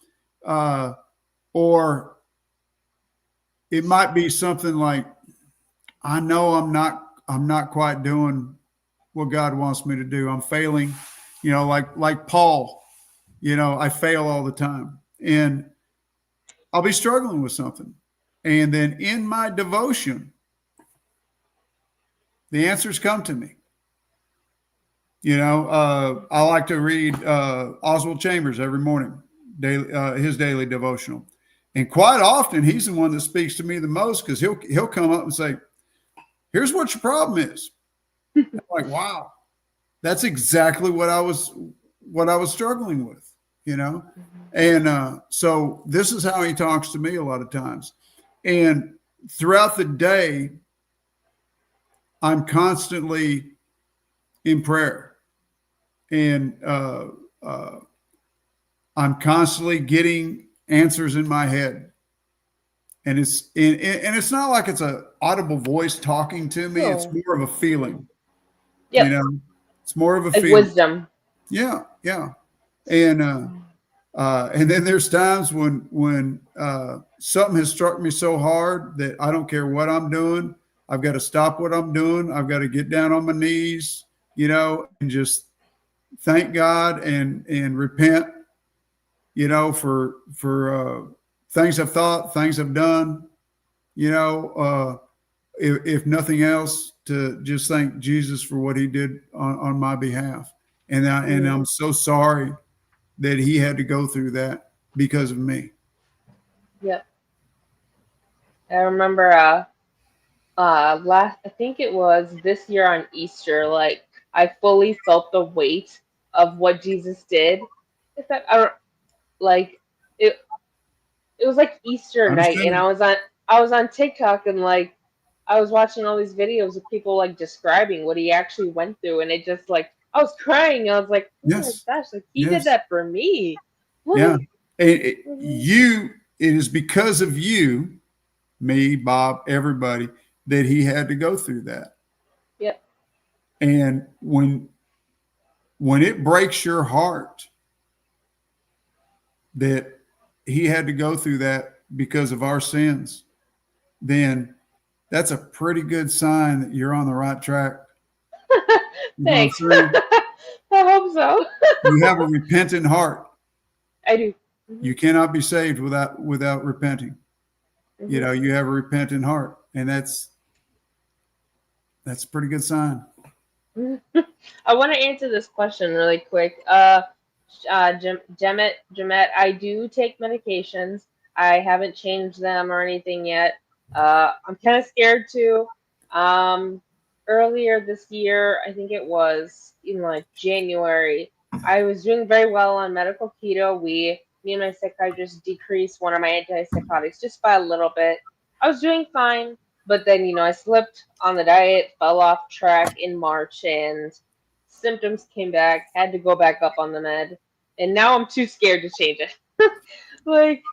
[SPEAKER 2] uh, or it might be something like, I know I'm not quite doing what God wants me to do. I'm failing, like Paul. I fail all the time, and I'll be struggling with something, and then in my devotion, the answers come to me. I like to read Oswald Chambers every morning, his daily devotional, and quite often he's the one that speaks to me the most, because he'll come up and say, "Here's what your problem is." I'm like, wow, that's exactly what I was struggling with, and so this is how he talks to me a lot of times, and throughout the day, I'm constantly in prayer, and I'm constantly getting answers in my head. and it's not like it's a audible voice talking to me. It's
[SPEAKER 5] No.
[SPEAKER 2] more of a feeling.
[SPEAKER 5] Yep.
[SPEAKER 2] You know, it's more of a
[SPEAKER 5] Like
[SPEAKER 2] feeling.
[SPEAKER 5] wisdom.
[SPEAKER 2] Yeah, yeah. And then there's times when something has struck me so hard that I don't care what I'm doing. I've got to stop what I'm doing. I've got to get down on my knees, and just thank God and repent, for things I've thought, things I've done, if nothing else, to just thank Jesus for what he did on my behalf. And I'm so sorry that he had to go through that because of me.
[SPEAKER 5] Yep. I remember I think it was this year on Easter, like I fully felt the weight of what Jesus did. If that I don't like it it was like Easter
[SPEAKER 2] I
[SPEAKER 5] night, and
[SPEAKER 2] understand.
[SPEAKER 5] I was on TikTok, and like I was watching all these videos of people like describing what he actually went through, and it just like I was crying. I was like, oh my
[SPEAKER 2] Yes.
[SPEAKER 5] gosh, like he did
[SPEAKER 2] Yes.
[SPEAKER 5] that for me.
[SPEAKER 2] Yeah.
[SPEAKER 5] Like, mhm.
[SPEAKER 2] It is because of you, me, Bob, everybody, that he had to go through that.
[SPEAKER 5] Yep.
[SPEAKER 2] And when it breaks your heart that he had to go through that because of our sins, then that's a pretty good sign that you're on the right track. Going
[SPEAKER 5] Thanks.
[SPEAKER 2] through,
[SPEAKER 5] I hope so.
[SPEAKER 2] you have a repentant heart.
[SPEAKER 5] I do.
[SPEAKER 2] You cannot be saved without repenting.
[SPEAKER 5] Mhm.
[SPEAKER 2] You have a repentant heart, and that's a pretty good sign.
[SPEAKER 5] I want to answer this question really quick. Jemet, I do take medications. I haven't changed them or anything yet. I'm kind of scared to. Um, Earlier this year, I think it was in like January, I was doing very well on medical keto. Me and my psychiatrist decreased one of my antipsychotics just by a little bit. I was doing fine, but then, I slipped on the diet, fell off track in March, and symptoms came back, had to go back up on the med, and now I'm too scared to change it. Like,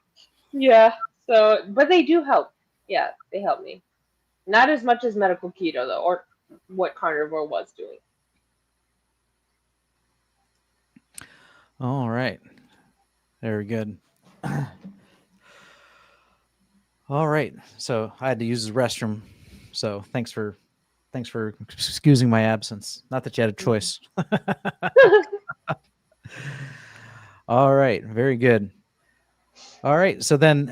[SPEAKER 5] yeah. So, but they do help. Yeah, they help me. Not as much as medical keto though, or what carnivore was doing.
[SPEAKER 1] All right. Very good. All right. So I had to use the restroom. So thanks for excusing my absence. Not that you had a choice. All right. Very good. All right. So then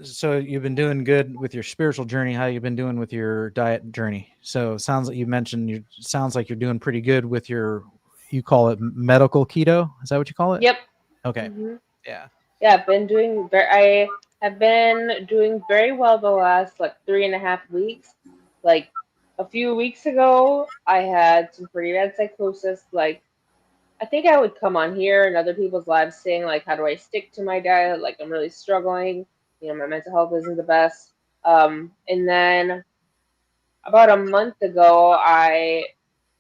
[SPEAKER 1] so you've been doing good with your spiritual journey. How you been doing with your diet journey? So it sounds like you mentioned sounds like you're doing pretty good with you call it medical keto. Is that what you call it?
[SPEAKER 5] Yep.
[SPEAKER 1] Okay.
[SPEAKER 5] Hmm.
[SPEAKER 1] Yeah.
[SPEAKER 5] Yeah, I have been doing very well the last like 3.5 weeks. Like a few weeks ago, I had some pretty bad psychosis. Like I think I would come on here and other people's lives saying like, how do I stick to my diet? Like I'm really struggling. My mental health isn't the best. And then about a month ago, I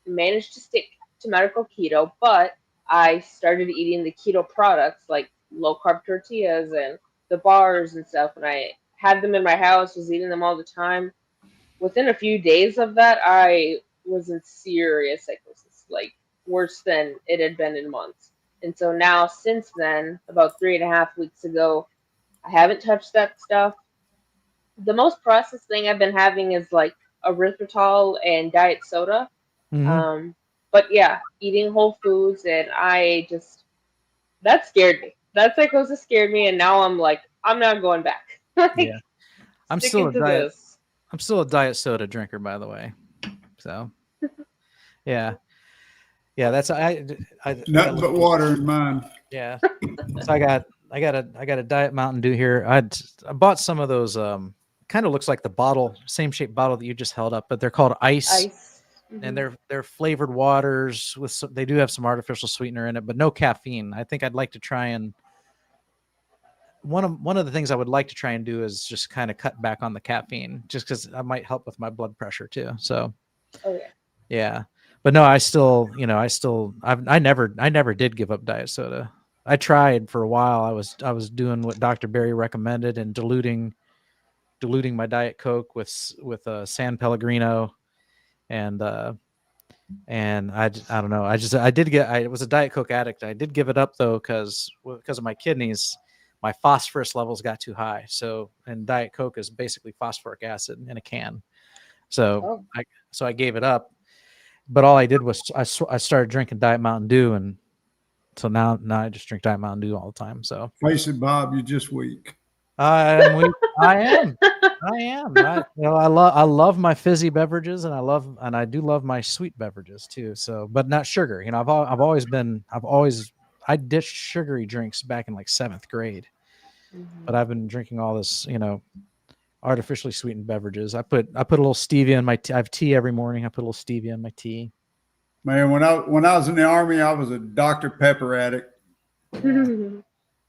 [SPEAKER 5] managed to stick to medical keto, but I started eating the keto products like low carb tortillas and the bars and stuff. And I had them in my house, was eating them all the time. Within a few days of that, I was in serious psychosis, like worse than it had been in months. And so now, since then, about 3.5 weeks ago, I haven't touched that stuff. The most processed thing I've been having is like erythritol and diet soda.
[SPEAKER 1] Hmm.
[SPEAKER 5] Um, but yeah, eating whole foods, and that scared me. That psychosis scared me, and now I'm like, I'm not going back. Like
[SPEAKER 1] Yeah. I'm still
[SPEAKER 5] sticking
[SPEAKER 1] a
[SPEAKER 5] to
[SPEAKER 1] diet.
[SPEAKER 5] this.
[SPEAKER 1] I'm still a diet soda drinker, by the way. So yeah. Yeah. I got a
[SPEAKER 2] Nothing but
[SPEAKER 1] little,
[SPEAKER 2] water in mine.
[SPEAKER 1] yeah. So I got a diet Mountain Dew here. I bought some of those kind of looks like the bottle, same shape bottle that you just held up, but they're called ice,
[SPEAKER 5] Ice.
[SPEAKER 1] and
[SPEAKER 5] Hmm.
[SPEAKER 1] they're flavored waters with they do have some artificial sweetener in it, but no caffeine. I think I'd like to try and one of the things I would like to try and do is just kind of cut back on the caffeine, just because I might help with my blood pressure too. So
[SPEAKER 5] Oh yeah.
[SPEAKER 1] yeah, but no, I never did give up diet soda. I tried for a while. I was doing what Dr. Berry recommended and diluting diluting my Diet Coke with San Pellegrino, and I don't know. I was a Diet Coke addict. I did give it up though because of my kidneys. My phosphorus levels got too high. So, and Diet Coke is basically phosphoric acid in a can. So I gave it up. But all I did was I started drinking Diet Mountain Dew, and so now I just drink Diet Mountain Dew all the time. So
[SPEAKER 2] Face it, Bob, you're just weak.
[SPEAKER 1] I'm weak. I am. I love my fizzy beverages, and I do love my sweet beverages too. So, but not sugar. I ditched sugary drinks back in like 7th grade, but I've been drinking all this, artificially sweetened beverages. I put a little stevia in my tea. I have tea every morning. I put a little stevia in my tea.
[SPEAKER 2] Man, when I was in the Army, I was a Dr. Pepper addict.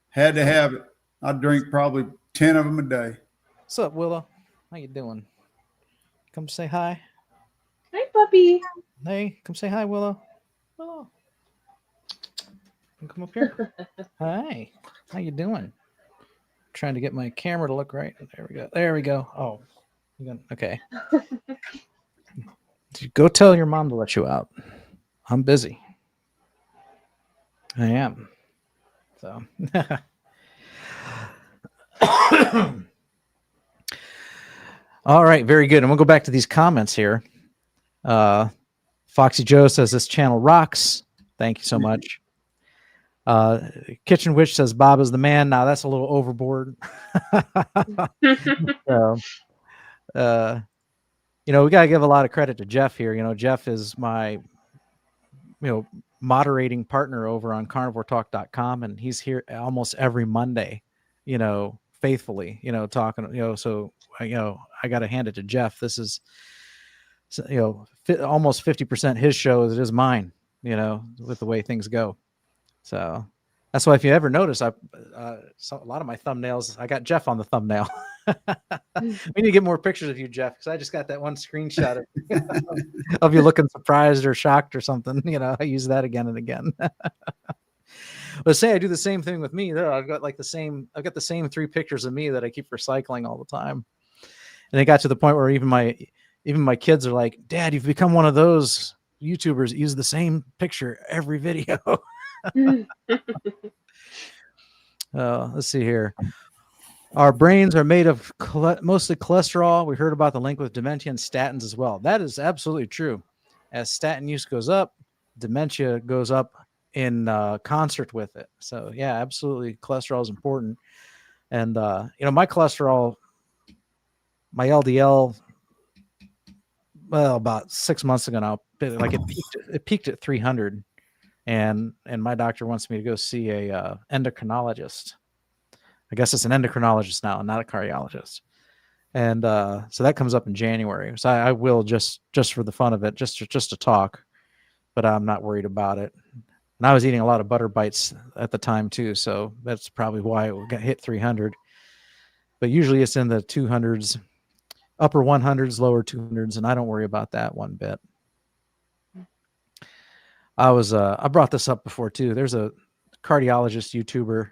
[SPEAKER 2] Had to have it. I drink probably 10 of them a day.
[SPEAKER 1] What's up, Willow? How you doing? Come say hi.
[SPEAKER 5] Hi, puppy.
[SPEAKER 1] Hey, come say hi, Willow. Willow. Come up here. Hi. How you doing? Trying to get my camera to look right. There we go. Oh, okay. Go tell your mom to let you out. I'm busy. I am. So. All right, very good. And we'll go back to these comments here. Foxy Joe says this channel rocks. Thank you so much. Kitchen Witch says Bob is the man. Now that's a little overboard. So, we got to give a lot of credit to Jeff here. Jeff is my, moderating partner over on carnivoretalk.com, and he's here almost every Monday, faithfully, talking, so, I got to hand it to Jeff. This is, almost 50% his show as it is mine, with the way things go. So that's why if you ever notice, a lot of my thumbnails, I got Jeff on the thumbnail. We need to get more pictures of you, Jeff, because I just got that one screenshot of you looking surprised or shocked or something. I use that again and again. But say I do the same thing with me. I've got the same 3 pictures of me that I keep recycling all the time. And it got to the point where even my kids are like, Dad, you've become one of those YouTubers that use the same picture every video. Let's see here. Our brains are made of mostly cholesterol. We heard about the link with dementia and statins as well. That is absolutely true. As statin use goes up, dementia goes up in concert with it. So yeah, absolutely, cholesterol is important. And my cholesterol, my LDL, well, about 6 months ago now, it peaked at 300. And my doctor wants me to go see a endocrinologist. I guess it's an endocrinologist now, not a cardiologist. And so that comes up in January. So I will just for the fun of it, just to talk, but I'm not worried about it. And I was eating a lot of butter bites at the time too, so that's probably why it got hit 300. But usually it's in the 200s, upper 100s, lower 200s, and I don't worry about that one bit. I brought this up before too. There's a cardiologist YouTuber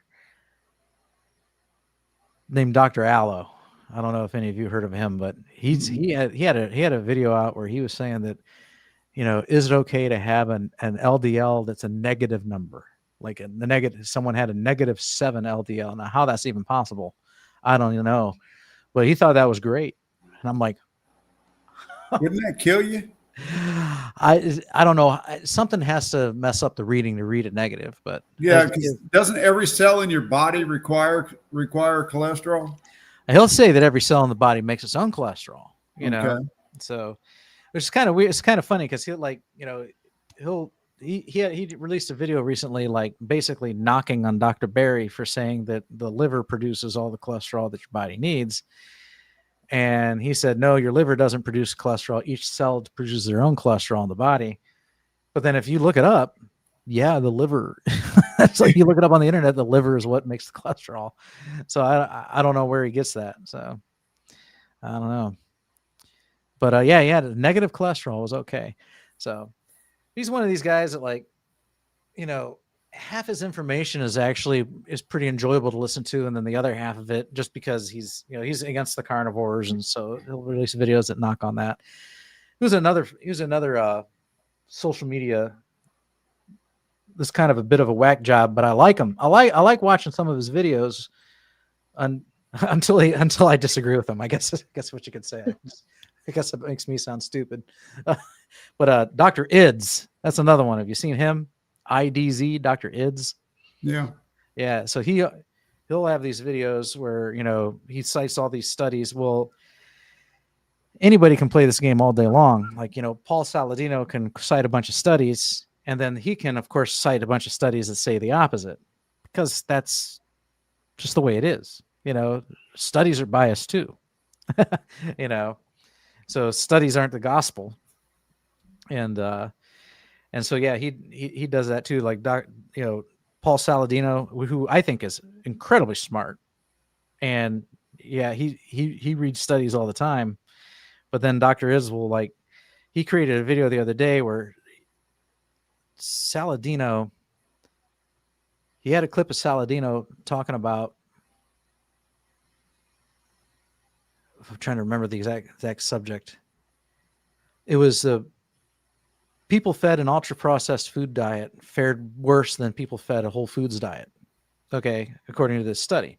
[SPEAKER 1] named Dr. Allo. I don't know if any of you heard of him, but he had a video out where he was saying that, is it okay to have an LDL that's a negative number, like someone had a -7 LDL. Now how that's even possible, I don't even know, but he thought that was great, and I'm like,
[SPEAKER 2] wouldn't that kill you?
[SPEAKER 1] I don't know. Something has to mess up the reading to read it negative, but
[SPEAKER 2] yeah, because doesn't every cell in your body require cholesterol?
[SPEAKER 1] He'll say that every cell in the body makes its own cholesterol, know. So it's kind of weird. It's kind of funny because he released a video recently, like basically knocking on Dr. Berry for saying that the liver produces all the cholesterol that your body needs. And he said, no, your liver doesn't produce cholesterol. Each cell produces their own cholesterol in the body. But then if you look it up, yeah, the liver, that's like you look it up on the internet, the liver is what makes the cholesterol. So I don't know where he gets that. So I don't know. But yeah, negative cholesterol was okay. So he's one of these guys that half his information is pretty enjoyable to listen to, and then the other half of it, just because he's against the carnivores, and so he'll release videos that knock on that. He was another social media. This kind of a bit of a whack job, but I like him. I like watching some of his videos, until I disagree with him. I guess what you could say. I guess it makes me sound stupid. But Dr. Ids, that's another one. Have you seen him? IDZ, Dr. Ids.
[SPEAKER 2] Yeah.
[SPEAKER 1] Yeah. So he'll have these videos where, he cites all these studies. Well, anybody can play this game all day long. Like, Paul Saladino can cite a bunch of studies, and then he can, of course, cite a bunch of studies that say the opposite, because that's just the way it is. Studies are biased too. So studies aren't the gospel. And so, yeah, he does that too. Like Paul Saladino, who I think is incredibly smart, and yeah, he reads studies all the time. But then Dr. Iswell, he created a video the other day where Saladino, he had a clip of Saladino talking about, I'm trying to remember the exact subject. It was people fed an ultra processed food diet fared worse than people fed a whole foods diet. Okay, according to this study.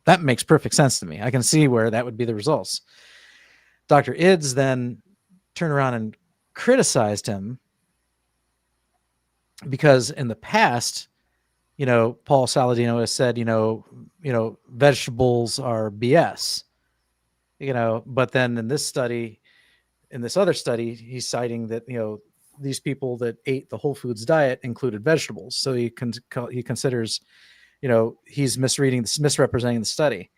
[SPEAKER 1] That makes perfect sense to me. I can see where that would be the results. Dr. Ids then turned around and criticized him because in the past, Paul Saladino has said, vegetables are BS, but then in this other study, he's citing that, these people that ate the whole foods diet included vegetables. So he considers, he's misrepresenting the study.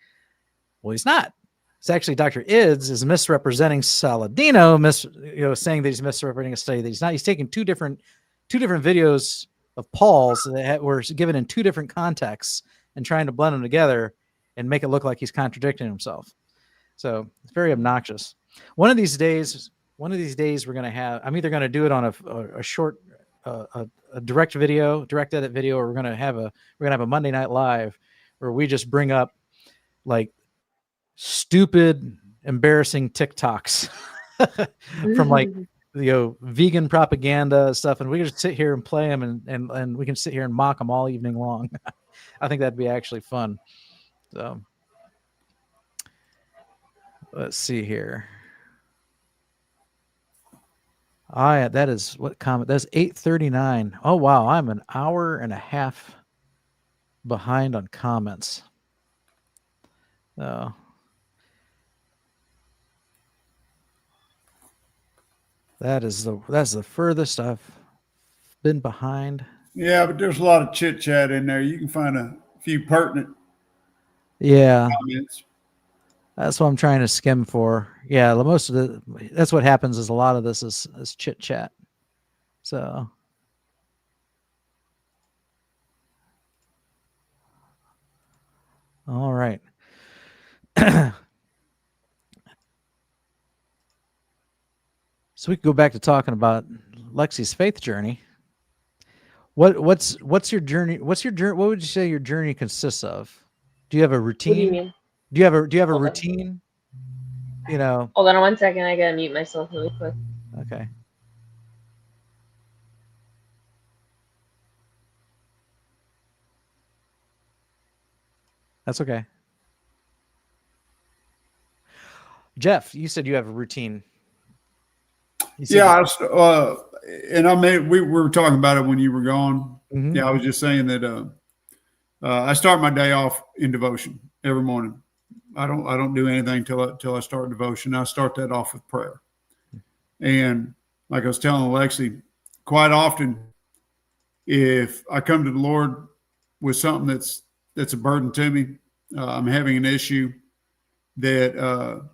[SPEAKER 1] Well, he's not. It's actually Dr. Ids is misrepresenting Saladino, saying that he's misrepresenting a study that he's not. He's taking two different videos of Paul's that were given in two different contexts and trying to blend them together and make it look like he's contradicting himself. So it's very obnoxious. One of these days we're going to have, I'm either going to do it on a short, a direct edit video, or we're going to have a Monday Night Live where we just bring up stupid, embarrassing TikToks from vegan propaganda stuff, and we just sit here and play them, and we can sit here and mock them all evening long. I think that'd be actually fun. So let's see here. That is what comment? That's 8:39. Oh wow, I'm an hour and a half behind on comments. Oh. That's the furthest I've been behind.
[SPEAKER 2] Yeah, but there's a lot of chit chat in there. You can find a few pertinent comments.
[SPEAKER 1] That's what I'm trying to skim for. Yeah, that's what happens is a lot of this is chit chat. So all right. So we could go back to talking about Lexi's faith journey. What's your journey? What would you say your journey consists of? Do you have a routine?
[SPEAKER 5] What do you mean?
[SPEAKER 1] Do you have a routine?
[SPEAKER 5] Hold on 1 second. I gotta mute myself really quick.
[SPEAKER 1] Okay. That's okay. Jeff, you said you have a routine.
[SPEAKER 2] Yeah, we were talking about it when you were gone.
[SPEAKER 1] Mm-hmm.
[SPEAKER 2] Yeah, I was just saying that I start my day off in devotion every morning. I don't do anything till I start devotion. I start that off with prayer. And like I was telling Alexi, quite often, if I come to the Lord with something that's a burden to me, I'm having an issue that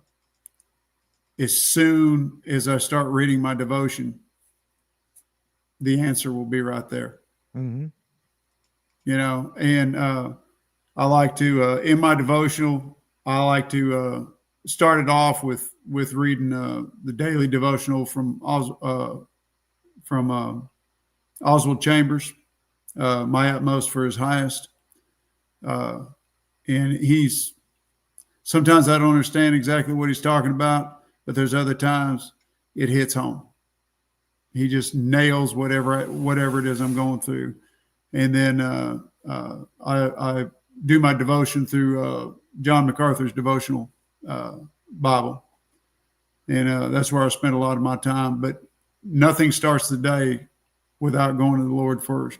[SPEAKER 2] as soon as I start reading my devotion, the answer will be right there.
[SPEAKER 1] Mm-hmm.
[SPEAKER 2] And I like to, in my devotional, I like to start it off with reading the daily devotional from Oswald Chambers. my utmost for his highest. And he's sometimes I don't understand exactly what he's talking about, but there's other times it hits home. He just nails whatever it is I'm going through. And then I do my devotion through John MacArthur's devotional Bible, and that's where I spend a lot of my time. But nothing starts the day without going to the Lord first,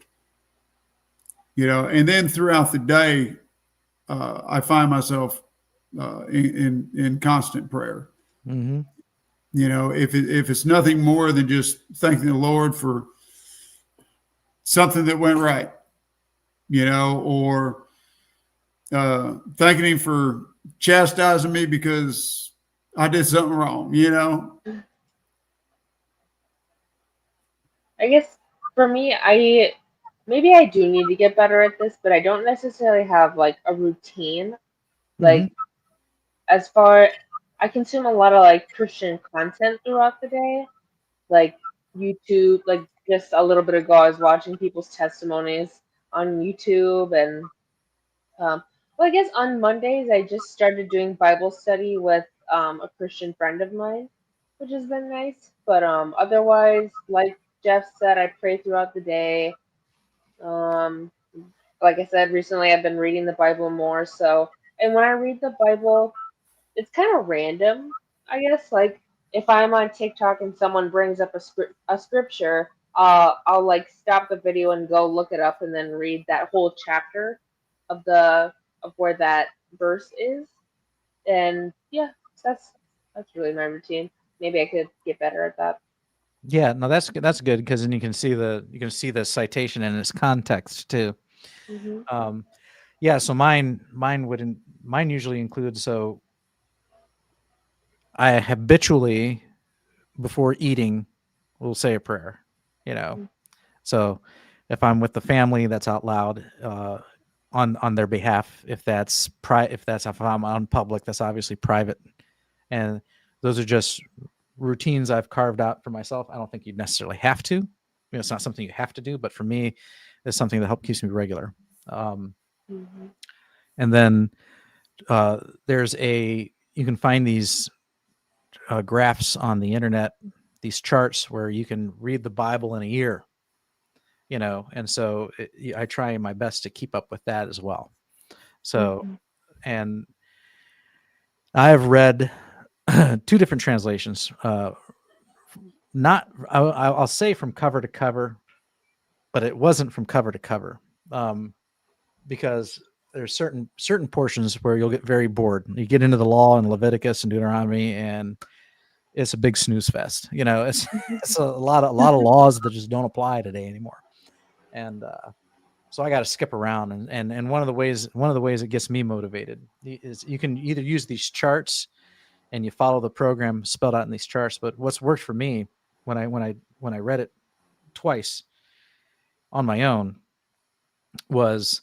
[SPEAKER 2] And then throughout the day, I find myself in constant prayer.
[SPEAKER 1] Mm-hmm.
[SPEAKER 2] If it's nothing more than just thanking the Lord for something that went right, or thanking him for chastising me because I did something wrong,
[SPEAKER 5] I guess for me, maybe I do need to get better at this, but I don't necessarily have like a routine. Like as far I consume a lot of like Christian content throughout the day, like YouTube, like just a little bit ago I was watching people's testimonies on YouTube and well I guess on Mondays I just started doing Bible study with a Christian friend of mine, which has been nice. But otherwise, like Jeff said, I pray throughout the day. Um like I said, recently I've been reading the Bible more, so and when I read the Bible, it's kind of random, I guess. Like if I'm on TikTok and someone brings up a scripture, I'll like stop the video and go look it up and then read that whole chapter of the of where that verse is. And yeah, that's really my routine. Maybe I could get better at that.
[SPEAKER 1] Yeah, no, that's good because then you can see the citation in its context too.
[SPEAKER 5] Hmm.
[SPEAKER 1] Yeah, so mine usually includes, so I habitually before eating will say a prayer, you know. So if I'm with the family, that's out loud on their behalf. If if I'm on public, that's obviously private. And those are just routines I've carved out for myself. I don't think you necessarily have to. It's not something you have to do, but for me, it's something that keeps me regular.
[SPEAKER 5] Hmm.
[SPEAKER 1] And then you can find these graphs on the internet, these charts where you can read the Bible in a year, and so I try my best to keep up with that as well. So,
[SPEAKER 5] Hmm.
[SPEAKER 1] and I've read two different translations. I'll say from cover to cover, but it wasn't from cover to cover, because there's certain portions where you'll get very bored. You get into the law in Leviticus and Deuteronomy, and it's a big snooze fest. It's it's a lot of laws that just don't apply today anymore, and so I got to skip around. And one of the ways it gets me motivated is you can either use these charts and you follow the program spelled out in these charts. But what's worked for me when I read it twice on my own was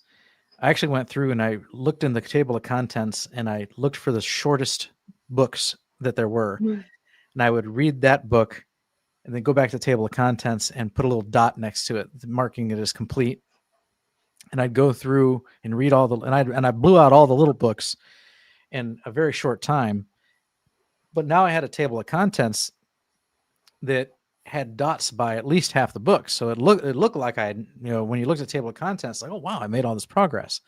[SPEAKER 1] I actually went through and I looked in the table of contents and I looked for the shortest books that there were. And I would read that book and then go back to the table of contents and put a little dot next to it, marking it as complete. And I'd go through and read I blew out all the little books in a very short time. But now I had a table of contents that had dots by at least half the book. So it looked like when you looked at the table of contents, like, oh wow, I made all this progress.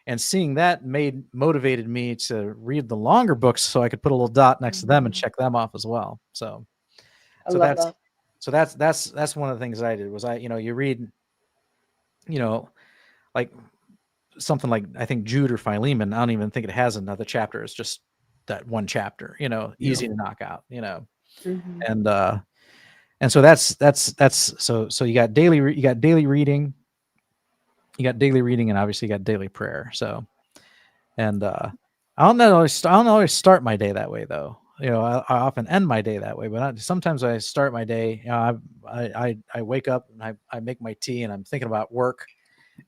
[SPEAKER 1] And seeing that motivated me to read the longer books so I could put a little dot next to them and check them off as well. So
[SPEAKER 5] I love that.
[SPEAKER 1] that's one of the things that I did was you read, like something like I think Jude or Philemon. I don't even think it has another chapter. It's just that one chapter, easy to knock out,
[SPEAKER 5] Hmm.
[SPEAKER 1] and so that's so you got daily reading, and obviously you got daily prayer. So, and I don't always start my day that way though. I often end my day that way, but sometimes I start my day. I wake up and I make my tea and I'm thinking about work.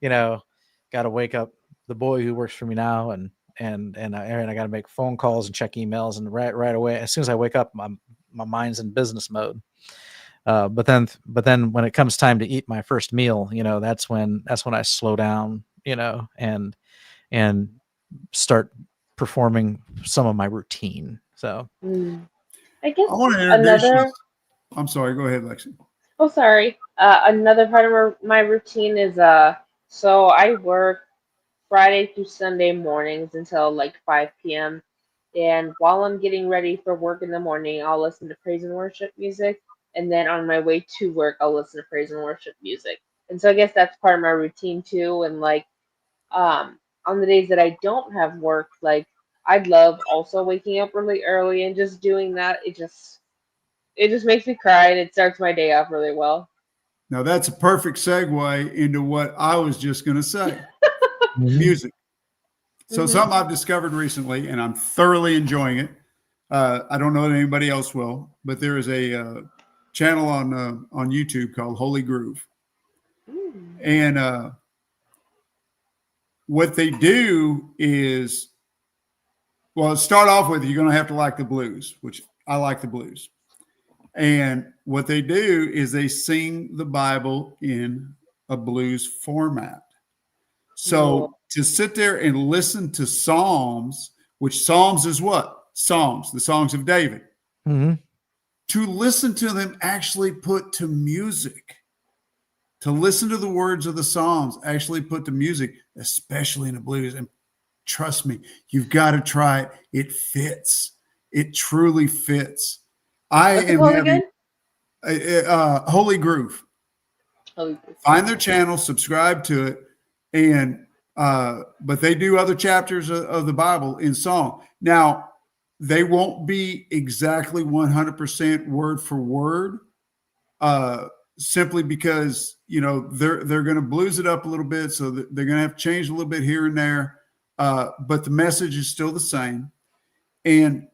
[SPEAKER 1] Got to wake up the boy who works for me now, and I got to make phone calls and check emails, and right away as soon as I wake up, my mind's in business mode. But then when it comes time to eat my first meal, that's when I slow down, and start performing some of my routine. So
[SPEAKER 5] Mm. I guess
[SPEAKER 2] I want to introduce you.
[SPEAKER 5] another.
[SPEAKER 2] I'm sorry. Go ahead, Lexi.
[SPEAKER 5] Oh, sorry. Another part of my routine is so I work Friday through Sunday mornings until like 5 p.m. And while I'm getting ready for work in the morning, I'll listen to praise and worship music. And then on my way to work, I'll listen to praise and worship music. And so I guess that's part of my routine too. And like on the days that I don't have work, like I'd love also waking up really early and just doing that. It just makes me cry and it starts my day off really well.
[SPEAKER 2] Now that's a perfect segue into what I was just going to say. Music. So
[SPEAKER 5] Mhm.
[SPEAKER 2] something I've discovered recently, and I'm thoroughly enjoying it. I don't know that anybody else will, but there is a channel on YouTube called Holy Groove,
[SPEAKER 5] Mm.
[SPEAKER 2] and what they do is, well, start off with you're going to have to like the blues, which I like the blues. And what they do is they sing the Bible in a blues format.
[SPEAKER 5] Cool.
[SPEAKER 2] So to sit there and listen to Psalms, which Psalms is what? Psalms, the songs of David.
[SPEAKER 1] Mm-hmm.
[SPEAKER 2] To listen to them actually put to music, to listen to the words of the Psalms actually put to music, especially in the blues. And trust me, you've got to try it. It fits. It truly fits. I
[SPEAKER 5] What's it
[SPEAKER 2] am
[SPEAKER 5] called
[SPEAKER 2] having
[SPEAKER 5] again?
[SPEAKER 2] Holy Groove.
[SPEAKER 5] Holy
[SPEAKER 2] Find their channel, subscribe to it, and but they do other chapters of the Bible in song. Now they won't be exactly 100% word for word, simply because they're going to blues it up a little bit, so they're going to have to change a little bit here and there, but the message is still the same. And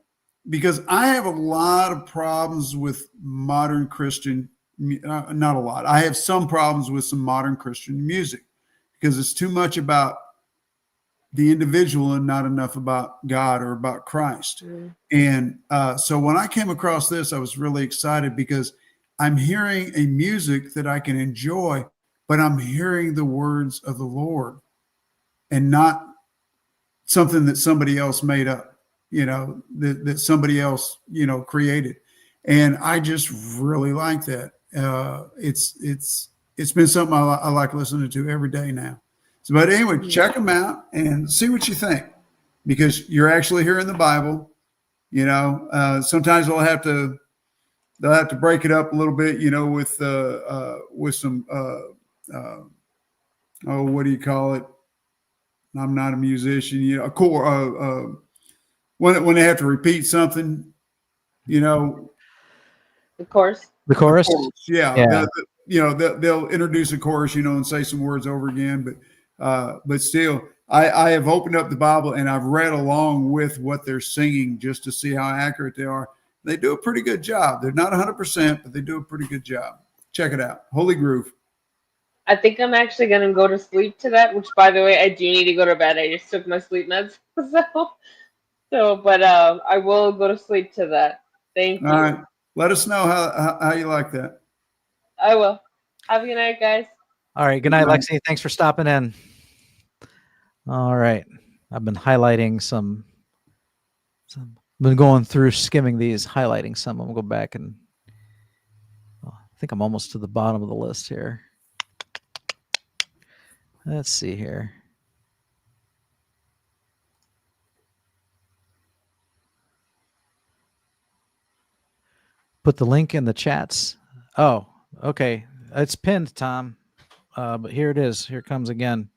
[SPEAKER 2] because I have a lot of problems with modern Christian, not a lot. I have some problems with some modern Christian music because it's too much about the individual and not enough about God or about Christ.
[SPEAKER 5] Mm.
[SPEAKER 2] And so when I came across this, I was really excited because I'm hearing a music that I can enjoy, but I'm hearing the words of the Lord and not something that somebody else made up, that somebody else, created. And I just really like that. It's been something I like listening to every day now. So, but anyway,
[SPEAKER 5] Mm.
[SPEAKER 2] check them out and see what you think, because you're actually hearing the Bible. Sometimes they'll have to break it up a little bit, with some what do you call it? I'm not a musician, a core. When they have to repeat something,
[SPEAKER 5] Of course.
[SPEAKER 1] The
[SPEAKER 2] a
[SPEAKER 1] chorus.
[SPEAKER 2] chorus. Yeah,
[SPEAKER 1] Yeah.
[SPEAKER 2] they'll introduce a chorus, and say some words over again. But still, I have opened up the Bible and I've read along with what they're singing just to see how accurate they are. They do a pretty good job. They're not 100%, but they do a pretty good job. Check it out, Holy Groove.
[SPEAKER 5] I think I'm actually gonna go to sleep to that, which by the way, I do need to go to bed. I just took my sleep meds. But I will go to sleep to that. Thank
[SPEAKER 2] All
[SPEAKER 5] you.
[SPEAKER 2] right, let us know how you like that.
[SPEAKER 5] I will. Have a good night, guys.
[SPEAKER 1] All right. Good night, Lexi. Thanks for stopping in. All right. I've been highlighting some been going through skimming these, highlighting some. I'm gonna go back and I think I'm almost to the bottom of the list here. Let's see here. Put the link in the chats. Oh, okay. It's pinned, Tom. But here it is. Here it comes again.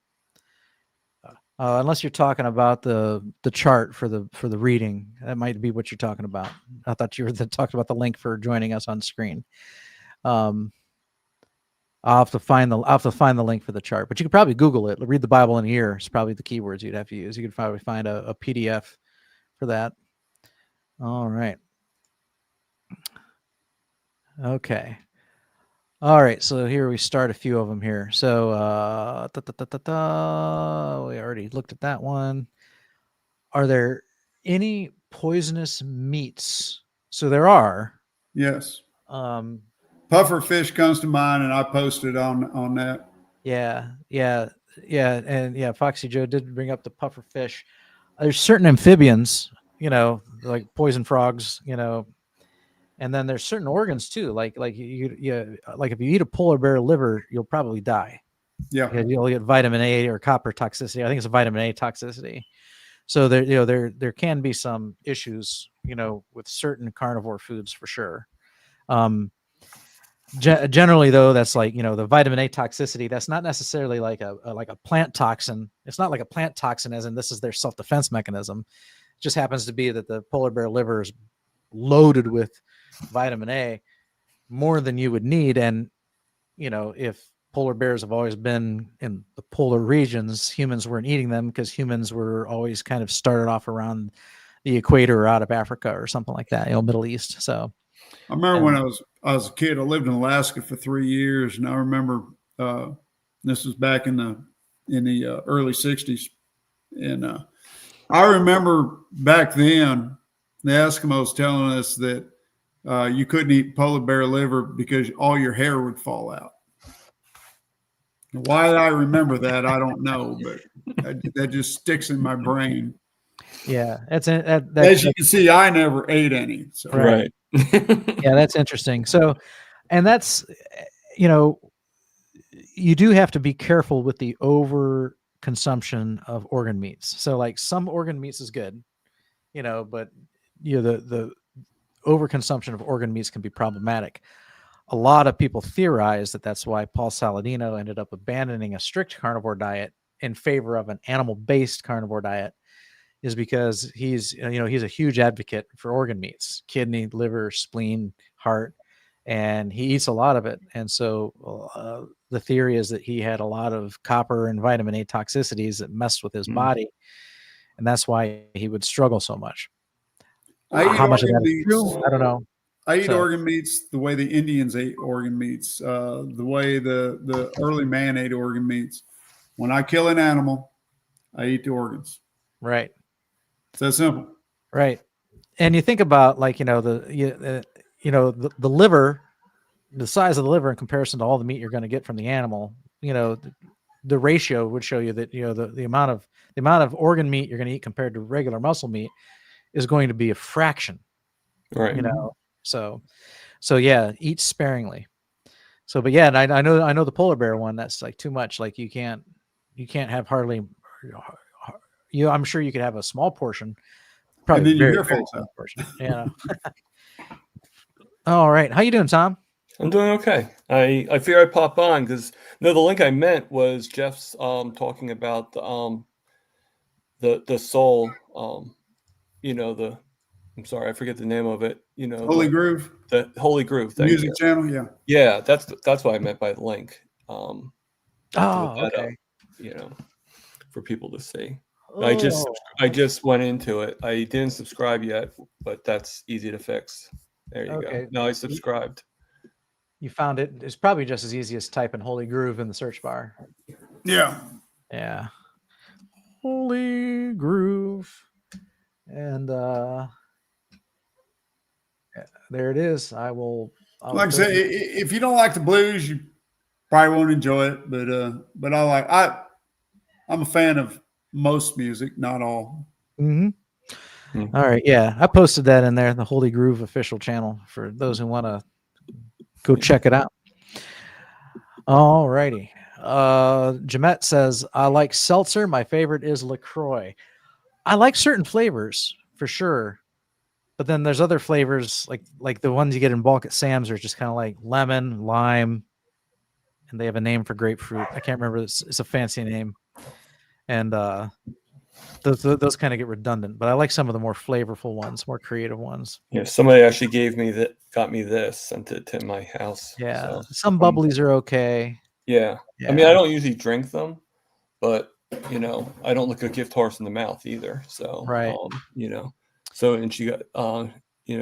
[SPEAKER 1] Unless you're talking about the chart for the reading, that might be what you're talking about. I thought you were talking about the link for joining us on screen. I'll have to find the link for the chart, but you could probably Google it. Read the Bible in a year is probably the keywords you'd have to use. You could probably find a PDF for that. All right. Okay. All right. So here we start a few of them here. So we already looked at that one. Are there any poisonous meats? So there are.
[SPEAKER 2] Yes. Puffer fish comes to mind, and I posted on that.
[SPEAKER 1] Yeah, and yeah, Foxy Joe did bring up the puffer fish. There's certain amphibians, like poison frogs, and then there's certain organs too. Like like if you eat a polar bear liver, you'll probably die.
[SPEAKER 2] Yeah,
[SPEAKER 1] Because you'll get vitamin A or copper toxicity. I think it's a vitamin A toxicity. So there can be some issues, with certain carnivore foods for sure. Generally though, that's like, the vitamin A toxicity, that's not necessarily like a plant toxin. It's not like a plant toxin as in this is their self-defense mechanism. It just happens to be that the polar bear liver is loaded with vitamin A more than you would need. And if polar bears have always been in the polar regions, humans weren't eating them because humans were always kind of started off around the equator or out of Africa or something like that, Middle East. So
[SPEAKER 2] I remember when I was a kid. I lived in Alaska for 3 years, and I remember this was back in the early '60s, and I remember back then the Eskimos telling us that you couldn't eat polar bear liver because all your hair would fall out. Why I remember that, I don't know, but that just sticks in my brain.
[SPEAKER 1] yeah, as
[SPEAKER 2] you can see, I never ate any. So.
[SPEAKER 6] Right.
[SPEAKER 1] Yeah, that's interesting. So, and that's, you do have to be careful with the over consumption of organ meats. So like some organ meats is good, but the overconsumption of organ meats can be problematic. A lot of people theorize that that's why Paul Saladino ended up abandoning a strict carnivore diet in favor of an animal-based carnivore diet, is because he's a huge advocate for organ meats, kidney, liver, spleen, heart, and he eats a lot of it. And so the theory is that he had a lot of copper and vitamin A toxicities that messed with his body, and that's why he would struggle so much. How much of that is true? I don't know.
[SPEAKER 2] I eat organ meats the way the Indians ate organ meats, the way the early man ate organ meats. When I kill an animal, I eat the organs.
[SPEAKER 1] Right.
[SPEAKER 2] It's that simple.
[SPEAKER 1] Right. And you think about like, the liver, the size of the liver in comparison to all the meat you're going to get from the animal, the ratio would show you that, the amount of organ meat you're going to eat compared to regular muscle meat is going to be a fraction,
[SPEAKER 6] Right.
[SPEAKER 1] So yeah, eat sparingly. So, but yeah, and I know the polar bear one, that's like too much. Like you can't have hardly, I'm sure you could have a small portion, probably
[SPEAKER 2] and then
[SPEAKER 1] very, very small portion. Yeah. All right. How you doing, Tom?
[SPEAKER 6] I'm doing okay. I fear I pop on because the link I meant was Jeff's talking about the soul, I'm sorry, I forget the name of it.
[SPEAKER 2] Holy Groove.
[SPEAKER 6] The Holy Groove.
[SPEAKER 2] Music channel, yeah.
[SPEAKER 6] Yeah, that's what I meant by the link.
[SPEAKER 1] Okay.
[SPEAKER 6] For people to see. I just went into it. I didn't subscribe yet, but that's easy to fix. There you go. Now I subscribed.
[SPEAKER 1] You found it. It's probably just as easy as typing Holy Groove in the search bar.
[SPEAKER 2] Yeah.
[SPEAKER 1] Yeah. Holy Groove. And there it is. Like
[SPEAKER 2] I say, if you don't like the blues, you probably won't enjoy it. But I'm a fan of most music, not all.
[SPEAKER 1] Mm-hmm. All right. Yeah. I posted that in there, the Holy Groove official channel, for those who want to go check it out. All righty. Jamette says, I like seltzer. My favorite is LaCroix. I like certain flavors for sure. But then there's other flavors like the ones you get in bulk at Sam's are just kind of like lemon, lime, and they have a name for grapefruit. I can't remember. It's a fancy name. And those kind of get redundant, but I like some of the more flavorful ones, more creative ones.
[SPEAKER 6] Yeah, somebody actually got me this, sent it to my house.
[SPEAKER 1] Yeah,
[SPEAKER 6] so.
[SPEAKER 1] some bubblies are okay.
[SPEAKER 6] Yeah. I mean, I don't usually drink them, but I don't look a gift horse in the mouth either. So
[SPEAKER 1] right,
[SPEAKER 6] So and she got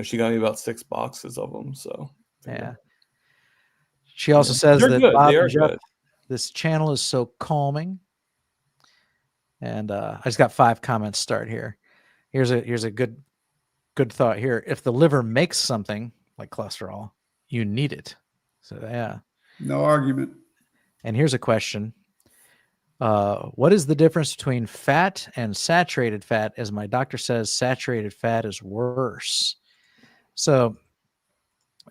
[SPEAKER 6] she got me about 6 boxes of them. So
[SPEAKER 1] yeah. She also says
[SPEAKER 6] They're
[SPEAKER 1] that
[SPEAKER 6] good.
[SPEAKER 1] Bob
[SPEAKER 6] They are
[SPEAKER 1] and Jeff,
[SPEAKER 6] good.
[SPEAKER 1] this channel is so calming. And I just got 5 comments start here. Here's a good thought here. If the liver makes something like cholesterol, you need it. So yeah.
[SPEAKER 2] No argument.
[SPEAKER 1] And here's a question. What is the difference between fat and saturated fat? As my doctor says, saturated fat is worse. So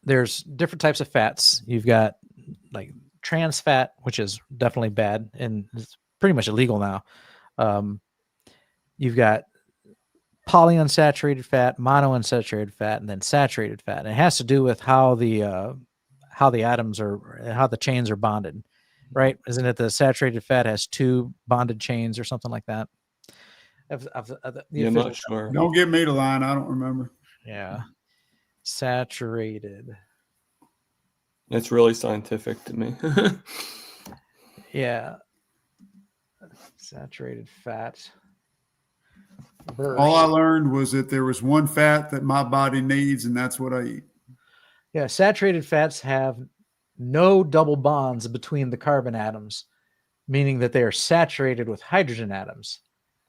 [SPEAKER 1] there's different types of fats. You've got like trans fat, which is definitely bad and it's pretty much illegal now. You've got polyunsaturated fat, monounsaturated fat, and then saturated fat. And it has to do with how the atoms are, how the chains are bonded, right? Isn't it the saturated fat has 2 bonded chains or something like that?
[SPEAKER 6] I'm not sure.
[SPEAKER 2] Don't give me the line. I don't remember.
[SPEAKER 1] Yeah. Saturated.
[SPEAKER 6] It's really scientific to me.
[SPEAKER 1] Yeah. Saturated fat.
[SPEAKER 2] All I learned was that there was one fat that my body needs, and that's what I eat.
[SPEAKER 1] Yeah, saturated fats have no double bonds between the carbon atoms, meaning that they are saturated with hydrogen atoms.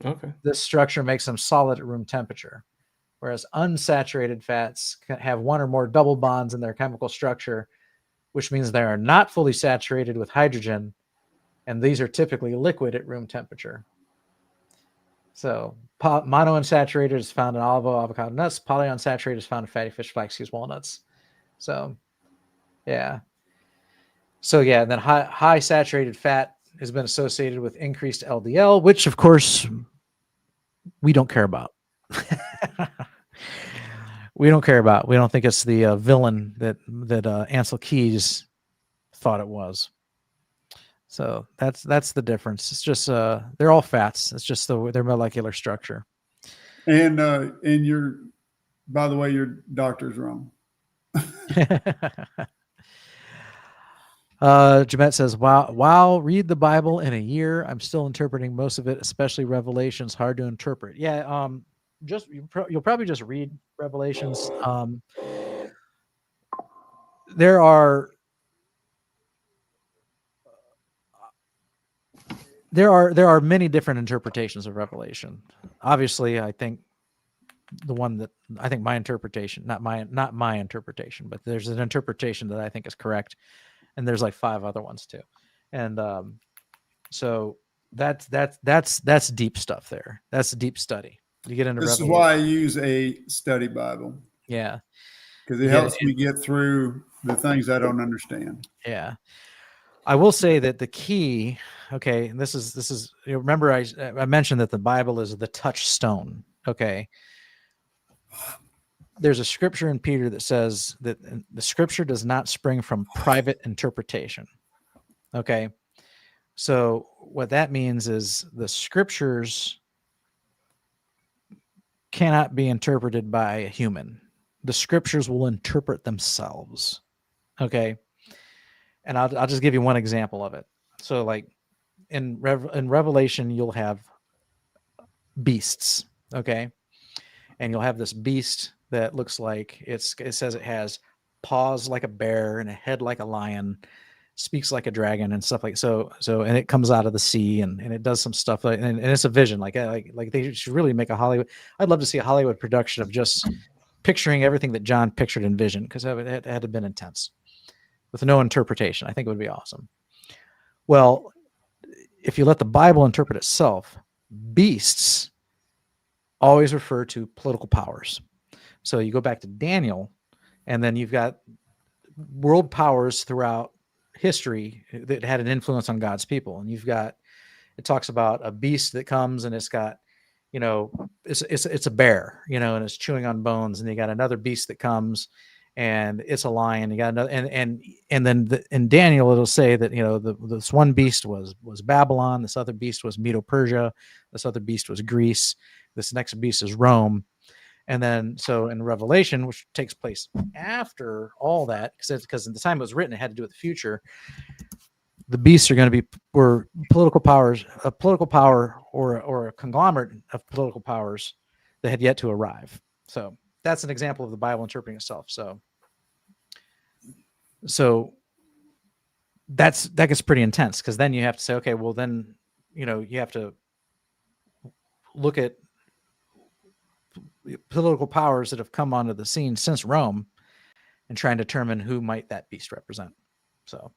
[SPEAKER 6] Okay.
[SPEAKER 1] This structure makes them solid at room temperature, whereas unsaturated fats have 1 or more double bonds in their chemical structure, which means they are not fully saturated with hydrogen, and these are typically liquid at room temperature. So monounsaturated is found in olive oil, avocado, nuts. Polyunsaturated is found in fatty fish, flaxseeds, walnuts. So, yeah. So yeah, and then high saturated fat has been associated with increased LDL, which of course we don't care about. We don't care about. We don't think it's the villain that Ansel Keys thought it was. So that's the difference. It's just they're all fats. It's just their molecular structure.
[SPEAKER 2] And by the way, your doctor's wrong.
[SPEAKER 1] Jeanette says, wow, read the Bible in a year. I'm still interpreting most of it, especially Revelations, hard to interpret. Yeah. You'll probably just read Revelations. There are many different interpretations of Revelation. Obviously, I think my interpretation, not my interpretation, but there's an interpretation that I think is correct. And there's like 5 other ones too. And so that's deep stuff there. That's a deep study. You get into
[SPEAKER 2] this
[SPEAKER 1] Revelation.
[SPEAKER 2] is why I use a study Bible.
[SPEAKER 1] Yeah.
[SPEAKER 2] Because it helps me get through the things I don't understand.
[SPEAKER 1] Yeah. I will say that the key, okay, and this is remember I mentioned that the Bible is the touchstone. Okay. There's a scripture in Peter that says that the scripture does not spring from private interpretation. Okay. So what that means is the scriptures cannot be interpreted by a human. The scriptures will interpret themselves. Okay. And I'll just give you one example of it. So like in Revelation, you'll have beasts. Okay. And you'll have this beast that looks like it says it has paws like a bear and a head like a lion, speaks like a dragon and stuff like so and it comes out of the sea and it does some stuff like, and it's a vision like they should really make a Hollywood. I'd love to see a Hollywood production of just picturing everything that John pictured in vision, because it had to have been intense with no interpretation. I think it would be awesome. Well, if you let the Bible interpret itself, beasts always refer to political powers. So you go back to Daniel, and then you've got world powers throughout history that had an influence on God's people. And it talks about a beast that comes and it's got, it's a bear, and it's chewing on bones. And you got another beast that comes and it's a lion. You got another, and then in Daniel, it'll say that, this one beast was Babylon. This other beast was Medo-Persia. This other beast was Greece. This next beast is Rome. And then, so in Revelation, which takes place after all that, because at the time it was written, it had to do with the future. The beasts are going to be political powers, a political power or a conglomerate of political powers that had yet to arrive. So that's an example of the Bible interpreting itself. So that gets pretty intense, because then you have to say, okay, well then, you have to look at political powers that have come onto the scene since Rome and try and determine who might that beast represent. So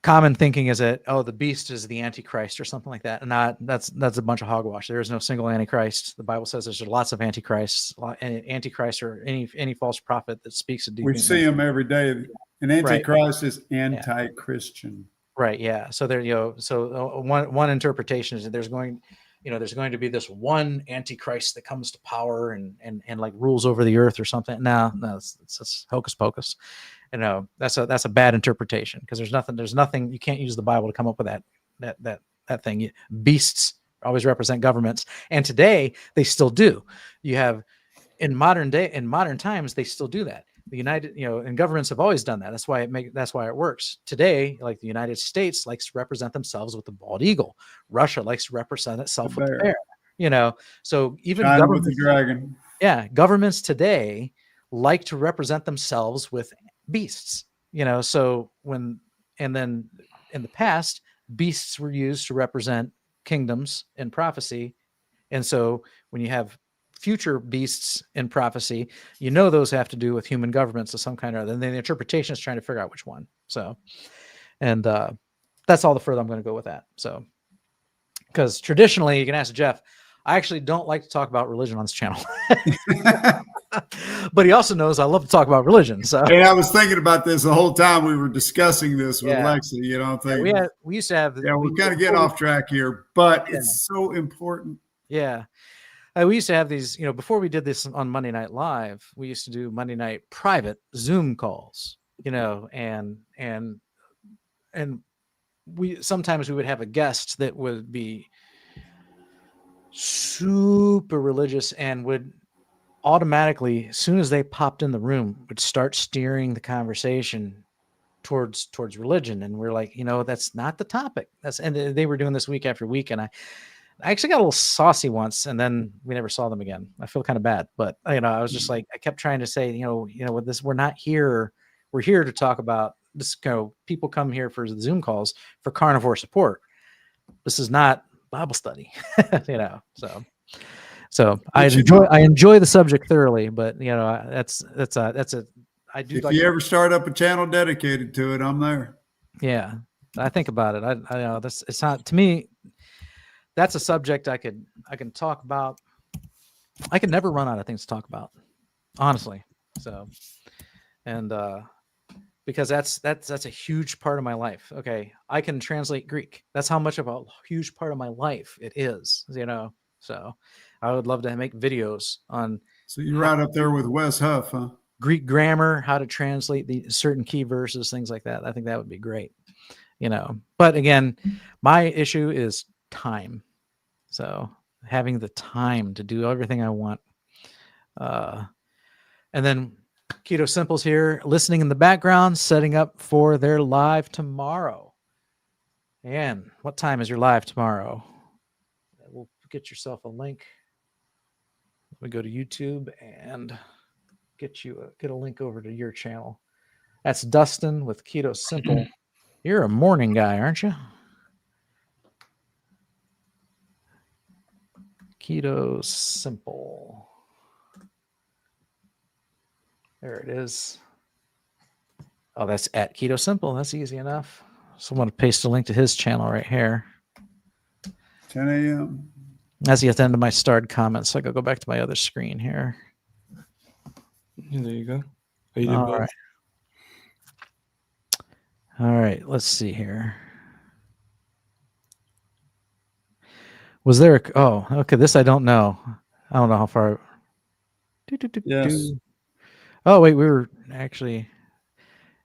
[SPEAKER 1] common thinking is that, oh, the beast is the Antichrist or something like that. And that's a bunch of hogwash. There is no single Antichrist. The Bible says there's lots of Antichrists, Antichrist or any false prophet that speaks a deep.
[SPEAKER 2] We see them every day. An Antichrist is anti-Christian.
[SPEAKER 1] Right. Yeah. So there, so one interpretation is that there's going to be this one Antichrist that comes to power and like rules over the earth or something. No, it's hocus pocus. That's a bad interpretation, because there's nothing, you can't use the Bible to come up with that thing. Beasts always represent governments, and today they still do. You have in modern times, they still do that. The United, and governments have always done that. That's why it works today. Like the United States likes to represent themselves with the bald eagle. Russia likes to represent itself with the bear. So even
[SPEAKER 2] China with the dragon.
[SPEAKER 1] Yeah, governments today like to represent themselves with beasts. So then in the past, beasts were used to represent kingdoms in prophecy, and so when you have future beasts in prophecy, those have to do with human governments of some kind or other. And then the interpretation is trying to figure out which one. So, and that's all the further I'm going to go with that. So, because traditionally, you can ask Jeff, I actually don't like to talk about religion on this channel. But he also knows I love to talk about religion. So,
[SPEAKER 2] and I was thinking about this the whole time we were discussing this with Lexi. I'm thinking,
[SPEAKER 1] we used to have.
[SPEAKER 2] Yeah, we're kind of getting off track here, but it's so important.
[SPEAKER 1] Yeah. We used to have these, before we did this on Monday Night Live, we used to do Monday night private Zoom calls, and sometimes we would have a guest that would be super religious and would automatically, as soon as they popped in the room, would start steering the conversation towards religion. And we're like, that's not the topic. And they were doing this week after week. And I actually got a little saucy once, and then we never saw them again. I feel kind of bad, but I was just like, I kept trying to say, with this, we're not here. We're here to talk about this. People come here for the Zoom calls for carnivore support. This is not Bible study, So I enjoy the subject thoroughly, but that's I do.
[SPEAKER 2] If you ever start up a channel dedicated to it, I'm there.
[SPEAKER 1] Yeah, I think about it. I it's not, to me, that's a subject I can talk about. I can never run out of things to talk about, honestly. So, and because that's a huge part of my life. Okay, I can translate Greek. That's how much of a huge part of my life it is. So I would love to make videos on.
[SPEAKER 2] So you're right up there with Wes Huff, huh?
[SPEAKER 1] Greek grammar, how to translate the certain key verses, things like that. I think that would be great. But again, my issue is time. So having the time to do everything I want. And then Keto Simple's here, listening in the background, setting up for their live tomorrow. And what time is your live tomorrow? We'll get yourself a link. We go to YouTube and get a link over to your channel. That's Dustin with Keto Simple. You're a morning guy, aren't you? Keto Simple. There it is. Oh, that's at Keto Simple. That's easy enough. So I'm going to paste a link to his channel right here.
[SPEAKER 2] 10 a.m.
[SPEAKER 1] That's at the end of my starred comments. So I go back to my other screen here.
[SPEAKER 6] There you go.
[SPEAKER 1] All right. All right. Let's see here. Was there okay. This I don't know. I don't know how far.
[SPEAKER 2] Yes.
[SPEAKER 1] Oh, wait. Let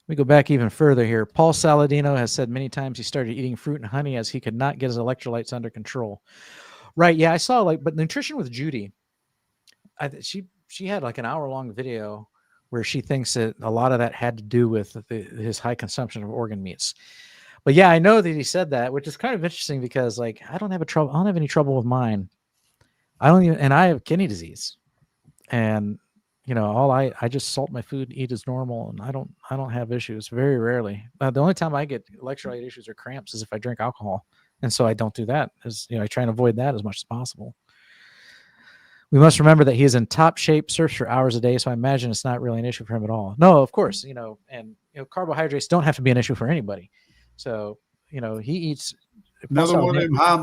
[SPEAKER 1] me go back even further here. Paul Saladino has said many times he started eating fruit and honey as he could not get his electrolytes under control. Right. Yeah, I saw but Nutrition with Judy, she had like an hour-long video where she thinks that a lot of that had to do with his high consumption of organ meats. But yeah, I know that he said that, which is kind of interesting because I don't have any trouble with mine. And I have kidney disease, and I just salt my food, eat as normal, and I don't have issues very rarely. The only time I get electrolyte issues or cramps is if I drink alcohol, and so I don't do that. I try and avoid that as much as possible. We must remember that he is in top shape, surfs for hours a day, so I imagine it's not really an issue for him at all. No, of course, carbohydrates don't have to be an issue for anybody. So, he eats.
[SPEAKER 2] Another one of them high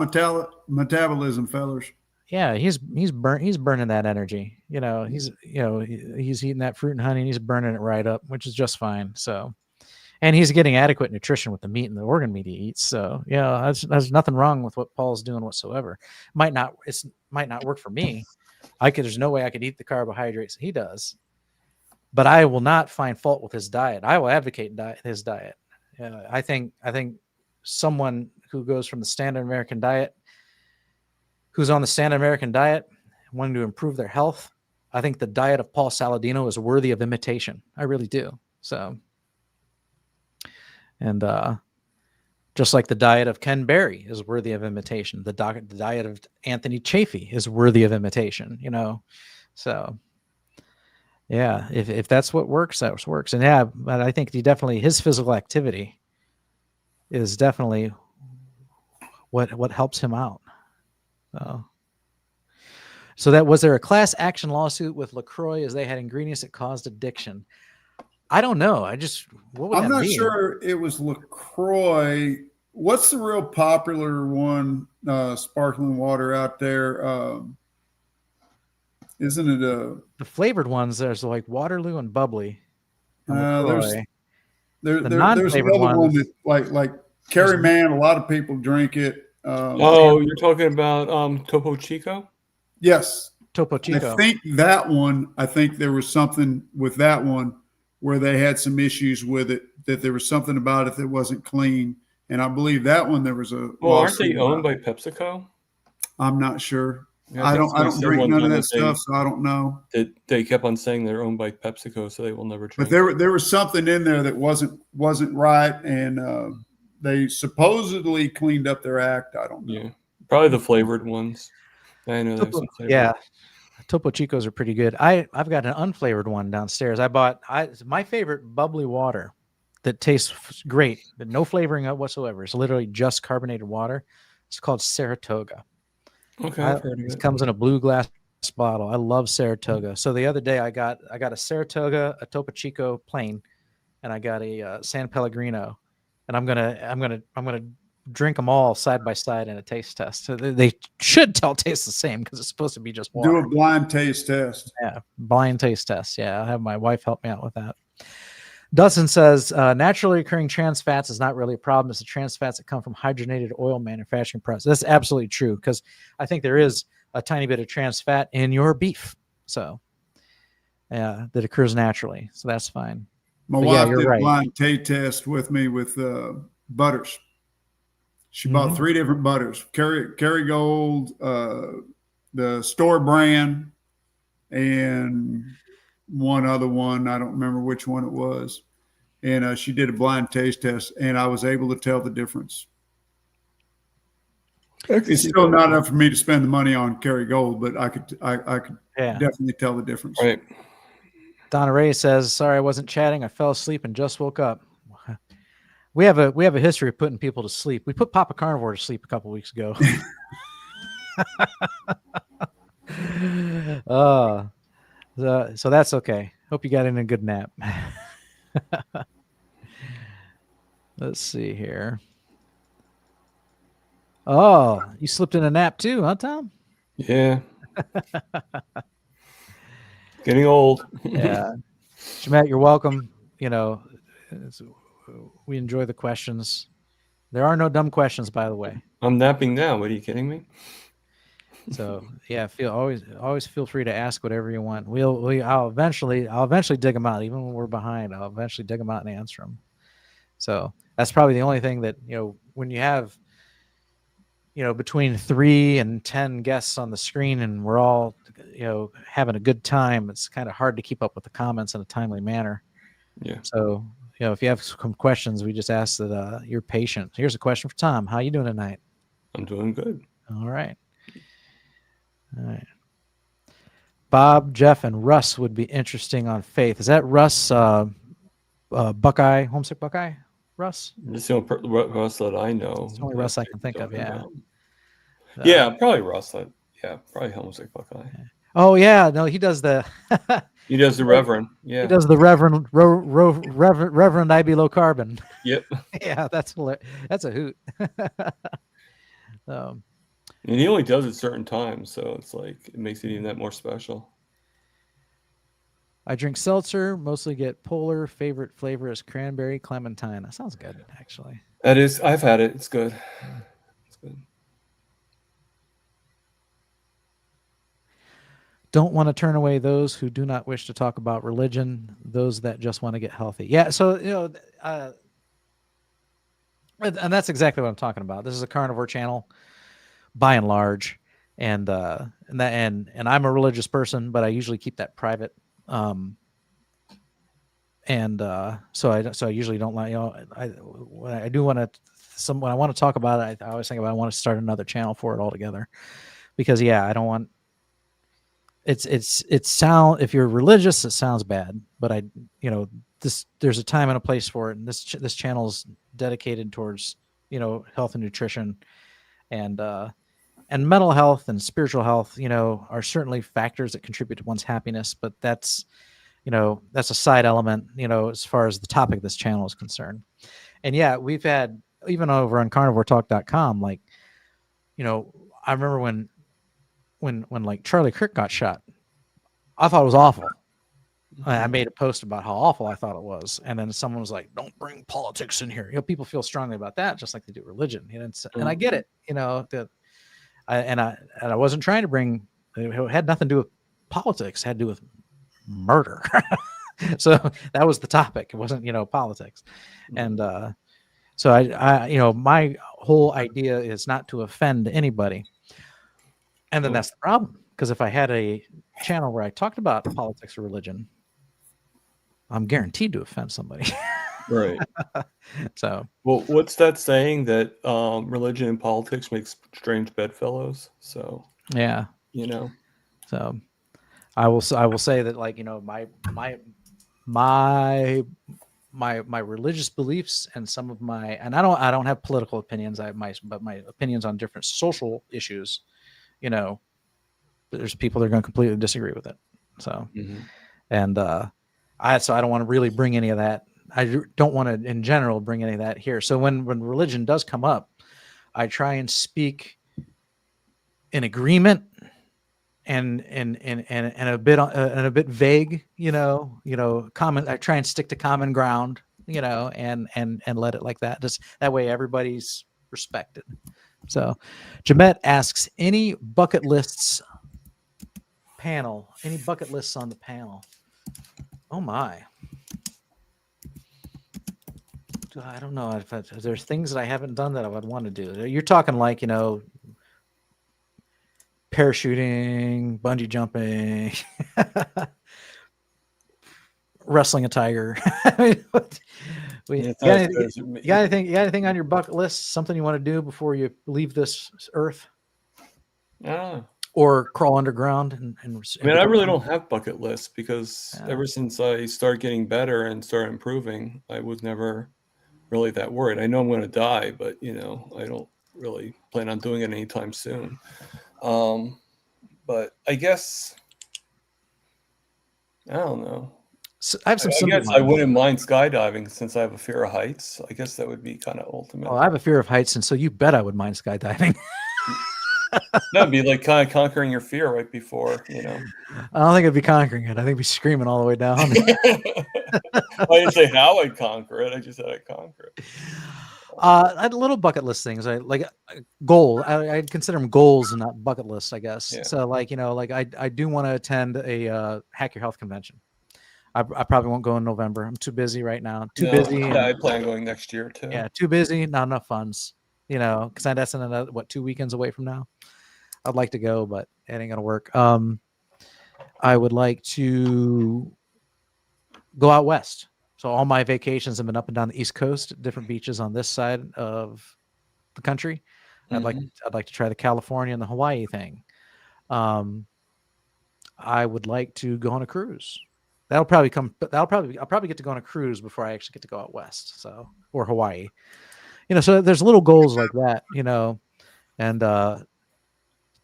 [SPEAKER 2] metabolism fellers.
[SPEAKER 1] Yeah, he's burning that energy. He's eating that fruit and honey, and he's burning it right up, which is just fine. So, and he's getting adequate nutrition with the meat and the organ meat he eats. So, there's nothing wrong with what Paul's doing whatsoever. Might not work for me. There's no way I could eat the carbohydrates he does, but I will not find fault with his diet. I will advocate his diet. I think someone who goes from the standard American diet, who's on the standard American diet, wanting to improve their health, I think the diet of Paul Saladino is worthy of imitation. I really do. So, and just like the diet of Ken Berry is worthy of imitation, the diet of Anthony Chafee is worthy of imitation. So yeah, if that's what works, that works. And yeah, but I think his physical activity is definitely what helps him out. So that was there a class action lawsuit with LaCroix as they had ingredients that caused addiction? I don't know.
[SPEAKER 2] I'm not sure it was LaCroix. What's the real popular one? Sparkling water out there. Isn't it
[SPEAKER 1] the flavored ones? There's like Waterloo and Bubbly.
[SPEAKER 2] There's another one that like Kerry Man. A lot of people drink it.
[SPEAKER 6] You're talking about Topo Chico?
[SPEAKER 2] Yes,
[SPEAKER 1] Topo Chico.
[SPEAKER 2] I think there was something with that one where they had some issues with it, that there was something about it that wasn't clean. And I believe that one there was a.
[SPEAKER 6] Well, aren't they owned by PepsiCo?
[SPEAKER 2] I'm not sure.
[SPEAKER 6] Yeah,
[SPEAKER 2] I don't drink none of that stuff, so I don't know.
[SPEAKER 6] They kept on saying they're owned by PepsiCo, so they will never drink.
[SPEAKER 2] But there was something in there that wasn't right, and they supposedly cleaned up their act. I don't know.
[SPEAKER 6] Yeah, probably the flavored ones. I know there's some flavor.
[SPEAKER 1] Yeah, Topo Chicos are pretty good. I've got an unflavored one downstairs. My favorite bubbly water that tastes great, but no flavoring whatsoever. It's literally just carbonated water. It's called Saratoga.
[SPEAKER 6] Okay,
[SPEAKER 1] it comes in a blue glass bottle. I love Saratoga. So the other day I got a Saratoga, a Topo Chico plain, and I got a San Pellegrino, and I'm gonna drink them all side by side in a taste test. So they should taste the same because it's supposed to be just water.
[SPEAKER 2] Do a blind taste test.
[SPEAKER 1] Yeah, blind taste test. Yeah, I'll have my wife help me out with that. Dustin says, naturally occurring trans fats is not really a problem. It's the trans fats that come from hydrogenated oil manufacturing process. That's absolutely true, because I think there is a tiny bit of trans fat in your beef, so that occurs naturally. So that's fine.
[SPEAKER 2] My wife did a blind taste test with me with butters. She bought 3 different butters: Kerrygold, the store brand, and one other one. I don't remember which one it was. And she did a blind taste test, and I was able to tell the difference. It's still not enough for me to spend the money on Kerrygold, but I could definitely tell the difference.
[SPEAKER 6] Right.
[SPEAKER 1] Donna Ray says, "Sorry, I wasn't chatting. I fell asleep and just woke up." We have a history of putting people to sleep. We put Papa Carnivore to sleep a couple weeks ago. So that's okay. Hope you got in a good nap. Let's see here. Oh, you slipped in a nap too, huh, Tom?
[SPEAKER 6] Yeah. Getting old.
[SPEAKER 1] Yeah. Shamat, you're welcome. We enjoy the questions. There are no dumb questions, by the way.
[SPEAKER 6] I'm napping now. What, are you kidding me?
[SPEAKER 1] So yeah, always feel free to ask whatever you want. I'll eventually dig them out, even when we're behind. I'll eventually dig them out and answer them. So that's probably the only thing that, when you have, between 3 and 10 guests on the screen and we're all, having a good time, it's kind of hard to keep up with the comments in a timely manner.
[SPEAKER 6] Yeah.
[SPEAKER 1] So, if you have some questions, we just ask that you're patient. Here's a question for Tom. How you doing tonight?
[SPEAKER 6] I'm doing good.
[SPEAKER 1] All right. Bob, Jeff, and Russ would be interesting on faith. Is that Russ, Buckeye, homesick Buckeye? Russ?
[SPEAKER 6] It's the only Russ that I know.
[SPEAKER 1] It's the only Russ I can think of, yeah.
[SPEAKER 6] Yeah, probably Russ. Probably homesick Buckeye.
[SPEAKER 1] Oh yeah, no, he does the
[SPEAKER 6] He does the Reverend.
[SPEAKER 1] he
[SPEAKER 6] Yeah.
[SPEAKER 1] does the Reverend IB low carbon.
[SPEAKER 6] Yep.
[SPEAKER 1] Yeah, that's a hoot. um,
[SPEAKER 6] And he only does it certain times, so it's like it makes it even that more special.
[SPEAKER 1] I drink seltzer, mostly get polar. Favorite flavor is cranberry clementine. That sounds good, actually.
[SPEAKER 6] That is, I've had it. It's good. It's good.
[SPEAKER 1] Don't want to turn away those who do not wish to talk about religion, those that just want to get healthy. Yeah, so and that's exactly what I'm talking about. This is a carnivore channel, by and large, and I'm a religious person, but I usually keep that private. So I usually don't like, when I do want to, when I want to talk about it, I always think about, I want to start another channel for it altogether, because I don't want, it sound, if you're religious, it sounds bad, but there's a time and a place for it. And this channel is dedicated towards, health and nutrition, and mental health and spiritual health, are certainly factors that contribute to one's happiness, but that's a side element, as far as the topic of this channel is concerned. And we've had, even over on carnivoretalk.com, like, I remember when like Charlie Kirk got shot, I thought it was awful. I made a post about how awful I thought it was. And then someone was like, don't bring politics in here. People feel strongly about that, just like they do religion. And I get it, I wasn't trying to bring, it had nothing to do with politics, it had to do with murder. So that was the topic. It wasn't, politics. And so I my whole idea is not to offend anybody. And then that's the problem, because if I had a channel where I talked about politics or religion, I'm guaranteed to offend somebody.
[SPEAKER 6] Right.
[SPEAKER 1] So,
[SPEAKER 6] well, what's that saying that religion and politics makes strange bedfellows? So
[SPEAKER 1] yeah, so I will say that, like, my religious beliefs and some of my, and I don't have political opinions, but my opinions on different social issues, there's people that are going to completely disagree with it. So, and I don't want to really bring any of that. I don't want to, in general, bring any of that here. So when religion does come up, I try and speak in agreement and a bit vague, common. I try and stick to common ground, and let it like that. Just that way everybody's respected. So Jamet asks, any bucket lists panel? Any bucket lists on the panel? Oh my. I don't know if there's things that I haven't done that I would want to do. You're talking like, parachuting, bungee jumping, wrestling a tiger. You got anything on your bucket list? Something you want to do before you leave this earth? Or crawl underground?
[SPEAKER 6] I mean, I really don't have bucket lists, because ever since I started getting better and started improving, I was never really that worried. I know I'm going to die, but I don't really plan on doing it anytime soon. But I guess, I don't know.
[SPEAKER 1] So I have some.
[SPEAKER 6] I guess I wouldn't mind skydiving, since I have a fear of heights. I guess that would be kind of ultimate.
[SPEAKER 1] Oh, I have a fear of heights, and so you bet I would mind skydiving.
[SPEAKER 6] That'd be like kind of conquering your fear right before,
[SPEAKER 1] I don't think it'd be conquering it. I think it'd be screaming all the way down.
[SPEAKER 6] I didn't say how I'd conquer it. I just said I'd conquer it.
[SPEAKER 1] I had little bucket list things. I like goal. I'd consider them goals and not bucket lists, I guess. Yeah. So like, I do want to attend a Hack Your Health convention. I probably won't go in November. I'm too busy right now. Too busy.
[SPEAKER 6] Yeah, I plan on going next year too.
[SPEAKER 1] Yeah, too busy. Not enough funds. Because that's in another 2 weekends away from now. I'd like to go, but it ain't gonna work. I would like to go out west. So all my vacations have been up and down the East Coast, different beaches on this side of the country. I'd like to try the California and the Hawaii thing. I would like to go on a cruise. I'll probably get to go on a cruise before I actually get to go out west. So, or Hawaii. So there's little goals like that, and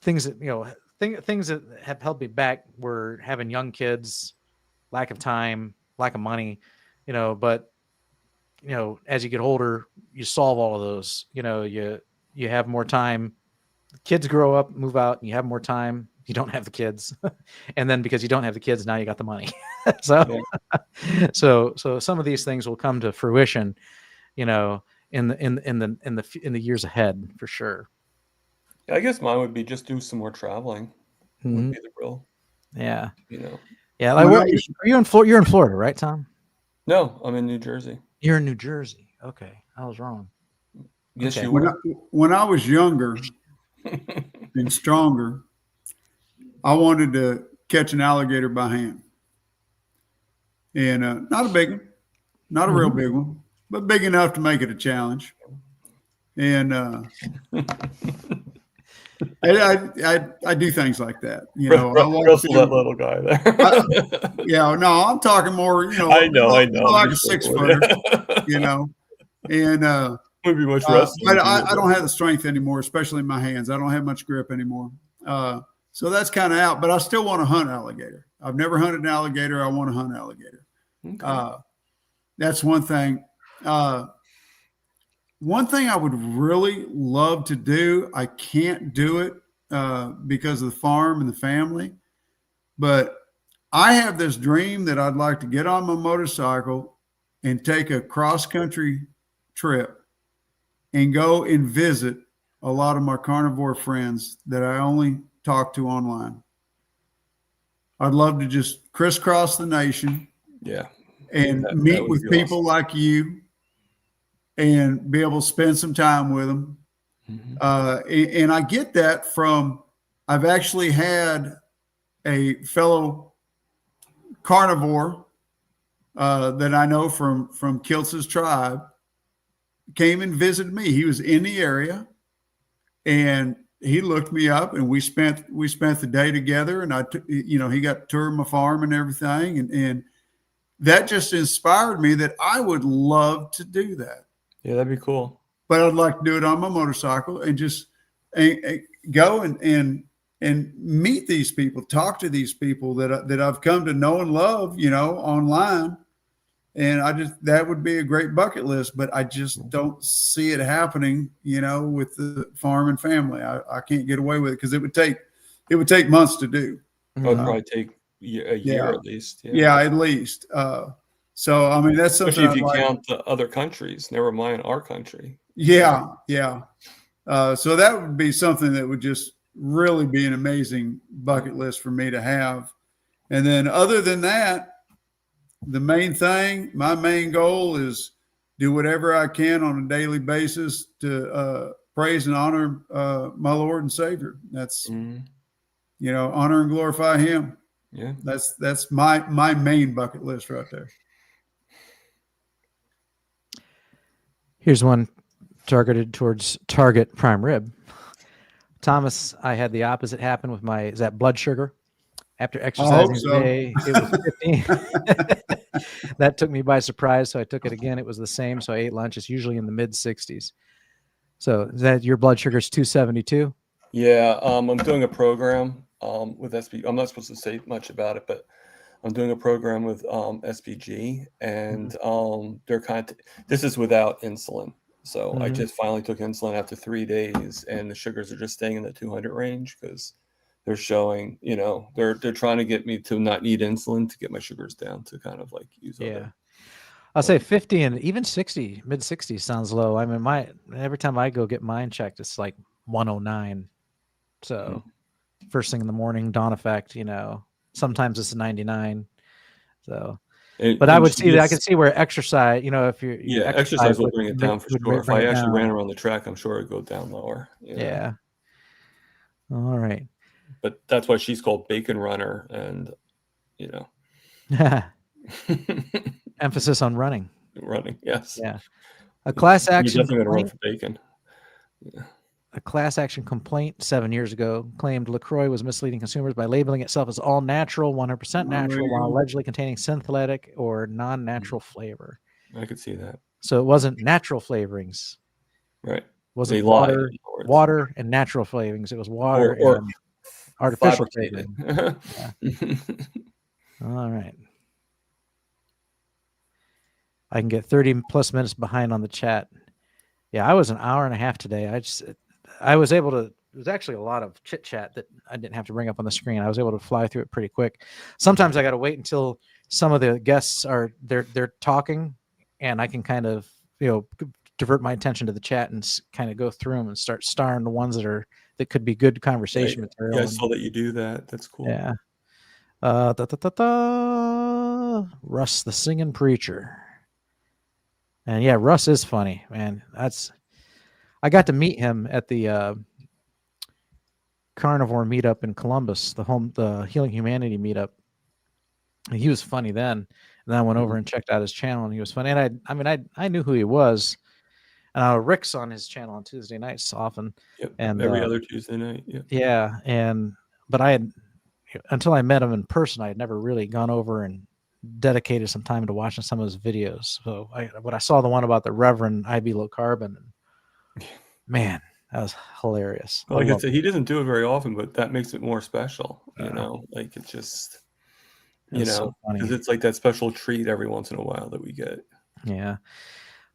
[SPEAKER 1] things that things that have held me back were having young kids, lack of time, lack of money, but as you get older, you solve all of those. You have more time. Kids grow up, move out, and you have more time. You don't have the kids, and then because you don't have the kids, now you got the money. so, so some of these things will come to fruition, in the years ahead for sure.
[SPEAKER 6] Yeah, I guess mine would be just do some more traveling. Would be the real.
[SPEAKER 1] Yeah.
[SPEAKER 6] Yeah.
[SPEAKER 1] Like, are you in Florida? You're in Florida, right, Tom?
[SPEAKER 6] No, I'm in New Jersey.
[SPEAKER 1] You're in New Jersey. Okay, I was wrong.
[SPEAKER 6] Yes,
[SPEAKER 1] Okay.
[SPEAKER 6] you were.
[SPEAKER 2] When I was younger and stronger, I wanted to catch an alligator by hand, and not a big one, not a real big one, but big enough to make it a challenge. And I do things like that, I
[SPEAKER 6] Russell, that little guy there.
[SPEAKER 2] No, I'm talking more,
[SPEAKER 6] I know,
[SPEAKER 2] like a 6 footer, and
[SPEAKER 6] would be much
[SPEAKER 2] but I don't have the strength anymore, especially in my hands. I don't have much grip anymore. So that's kind of out, but I still want to hunt alligator. I've never hunted an alligator. I want to hunt alligator. Okay. That's one thing. One thing I would really love to do, I can't do it because of the farm and the family, but I have this dream that I'd like to get on my motorcycle and take a cross-country trip and go and visit a lot of my carnivore friends that I only talk to online. I'd love to just crisscross the nation.
[SPEAKER 6] Yeah.
[SPEAKER 2] And meet with people like you and be able to spend some time with them. And I get that from, I've actually had a fellow carnivore that I know from Kiltz's tribe came and visited me. He was in the area and he looked me up and we spent the day together, and he got to tour my farm and everything. And that just inspired me that I would love to do that.
[SPEAKER 6] Yeah, that'd be cool.
[SPEAKER 2] But I'd like to do it on my motorcycle and just go and meet these people, talk to these people that I've come to know and love, online. And that would be a great bucket list, but I just don't see it happening, with the farm and family. I can't get away with it because it would take months to do.
[SPEAKER 6] It would probably take a year at least.
[SPEAKER 2] Yeah, at least. So, I mean, that's something.
[SPEAKER 6] Especially if you count the other countries, never mind our country.
[SPEAKER 2] Yeah. So that would be something that would just really be an amazing bucket list for me to have. And then other than that, my main goal is do whatever I can on a daily basis to praise and honor my Lord and Savior. That's, honor and glorify him.
[SPEAKER 6] Yeah.
[SPEAKER 2] That's my main bucket list right there.
[SPEAKER 1] Here's one targeted towards target prime rib. Thomas, I had the opposite happen with my blood sugar. After exercising today, it was 15. That took me by surprise, so I took it again. It was the same, so I ate lunch. It's usually in the mid-60s. So is that your blood sugar is 272?
[SPEAKER 6] Yeah, I'm doing a program with SPG. I'm not supposed to say much about it, but I'm doing a program with SPG, and this is without insulin. So I just finally took insulin after 3 days, and the sugars are just staying in the 200 range because they're showing, they're trying to get me to not need insulin to get my sugars down to kind of like use other.
[SPEAKER 1] I'll say 50 and even 60, mid 60s sounds low. I mean, every time I go get mine checked, it's like 109. So first thing in the morning, dawn effect, sometimes it's 99. So, but I would see that I could see where exercise, if you're
[SPEAKER 6] exercise will bring it down for sure. If I actually ran around the track, I'm sure it'd go down lower.
[SPEAKER 1] Yeah. All right.
[SPEAKER 6] But that's why she's called Bacon Runner, and
[SPEAKER 1] emphasis on running.
[SPEAKER 6] Running, yes.
[SPEAKER 1] Yeah. A class action.
[SPEAKER 6] You're definitely gonna run for bacon. Yeah.
[SPEAKER 1] A class action complaint 7 years ago claimed LaCroix was misleading consumers by labeling itself as all natural, 100% natural, while allegedly containing synthetic or non-natural flavor.
[SPEAKER 6] I could see that.
[SPEAKER 1] So it wasn't natural flavorings.
[SPEAKER 6] Right.
[SPEAKER 1] Wasn't water and natural flavorings. It was water Artificial
[SPEAKER 6] fabricated.
[SPEAKER 1] flavoring. All right. I can get 30 plus minutes behind on the chat. Yeah, I was an hour and a half today. I was able to, there's actually a lot of chit chat that I didn't have to bring up on the screen. I was able to fly through it pretty quick. Sometimes I got to wait until some of the guests they're talking, and I can kind of, divert my attention to the chat and kind of go through them and start starring the ones that could be good conversation material.
[SPEAKER 6] Yeah, I saw that you do that. That's cool.
[SPEAKER 1] Yeah. Russ the singing preacher. And yeah, Russ is funny, man. I got to meet him at the Carnivore meetup in Columbus, the Healing Humanity meetup. And he was funny then. And then I went over and checked out his channel, and he was funny. And I knew who he was. And Rick's on his channel on Tuesday nights often.
[SPEAKER 6] Yep.
[SPEAKER 1] And
[SPEAKER 6] every other Tuesday night. Yep.
[SPEAKER 1] Yeah. But until I met him in person, I had never really gone over and dedicated some time to watching some of his videos. So when I saw the one about the Reverend IB Low Carbon, man, that was hilarious.
[SPEAKER 6] Like I said, he doesn't do it very often, but that makes it more special. Like it's just,
[SPEAKER 1] so funny.
[SPEAKER 6] because it's like that special treat every once in a while that we get.
[SPEAKER 1] Yeah.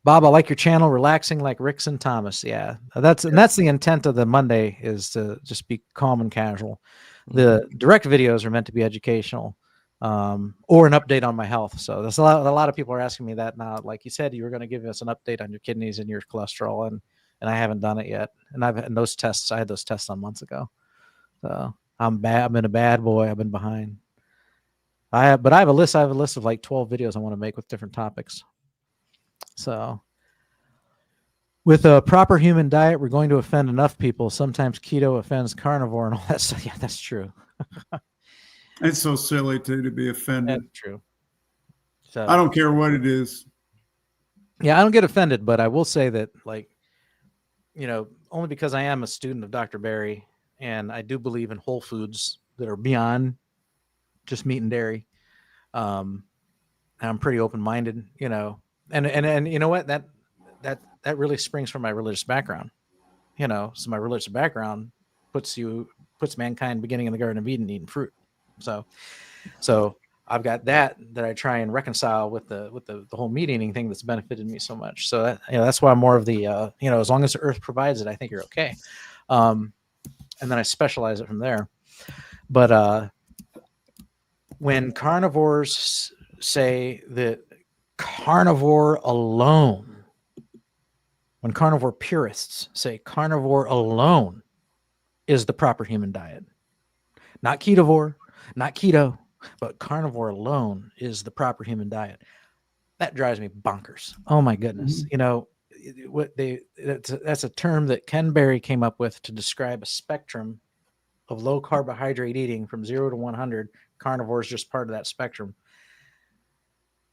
[SPEAKER 1] Bob, I like your channel, relaxing like Ricks and Thomas. Yeah, that's the intent of the Monday, is to just be calm and casual. The direct videos are meant to be educational, or an update on my health. So that's a lot of people are asking me that now. Like you said, you were going to give us an update on your kidneys and your cholesterol, and I haven't done it yet. And I had those tests on months ago. So I'm bad. I've been a bad boy. I've been behind. But I have a list. I have a list of like 12 videos I want to make with different topics. So with a proper human diet, we're going to offend enough people. Sometimes keto offends carnivore and all that stuff. Yeah, that's true.
[SPEAKER 2] It's so silly too to be offended.
[SPEAKER 1] That's true. So
[SPEAKER 2] I don't care what it is.
[SPEAKER 1] Yeah, I don't get offended, but I will say that, like, only because I am a student of Dr. Berry, and I do believe in whole foods that are beyond just meat and dairy. I'm pretty open-minded, and you know what, that really springs from my religious background. So my religious background puts mankind beginning in the Garden of Eden eating fruit. So I've got that I try and reconcile with the whole meat eating thing that's benefited me so much. So that's why I'm more of the as long as the earth provides it, I think you're okay. And then I specialize it from there. But when carnivores say that carnivore alone, when carnivore purists say carnivore alone is the proper human diet, not ketovore, not keto, but carnivore alone is the proper human diet, that drives me bonkers. Oh my goodness. That's a term that Ken Berry came up with to describe a spectrum of low carbohydrate eating from 0 to 100. Carnivore is just part of that spectrum.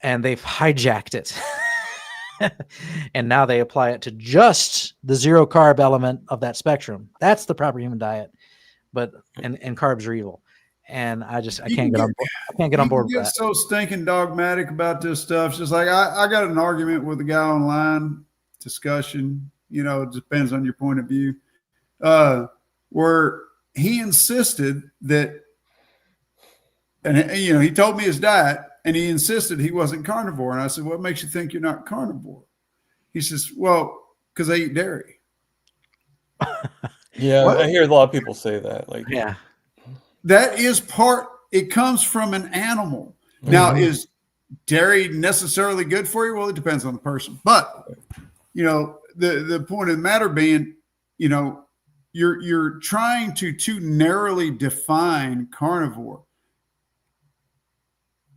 [SPEAKER 1] And they've hijacked it. And now they apply it to just the 0 carb element of that spectrum. That's the proper human diet. But and carbs are evil. And I can't get on board. I can't get on board with that.
[SPEAKER 2] So stinking dogmatic about this stuff. It's just like I got an argument with a guy online, discussion, it depends on your point of view, where he insisted that, and he told me his diet, and he insisted he wasn't carnivore. And I said, what makes you think you're not carnivore? He says, well, because I eat dairy.
[SPEAKER 6] Yeah, I hear a lot of people say that. Like,
[SPEAKER 1] yeah.
[SPEAKER 2] That is it comes from an animal. Now, is dairy necessarily good for you? Well, it depends on the person. But, the point of the matter being, you're trying to too narrowly define carnivore.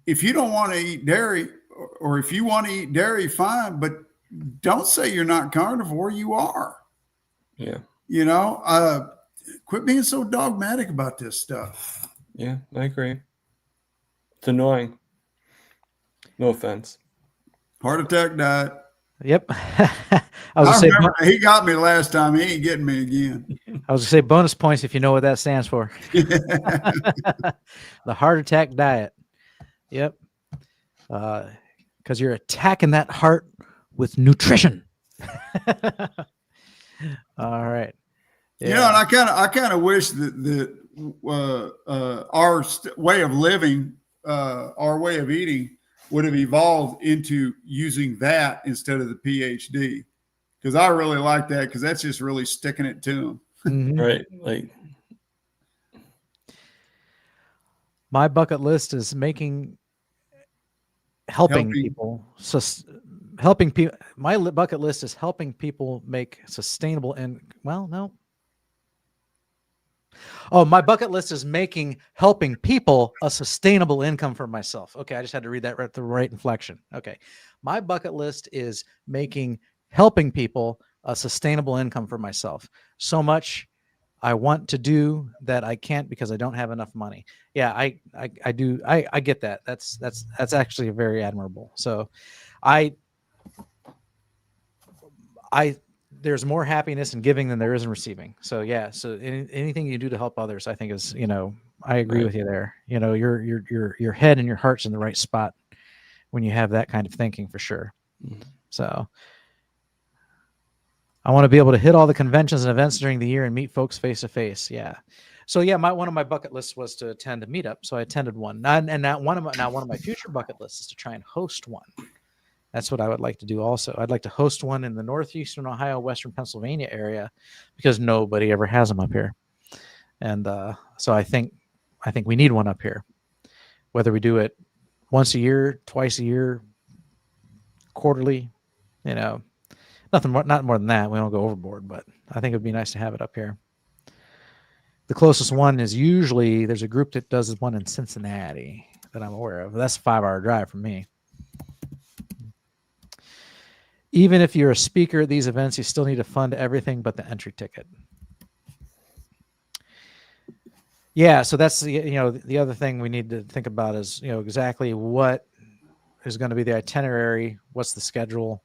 [SPEAKER 2] If you don't want to eat dairy, or if you want to eat dairy, fine, but don't say you're not carnivore. You are.
[SPEAKER 6] Yeah.
[SPEAKER 2] Quit being so dogmatic about this stuff.
[SPEAKER 6] Yeah, I agree. It's annoying. No offense.
[SPEAKER 2] Heart attack diet.
[SPEAKER 1] Yep.
[SPEAKER 2] I remember he got me last time. He ain't getting me again.
[SPEAKER 1] I was going to say bonus points if you know what that stands for. The heart attack diet. Yep. Because you're attacking that heart with nutrition. All right.
[SPEAKER 2] Yeah. And I kind of wish that our way of living, our way of eating would have evolved into using that instead of the PhD. Because I really like that, because that's just really sticking it to them.
[SPEAKER 6] Right. Like,
[SPEAKER 1] My bucket list is helping people. Helping people. My bucket list is helping people make sustainable and no. Oh, my bucket list is helping people a sustainable income for myself. Okay, I just had to read that at the right inflection. Okay, my bucket list is helping people a sustainable income for myself. So much I want to do that I can't because I don't have enough money. Yeah, I do. I get that. That's actually very admirable. So, there's more happiness in giving than there is in receiving. So yeah. So anything you do to help others, I think is, I agree with you there. Your head and your heart's in the right spot when you have that kind of thinking, for sure. So I want to be able to hit all the conventions and events during the year and meet folks face to face. Yeah. So yeah, one of my bucket lists was to attend a meetup. So I attended one. One of my future bucket lists is to try and host one. That's what I would like to do also. I'd like to host one in the northeastern Ohio, western Pennsylvania area, because nobody ever has them up here. And so I think we need one up here. Whether we do it once a year, twice a year, quarterly, nothing more, not more than that. We don't go overboard, but I think it'd be nice to have it up here. The closest one is usually, there's a group that does one in Cincinnati that I'm aware of. That's a 5-hour drive from me. Even if you're a speaker at these events, you still need to fund everything but the entry ticket. Yeah, so that's the other thing we need to think about is exactly what is going to be the itinerary, what's the schedule,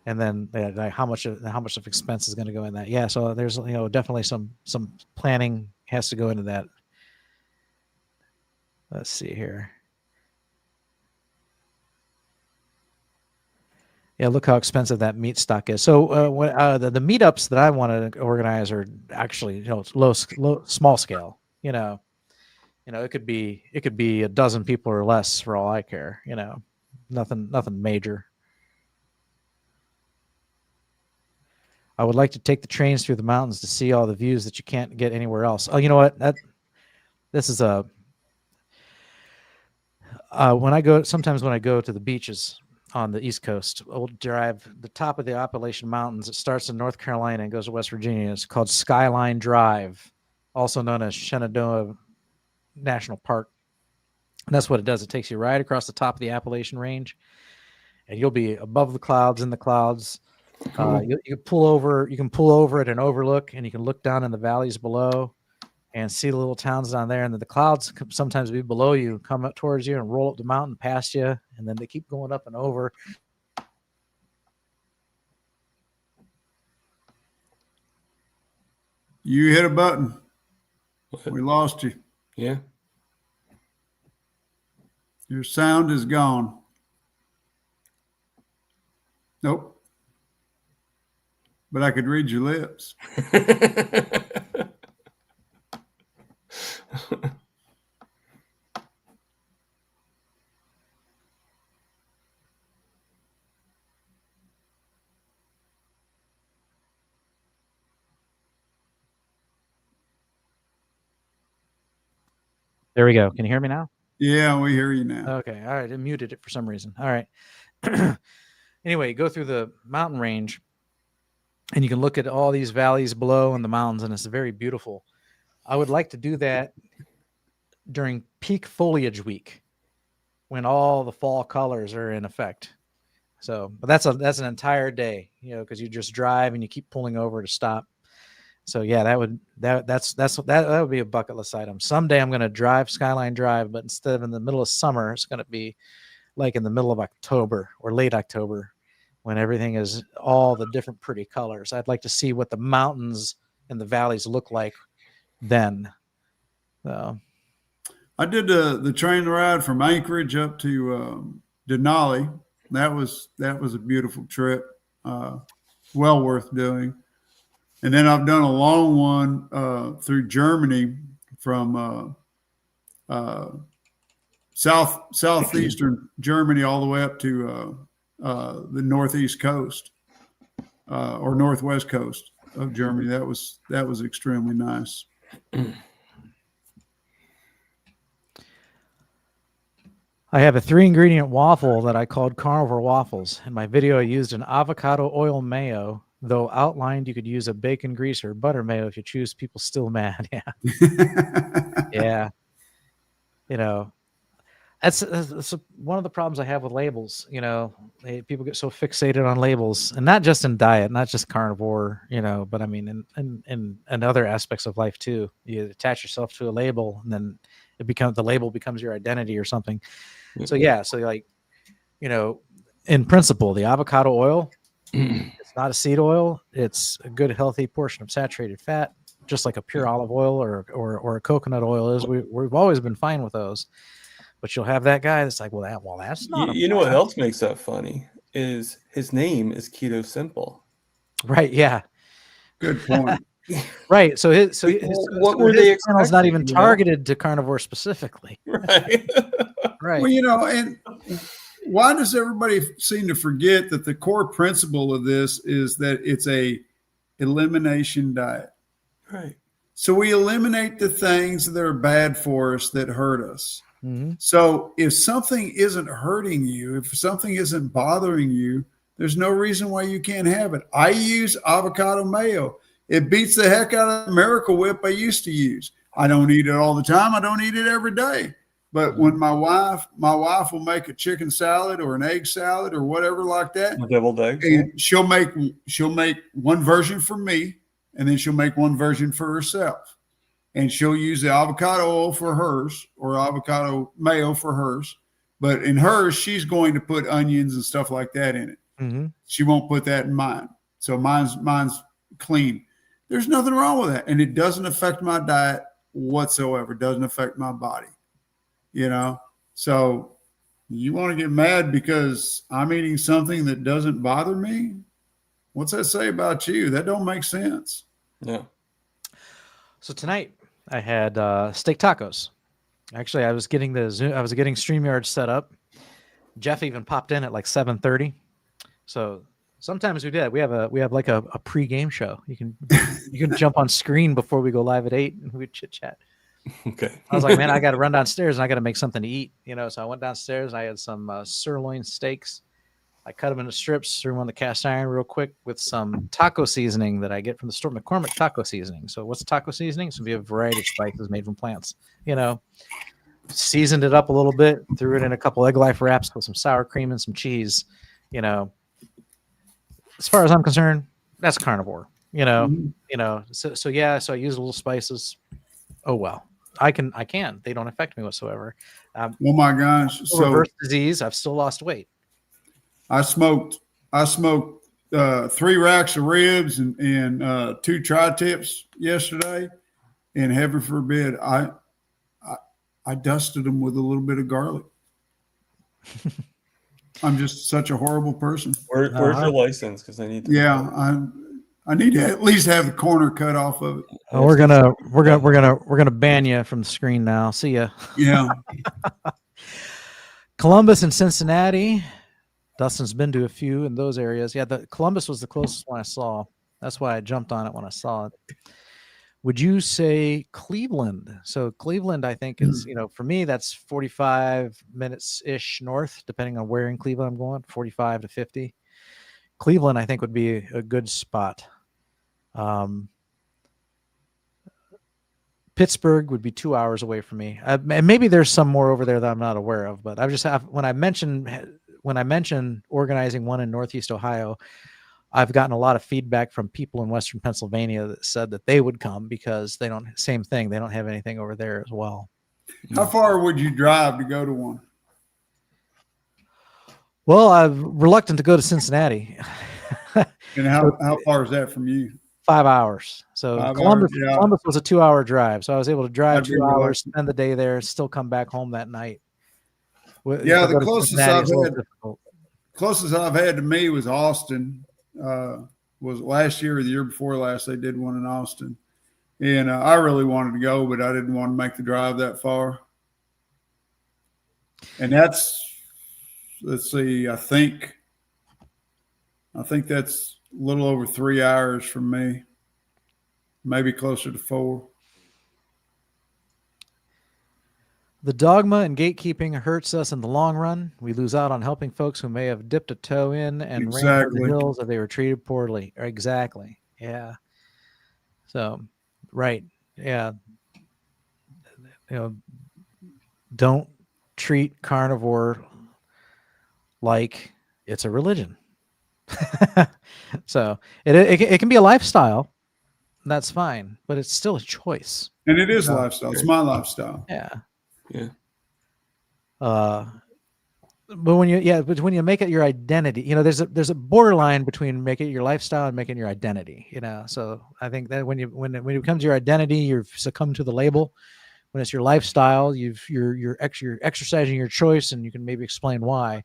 [SPEAKER 1] and then how much of expense is going to go in that. Yeah, so there's definitely some planning has to go into that. Let's see here. Yeah, look how expensive that meat stock is. So the meetups that I want to organize are actually small scale. It could be a dozen people or less for all I care. Nothing major. I would like to take the trains through the mountains to see all the views that you can't get anywhere else. Oh, you know what? This is sometimes when I go to the beaches on the East Coast, we'll drive the top of the Appalachian Mountains. It starts in North Carolina and goes to West Virginia. It's called Skyline Drive, also known as Shenandoah National Park. And that's what it does. It takes you right across the top of the Appalachian Range, and you'll be above the clouds, in the clouds. Cool. You can pull over at an overlook, and you can look down in the valleys below and see the little towns down there. And then the clouds sometimes be below you, come up towards you and roll up the mountain past you. And then they keep going up and over.
[SPEAKER 2] You hit a button. We lost you.
[SPEAKER 6] Yeah.
[SPEAKER 2] Your sound is gone. Nope. But I could read your lips.
[SPEAKER 1] There we go. Can you hear me now?
[SPEAKER 2] Yeah, we hear you now.
[SPEAKER 1] Okay. All right. I muted it for some reason. All right. Anyway, you go through the mountain range and you can look at all these valleys below and the mountains, and it's very beautiful. I would like to do that during peak foliage week when all the fall colors are in effect. So, but that's an entire day, because you just drive and you keep pulling over to stop. So yeah, that would be a bucket list item. Someday I'm going to drive Skyline Drive, but instead of in the middle of summer, it's going to be like in the middle of October or late October, when everything is all the different pretty colors. I'd like to see what the mountains and the valleys look like then. So
[SPEAKER 2] I did the train ride from Anchorage up to Denali. That was a beautiful trip. Well worth doing. And then I've done a long one through Germany southeastern Germany all the way up to the northeast coast or northwest coast of Germany. That was extremely nice.
[SPEAKER 1] I have a 3-ingredient waffle that I called Carnivore waffles. In my video, I used an avocado oil mayo, though outlined you could use a bacon grease or butter mayo if you choose. People still mad. Yeah. Yeah. You know, that's one of the problems I have with labels. You know, people get so fixated on labels, and not just in diet, not just carnivore, you know, but I mean, in other aspects of life too. You attach yourself to a label, and then the label becomes your identity or something. So yeah, so like, you know, in principle, the avocado oil, it's not a seed oil. It's a good, healthy portion of saturated fat, just like a pure olive oil or a coconut oil is. We've always been fine with those. But you'll have that guy that's like, well, that's not.
[SPEAKER 6] You know what else makes that funny is his name is Keto Simple.
[SPEAKER 1] Right. Yeah.
[SPEAKER 2] Good point.
[SPEAKER 1] Right. So his
[SPEAKER 6] were they
[SPEAKER 1] channel is not even targeted to carnivore specifically.
[SPEAKER 6] Right.
[SPEAKER 1] Right.
[SPEAKER 2] Well, you know, and why does everybody seem to forget that the core principle of this is that it's a elimination diet?
[SPEAKER 6] Right.
[SPEAKER 2] So we eliminate the things that are bad for us that hurt us.
[SPEAKER 1] Mm-hmm.
[SPEAKER 2] So if something isn't hurting you, if something isn't bothering you, there's no reason why you can't have it. I use avocado mayo. It beats the heck out of the Miracle Whip I used to use. I don't eat it all the time. I don't eat it every day. But when my wife will make a chicken salad or an egg salad or whatever like that,
[SPEAKER 6] deviled eggs,
[SPEAKER 2] and she'll make one version for me, and then she'll make one version for herself. And she'll use the avocado oil for hers or avocado mayo for hers. But in hers, she's going to put onions and stuff like that in it.
[SPEAKER 1] Mm-hmm.
[SPEAKER 2] She won't put that in mine. So mine's clean. There's nothing wrong with that. And it doesn't affect my diet whatsoever. It doesn't affect my body, you know? So you want to get mad because I'm eating something that doesn't bother me? What's that say about you? That don't make sense.
[SPEAKER 6] No.
[SPEAKER 1] So tonight I had steak tacos. Actually, I was getting StreamYard set up. Jeff even popped in at like 7:30. So sometimes we did. We have like a pre-game show. You can jump on screen before we go live at 8 and we chit chat.
[SPEAKER 6] Okay.
[SPEAKER 1] I was like, man, I got to run downstairs and I got to make something to eat, you know. So I went downstairs. I had some sirloin steaks. I cut them into strips, threw them on the cast iron real quick with some taco seasoning that I get from the store, McCormick taco seasoning. So what's taco seasoning? It's going to be a variety of spices made from plants, you know. Seasoned it up a little bit, threw it in a couple egg life wraps with some sour cream and some cheese, you know. As far as I'm concerned, that's carnivore, you know.
[SPEAKER 2] Mm-hmm.
[SPEAKER 1] You know, so yeah, so I use a little spices. Oh well. I can. They don't affect me whatsoever.
[SPEAKER 2] Oh my gosh. So
[SPEAKER 1] reverse disease, I've still lost weight.
[SPEAKER 2] I smoked 3 racks of ribs and 2 tri-tips yesterday, and heaven forbid I dusted them with a little bit of garlic. I'm just such a horrible person.
[SPEAKER 6] Where's your license? Because I need to.
[SPEAKER 2] Yeah, I need to at least have the corner cut off of it.
[SPEAKER 1] Oh, we're gonna ban you from the screen now. See ya.
[SPEAKER 2] Yeah.
[SPEAKER 1] Columbus and Cincinnati. Dustin's been to a few in those areas. Yeah, the Columbus was the closest one I saw. That's why I jumped on it when I saw it. Would you say Cleveland? So Cleveland, I think is, you know, for me, that's 45 minutes ish north, depending on where in Cleveland I'm going, 45 to 50. Cleveland, I think, would be a good spot. Pittsburgh would be 2 hours away from me. And maybe there's some more over there that I'm not aware of, but when I mention organizing one in Northeast Ohio, I've gotten a lot of feedback from people in Western Pennsylvania that said that they would come because they don't have anything over there as well.
[SPEAKER 2] How far would you drive to go to one?
[SPEAKER 1] Well, I'm reluctant to go to Cincinnati.
[SPEAKER 2] And how far is that from you?
[SPEAKER 1] 5 hours. So
[SPEAKER 2] 5
[SPEAKER 1] Columbus,
[SPEAKER 2] hours, yeah.
[SPEAKER 1] Columbus was a 2 hour drive. So I was able to drive
[SPEAKER 2] I'd be
[SPEAKER 1] 2 hours,
[SPEAKER 2] reluctant.
[SPEAKER 1] spend the day there, still come back home that night.
[SPEAKER 2] Yeah, the closest I've had to me was Austin. Was last year or the year before last, they did one in Austin. And I really wanted to go, but I didn't want to make the drive that far. And that's, let's see, I think that's a little over 3 hours from me, maybe closer to 4.
[SPEAKER 1] The dogma and gatekeeping hurts us in the long run. We lose out on helping folks who may have dipped a toe in and ran for the
[SPEAKER 2] Exactly.
[SPEAKER 1] hills if they were treated poorly. Exactly. Yeah. So, right. Yeah. Don't treat carnivore like it's a religion. So it can be a lifestyle. That's fine, but it's still a choice.
[SPEAKER 2] And it is lifestyle. It's my lifestyle.
[SPEAKER 1] Yeah.
[SPEAKER 6] Yeah.
[SPEAKER 1] But when you make it your identity, there's a borderline between making it your lifestyle and making your identity, So I think that when it becomes your identity, you've succumbed to the label. When it's your lifestyle, you're exercising your choice, and you can maybe explain why,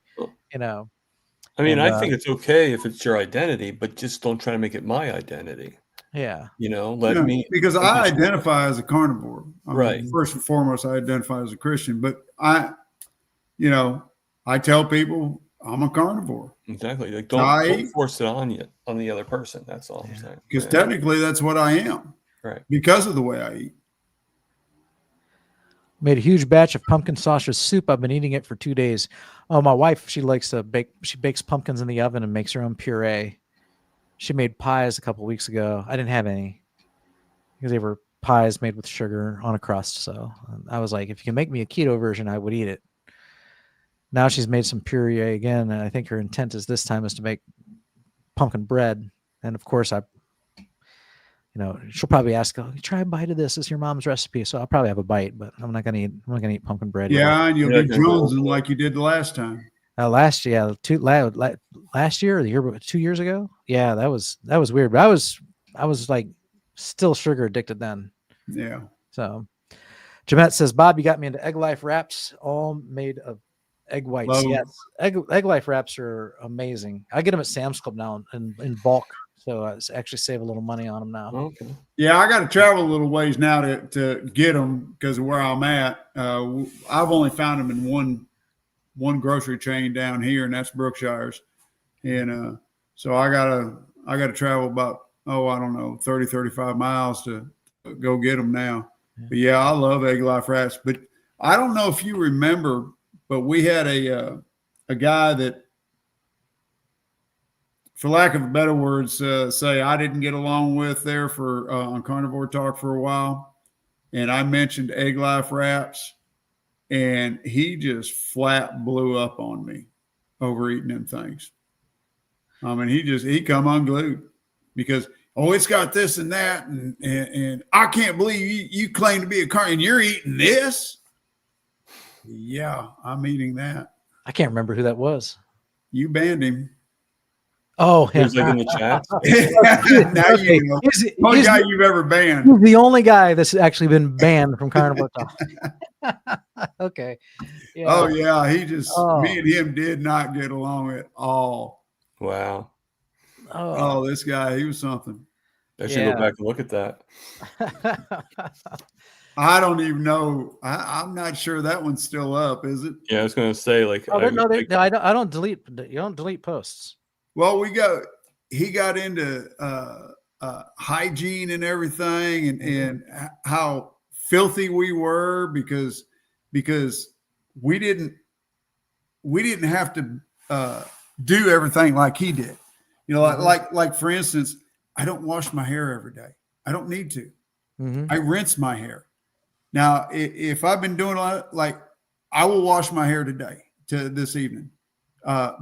[SPEAKER 6] I mean, I think it's okay if it's your identity, but just don't try to make it my identity.
[SPEAKER 1] Yeah.
[SPEAKER 2] Because I identify as a carnivore.
[SPEAKER 6] Right.
[SPEAKER 2] First and foremost, I identify as a Christian, but I tell people I'm a carnivore.
[SPEAKER 6] Exactly. Like don't force it on the other person. That's all I'm saying.
[SPEAKER 2] Because technically that's what I am.
[SPEAKER 6] Right.
[SPEAKER 2] Because of the way I eat.
[SPEAKER 1] Made a huge batch of pumpkin sausage soup. I've been eating it for 2 days. Oh, my wife, she likes to bake. She bakes pumpkins in the oven and makes her own puree. She made pies a couple weeks ago. I didn't have any because they were pies made with sugar on a crust. So I was like, if you can make me a keto version, I would eat it. Now she's made some puree again, and I think her intent is this time is to make pumpkin bread. And of course, she'll probably ask, "Oh, try a bite of this. It's your mom's recipe." So I'll probably have a bite, but I'm not gonna eat pumpkin bread.
[SPEAKER 2] Yeah, and you'll be jonesing like you did the last time.
[SPEAKER 1] Last year or the year 2 years ago. Yeah, that was weird. But I was like still sugar addicted then.
[SPEAKER 2] Yeah.
[SPEAKER 1] So Jamette says, Bob, you got me into Egg Life wraps, all made of egg whites.
[SPEAKER 2] Love.
[SPEAKER 1] Yes, egg Life wraps are amazing. I get them at Sam's Club now in bulk, so I actually save a little money on them now.
[SPEAKER 6] Okay.
[SPEAKER 2] Yeah, I got to travel a little ways now to get them because of where I'm at. I've only found them in one grocery chain down here, and that's Brookshire's. And so I gotta travel about 30, 35 miles to go get them now. Yeah. But yeah, I love Egg Life wraps. But I don't know if you remember, but we had a guy that, for lack of better words, say I didn't get along with there for on Carnivore Talk for a while, and I mentioned Egg Life wraps, and he just flat blew up on me over eating them things. I mean, he come unglued because it's got this and that, and I can't believe you claim to be a carnivore and you're eating this. Yeah, I'm eating that.
[SPEAKER 1] I can't remember who that was.
[SPEAKER 2] You banned him.
[SPEAKER 1] Oh,
[SPEAKER 6] he was like in the chat.
[SPEAKER 2] Now you know. He's the only guy you've ever banned.
[SPEAKER 1] He's the only guy that's actually been banned from Carnivore Talk. Okay.
[SPEAKER 2] Yeah. Oh yeah, me and him did not get along at all.
[SPEAKER 6] Wow.
[SPEAKER 2] Oh, this guy, he was something.
[SPEAKER 6] I should go back and look at that.
[SPEAKER 2] I don't even know. I'm not sure that one's still up, is it?
[SPEAKER 6] Yeah, I was going to say
[SPEAKER 1] I don't delete. You don't delete posts.
[SPEAKER 2] Well, he got into hygiene and everything, and how filthy we were because we didn't have to do everything like he did. Like for instance, I don't wash my hair every day. I don't need to. Mm-hmm. I rinse my hair. Now, if I've been doing a lot, like I will wash my hair this evening,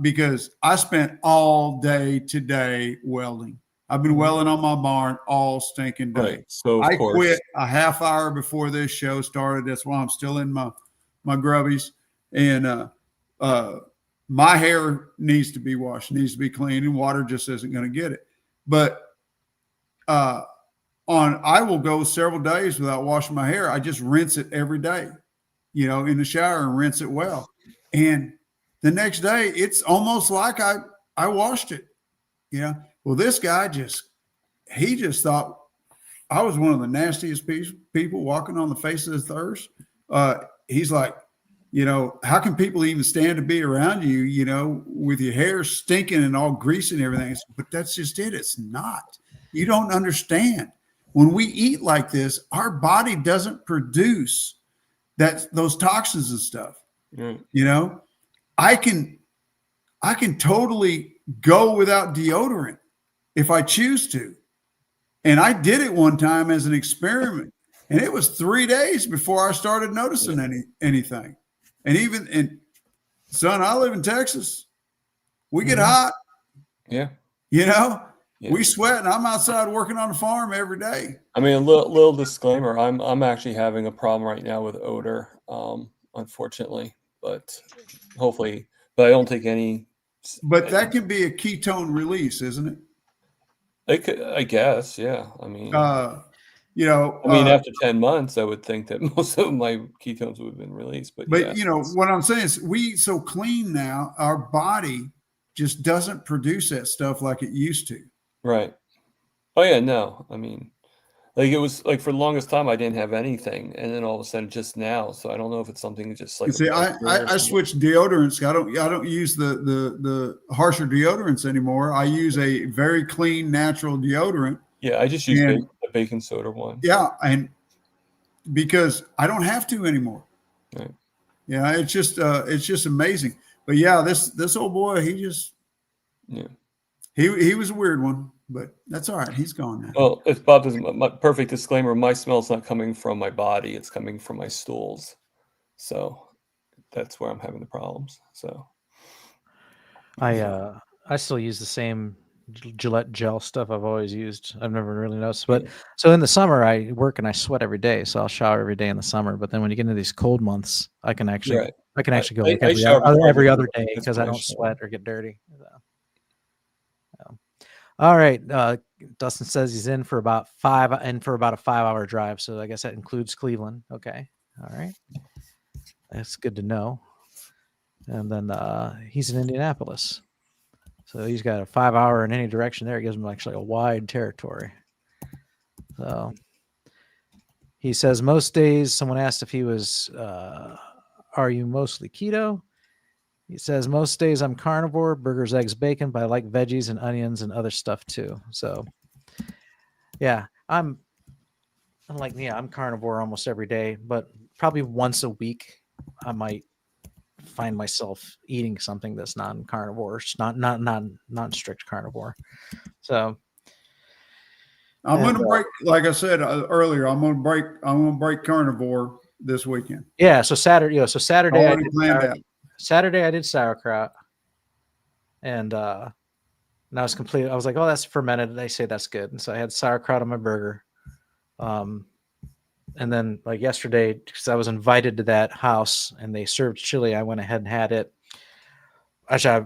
[SPEAKER 2] because I spent all day today welding. I've been welding on my barn all stinking day.
[SPEAKER 6] Right. So
[SPEAKER 2] I quit a half hour before this show started. That's why I'm still in my grubbies. And my hair needs to be washed, needs to be clean, and water just isn't going to get it. But I will go several days without washing my hair. I just rinse it every day, in the shower, and rinse it well. And the next day, it's almost like I washed it. Well, this guy he just thought I was one of the nastiest people walking on the face of the earth. He's like, you know, how can people even stand to be around you, you know, with your hair stinking and all greasy and everything? But that's just it. It's not. You don't understand. When we eat like this, our body doesn't produce those toxins and stuff. You know, I can totally go without deodorant if I choose to. And I did it one time as an experiment. And it was 3 days before I started noticing anything. And son, I live in Texas. We get hot.
[SPEAKER 6] Yeah.
[SPEAKER 2] You know, we sweat, and I'm outside working on the farm every day.
[SPEAKER 6] I mean, a little disclaimer. I'm actually having a problem right now with odor, unfortunately, but hopefully, but I don't take any.
[SPEAKER 2] But that can be a ketone release, isn't it?
[SPEAKER 6] I guess, yeah. I mean,
[SPEAKER 2] you know,
[SPEAKER 6] after 10 months, I would think that most of my ketones would have been released. But yeah,
[SPEAKER 2] you know, what I'm saying is we eat so clean now, our body just doesn't produce that stuff like it used to.
[SPEAKER 6] Right. Oh yeah, no. I mean, like it was like for the longest time I didn't have anything, and then all of a sudden just now. So I don't know if it's something just like.
[SPEAKER 2] You see, I switched deodorants. I don't use the harsher deodorants anymore. I use a very clean natural deodorant.
[SPEAKER 6] Yeah, I just use the baking soda one.
[SPEAKER 2] Yeah, and because I don't have to anymore.
[SPEAKER 6] Right.
[SPEAKER 2] Yeah, it's just amazing. But yeah, this old boy, he was a weird one, but that's all right. He's gone now.
[SPEAKER 6] Well, if Bob doesn't, my perfect disclaimer, my smell's not coming from my body, it's coming from my stools. So that's where I'm having the problems. So
[SPEAKER 1] I still use the same Gillette gel stuff I've always used. I've never really noticed. But so in the summer I work and I sweat every day, so I'll shower every day in the summer. But then when you get into these cold months, I can actually go like every other day because I don't sweat or get dirty. So. All right. Dustin says he's in for about a 5-hour drive. So I guess that includes Cleveland. Okay. All right. That's good to know. And then he's in Indianapolis. So he's got a 5-hour in any direction there. It gives him actually a wide territory. So he says most days, someone asked if he was, are you mostly keto? He says most days I'm carnivore, burgers, eggs, bacon, but I like veggies and onions and other stuff too. So yeah, I'm carnivore almost every day, but probably once a week I might find myself eating something that's non-carnivore, not strict carnivore. So
[SPEAKER 2] I'm going to break, like I said earlier, I'm going to break carnivore this weekend.
[SPEAKER 1] Yeah. So Saturday, I did sauerkraut, and I was completely. I was like, "Oh, that's fermented." They say that's good, and so I had sauerkraut on my burger. And then like yesterday, because I was invited to that house and they served chili, I went ahead and had it. Actually,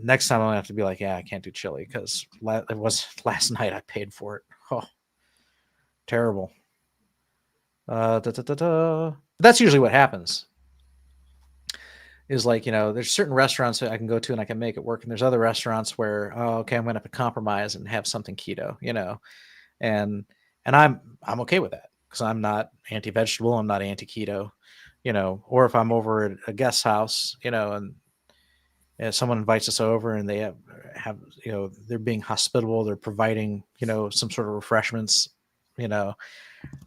[SPEAKER 1] next time I'm gonna have to be like, yeah, I can't do chili because it was last night I paid for it. Oh, terrible. That's usually what happens. Is like, you know, there's certain restaurants that I can go to and I can make it work. And there's other restaurants where, okay, I'm going to have to compromise and have something keto, you know, and I'm okay with that because I'm not anti-vegetable. I'm not anti-keto, you know, or if I'm over at a guest house, you know, and someone invites us over and they have, you know, they're being hospitable. They're providing, you know, some sort of refreshments, you know,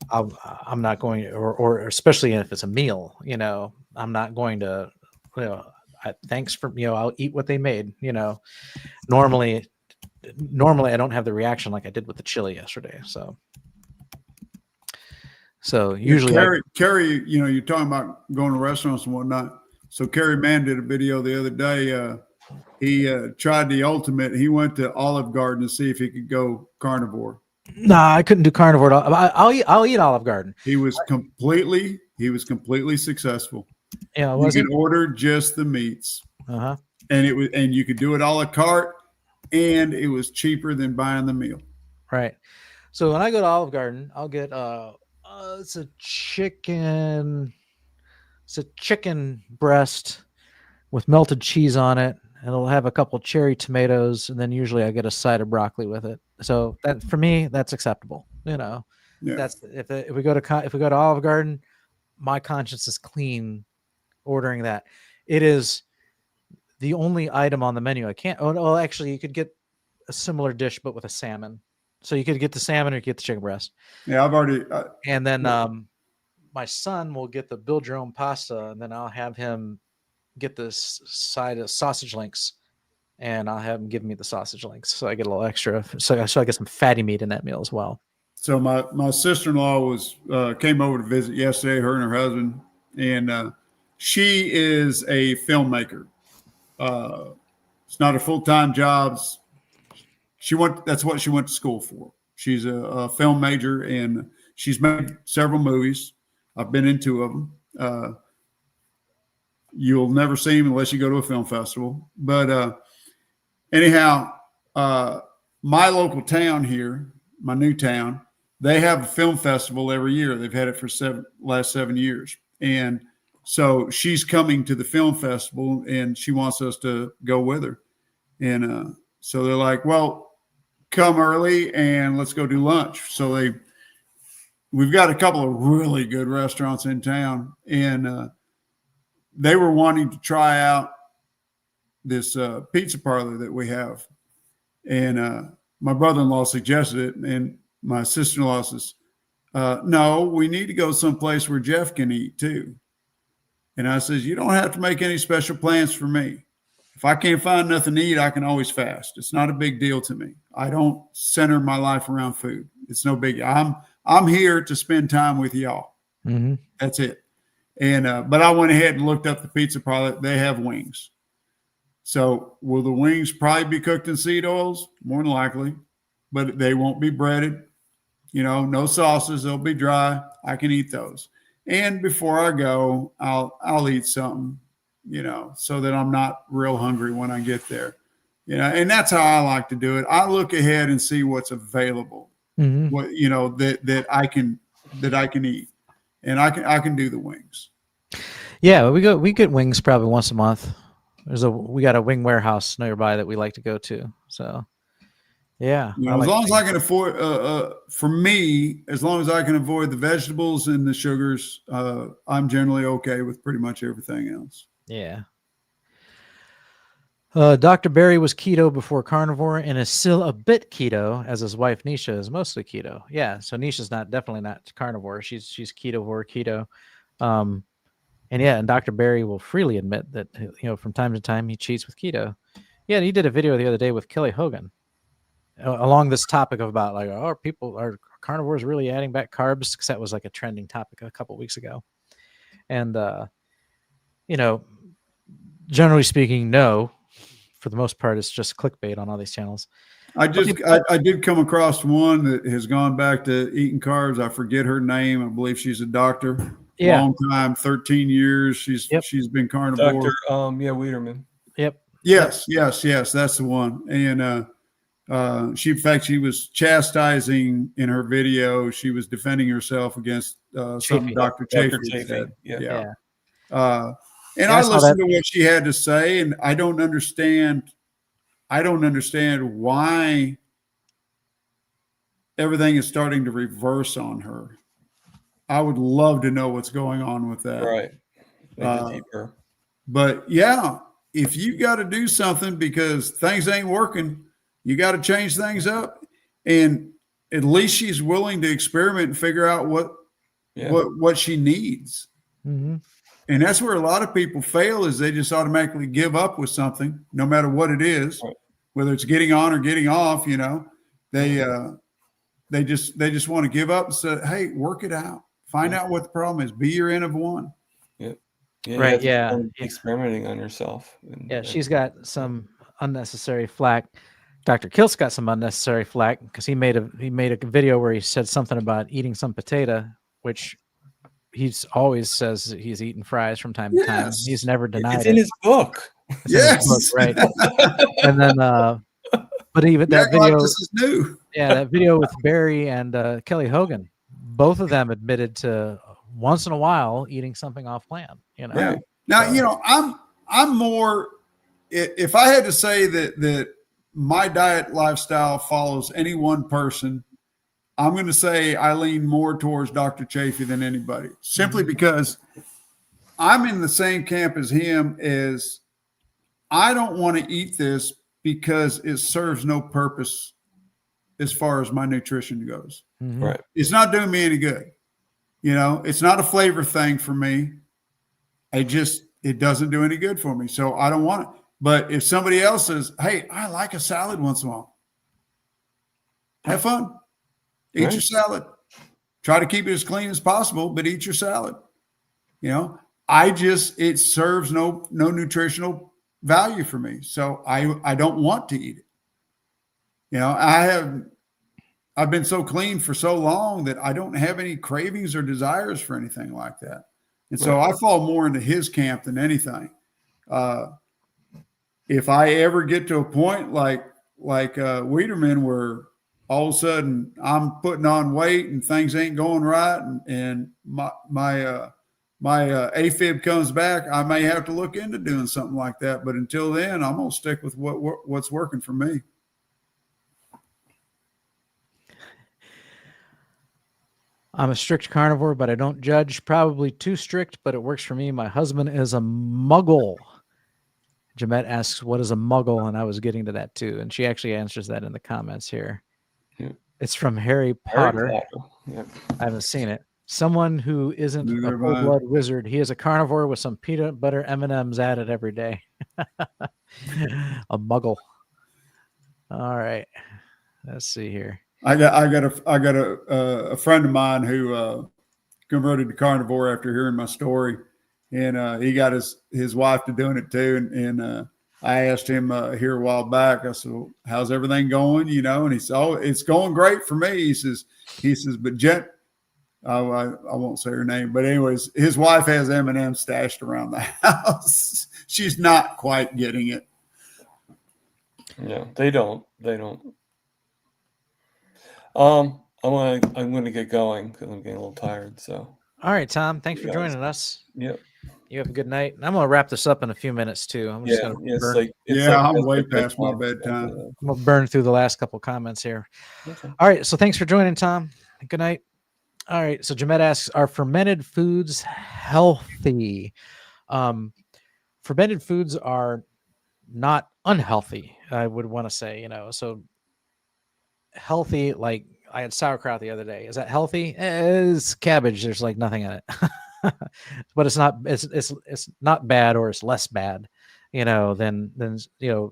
[SPEAKER 1] I'm not going to, or especially if it's a meal, you know, I'm not going to, you know, thanks for, you know, I'll eat what they made, you know. Normally I don't have the reaction like I did with the chili yesterday. So usually
[SPEAKER 2] Carrie, you know, you're talking about going to restaurants and whatnot. So Carrie Mann did a video the other day. He tried the ultimate. He went to Olive Garden to see if he could go carnivore.
[SPEAKER 1] Nah, I couldn't do carnivore at all. I'll eat Olive Garden.
[SPEAKER 2] He was completely successful.
[SPEAKER 1] Yeah,
[SPEAKER 2] you could order just the meats.
[SPEAKER 1] Uh-huh.
[SPEAKER 2] And you could do it a la carte, and it was cheaper than buying the meal.
[SPEAKER 1] Right. So when I go to Olive Garden, I'll get it's a chicken breast with melted cheese on it, and it'll have a couple cherry tomatoes, and then usually I get a side of broccoli with it. So that for me, that's acceptable. You know,
[SPEAKER 2] Yeah.
[SPEAKER 1] that's if we go to Olive Garden, my conscience is clean ordering that. It is the only item on the menu. I can't. Oh, no, actually, you could get a similar dish, but with a salmon. So you could get the salmon or you could get the chicken breast.
[SPEAKER 2] Yeah, I've already.
[SPEAKER 1] And then my son will get the build your own pasta, and then I'll have him get this side of sausage links, and I'll have him give me the sausage links, so I get a little extra. So I get some fatty meat in that meal as well.
[SPEAKER 2] So my sister-in-law was came over to visit yesterday, her and her husband, and she is a filmmaker. It's not a full-time job. That's what she went to school for. She's a film major, and she's made several movies. I've been in 2 of them. You'll never see them unless you go to a film festival. But anyhow, my local town here, my new town, they have a film festival every year. They've had it for last 7 years. And so she's coming to the film festival, and she wants us to go with her. And so they're like, well, come early and let's go do lunch. So we've got a couple of really good restaurants in town, and they were wanting to try out this pizza parlor that we have. And my brother-in-law suggested it, and my sister-in-law says, no, we need to go someplace where Jeff can eat too. And I says, you don't have to make any special plans for me. If I can't find nothing to eat, I can always fast. It's not a big deal to me. I don't center my life around food. It's no big. I'm here to spend time with y'all.
[SPEAKER 1] Mm-hmm.
[SPEAKER 2] That's it. And but I went ahead and looked up the pizza parlor. They have wings. So will the wings probably be cooked in seed oils? More than likely, but they won't be breaded. You know, no sauces. They'll be dry. I can eat those. And before I go, I'll eat something, you know, so that I'm not real hungry when I get there. You know, and that's how I like to do it. I look ahead and see what's available.
[SPEAKER 1] Mm-hmm.
[SPEAKER 2] What, you know, that I can eat, and I can do the wings.
[SPEAKER 1] Yeah, we get wings probably once a month. We got a wing warehouse nearby that we like to go to. So yeah,
[SPEAKER 2] You know, as long as I can afford, for me, as long as I can avoid the vegetables and the sugars, I'm generally okay with pretty much everything else.
[SPEAKER 1] Yeah. Dr. Barry was keto before carnivore and is still a bit keto, as his wife Nisha is mostly keto. Yeah, so Nisha's definitely not carnivore. She's keto. And yeah, and Dr. Barry will freely admit that, you know, from time to time he cheats with keto. Yeah, and he did a video the other day with Kelly Hogan along this topic of about like, are carnivores really adding back carbs? Because that was like a trending topic a couple weeks ago. And you know, generally speaking, no. For the most part, it's just clickbait on all these channels.
[SPEAKER 2] I did come across one that has gone back to eating carbs. I forget her name. I believe she's a doctor.
[SPEAKER 1] Yeah.
[SPEAKER 2] Long time, 13 years. She's been carnivore.
[SPEAKER 6] Dr. Wiederman.
[SPEAKER 1] Yep.
[SPEAKER 2] Yes, that's the one. And she was chastising in her video. She was defending herself against something Dr. Chafee said.
[SPEAKER 6] Yeah.
[SPEAKER 2] And I listened to what she had to say, and I don't understand why everything is starting to reverse on her. I would love to know what's going on with that.
[SPEAKER 6] Right. Deeper.
[SPEAKER 2] But yeah, if you got to do something because things ain't working, you got to change things up. And at least she's willing to experiment and figure out what she needs.
[SPEAKER 1] Mm-hmm.
[SPEAKER 2] And that's where a lot of people fail, is they just automatically give up with something, no matter what it is,
[SPEAKER 6] right.
[SPEAKER 2] Whether it's getting on or getting off. You know, they just want to give up and say, "Hey, work it out. Find out what the problem is. Be your N of one."
[SPEAKER 6] Yeah.
[SPEAKER 1] Right. Yeah.
[SPEAKER 6] Experimenting on yourself.
[SPEAKER 1] She's got some unnecessary flack. Dr. Kilt's got some unnecessary flack because he made a video where he said something about eating some potato, which he's always says that he's eaten fries from time to time. He's never denied
[SPEAKER 6] it's in his book.
[SPEAKER 2] Yes.
[SPEAKER 1] Right. And then, but even that video,
[SPEAKER 2] like this is new.
[SPEAKER 1] Yeah, that video with Barry and Kelly Hogan, both of them admitted to once in a while eating something off plan. You know.
[SPEAKER 2] Yeah. Now, you know, I'm more. If I had to say that my diet lifestyle follows any one person, I'm going to say I lean more towards Dr. Chafee than anybody, simply because I'm in the same camp as him. As I don't want to eat this because it serves no purpose as far as my nutrition goes.
[SPEAKER 1] Mhm.
[SPEAKER 6] Right.
[SPEAKER 2] It's not doing me any good. You know, it's not a flavor thing for me. It doesn't do any good for me. So I don't want it. But if somebody else says, hey, I like a salad once in a while, have fun. Eat
[SPEAKER 6] Right.
[SPEAKER 2] your salad. Try to keep it as clean as possible, but eat your salad. You know, it serves no nutritional value for me. So I don't want to eat it. You know, I've been so clean for so long that I don't have any cravings or desires for anything like that. And so I fall more into his camp than anything. If I ever get to a point like Weiderman, where all of a sudden I'm putting on weight and things ain't going right, and my AFib comes back, I may have to look into doing something like that. But until then, I'm gonna stick with what's working for me.
[SPEAKER 1] I'm a strict carnivore, but I don't judge. Probably too strict, but it works for me. My husband is a muggle. Jamette asks, what is a muggle? And I was getting to that too. And she actually answers that in the comments here.
[SPEAKER 6] Yeah.
[SPEAKER 1] It's from Harry Potter.
[SPEAKER 6] Yeah.
[SPEAKER 1] I haven't seen it. Someone who isn't
[SPEAKER 2] Neither
[SPEAKER 1] a
[SPEAKER 2] have I.
[SPEAKER 1] full-blood wizard. He is a carnivore with some peanut butter M&Ms added every day. A muggle. All right. Let's see here.
[SPEAKER 2] I got a friend of mine who converted to carnivore after hearing my story, and he got his wife to doing it too. And I asked him here a while back. I said, well, "How's everything going?" You know, and he said, "Oh, it's going great for me." He says, "But Jet, I won't say her name, but anyways, his wife has M&M stashed around the house. She's not quite getting it."
[SPEAKER 6] No, they don't. I'm gonna get going because I'm getting a little tired. So.
[SPEAKER 1] All right, Tom. Thanks for
[SPEAKER 6] Yes.
[SPEAKER 1] joining us.
[SPEAKER 6] Yep.
[SPEAKER 1] You have a good night. And I'm going to wrap this up in a few minutes too. I'm just going to
[SPEAKER 2] I'm way past my bedtime.
[SPEAKER 1] I'm going to burn through the last couple comments here.
[SPEAKER 6] Okay.
[SPEAKER 1] All right. So thanks for joining, Tom. Good night. All right. So Jamette asks, are fermented foods healthy? Fermented foods are not unhealthy, I would want to say, so healthy, like I had sauerkraut the other day. Is that healthy? It's cabbage. There's like nothing in it. But it's not bad, or it's less bad, than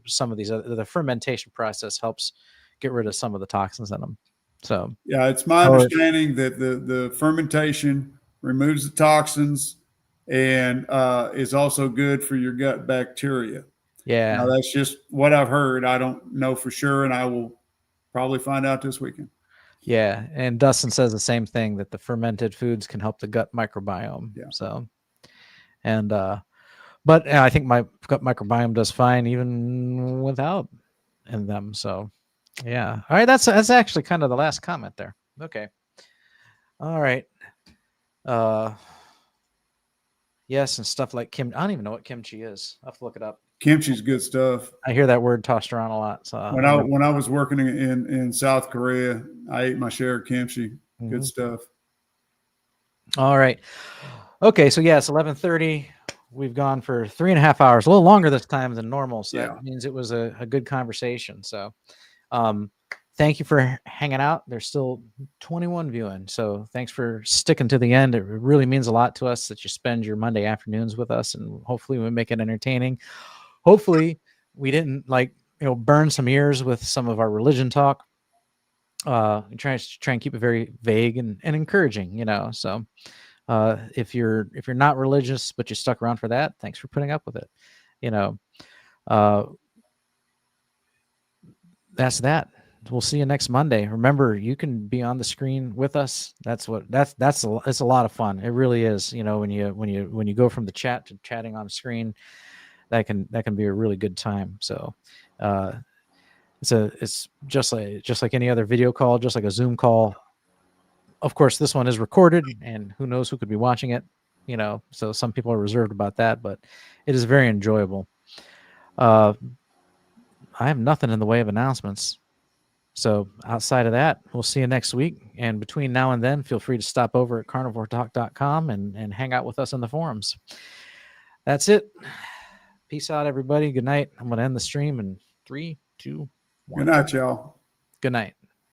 [SPEAKER 1] some of these the fermentation process helps get rid of some of the toxins in them. So
[SPEAKER 2] yeah, it's my understanding that the fermentation removes the toxins and is also good for your gut bacteria.
[SPEAKER 1] Yeah.
[SPEAKER 2] Now, that's just what I've heard. I don't know for sure, and I will probably find out this weekend.
[SPEAKER 1] Yeah, and Dustin says the same thing, that the fermented foods can help the gut microbiome.
[SPEAKER 2] Yeah.
[SPEAKER 1] So, and but I think my gut microbiome does fine even without in them. So, yeah. All right, that's actually kind of the last comment there. Okay. All right. Yes, and stuff like I don't even know what kimchi is. I'll have to look it up.
[SPEAKER 2] Kimchi's good stuff.
[SPEAKER 1] I hear that word tossed around a lot. So
[SPEAKER 2] when I was working in South Korea, I ate my share of kimchi. Mm-hmm. Good stuff.
[SPEAKER 1] All right. Okay, so yeah, it's 11:30. We've gone for 3.5 hours, a little longer this time than normal. So that means it was a good conversation. So thank you for hanging out. There's still 21 viewing. So thanks for sticking to the end. It really means a lot to us that you spend your Monday afternoons with us, and hopefully we make it entertaining. Hopefully we didn't burn some ears with some of our religion talk. Try and keep it very vague and encouraging, so if you're not religious but you stuck around for that, thanks for putting up with it. That's that. We'll see you next Monday. Remember, you can be on the screen with us. It's a lot of fun. It really is. When you go from the chat to chatting on screen, that can be a really good time. So it's just like any other video call, just like a Zoom call. Of course, this one is recorded, and who knows who could be watching it, so some people are reserved about that, but it is very enjoyable. I have nothing in the way of announcements. So outside of that, we'll see you next week. And between now and then, feel free to stop over at carnivoretalk.com and hang out with us in the forums. That's it. Peace out, everybody. Good night. I'm going to end the stream in 3, 2, 1.
[SPEAKER 2] Good night, y'all.
[SPEAKER 1] Good night.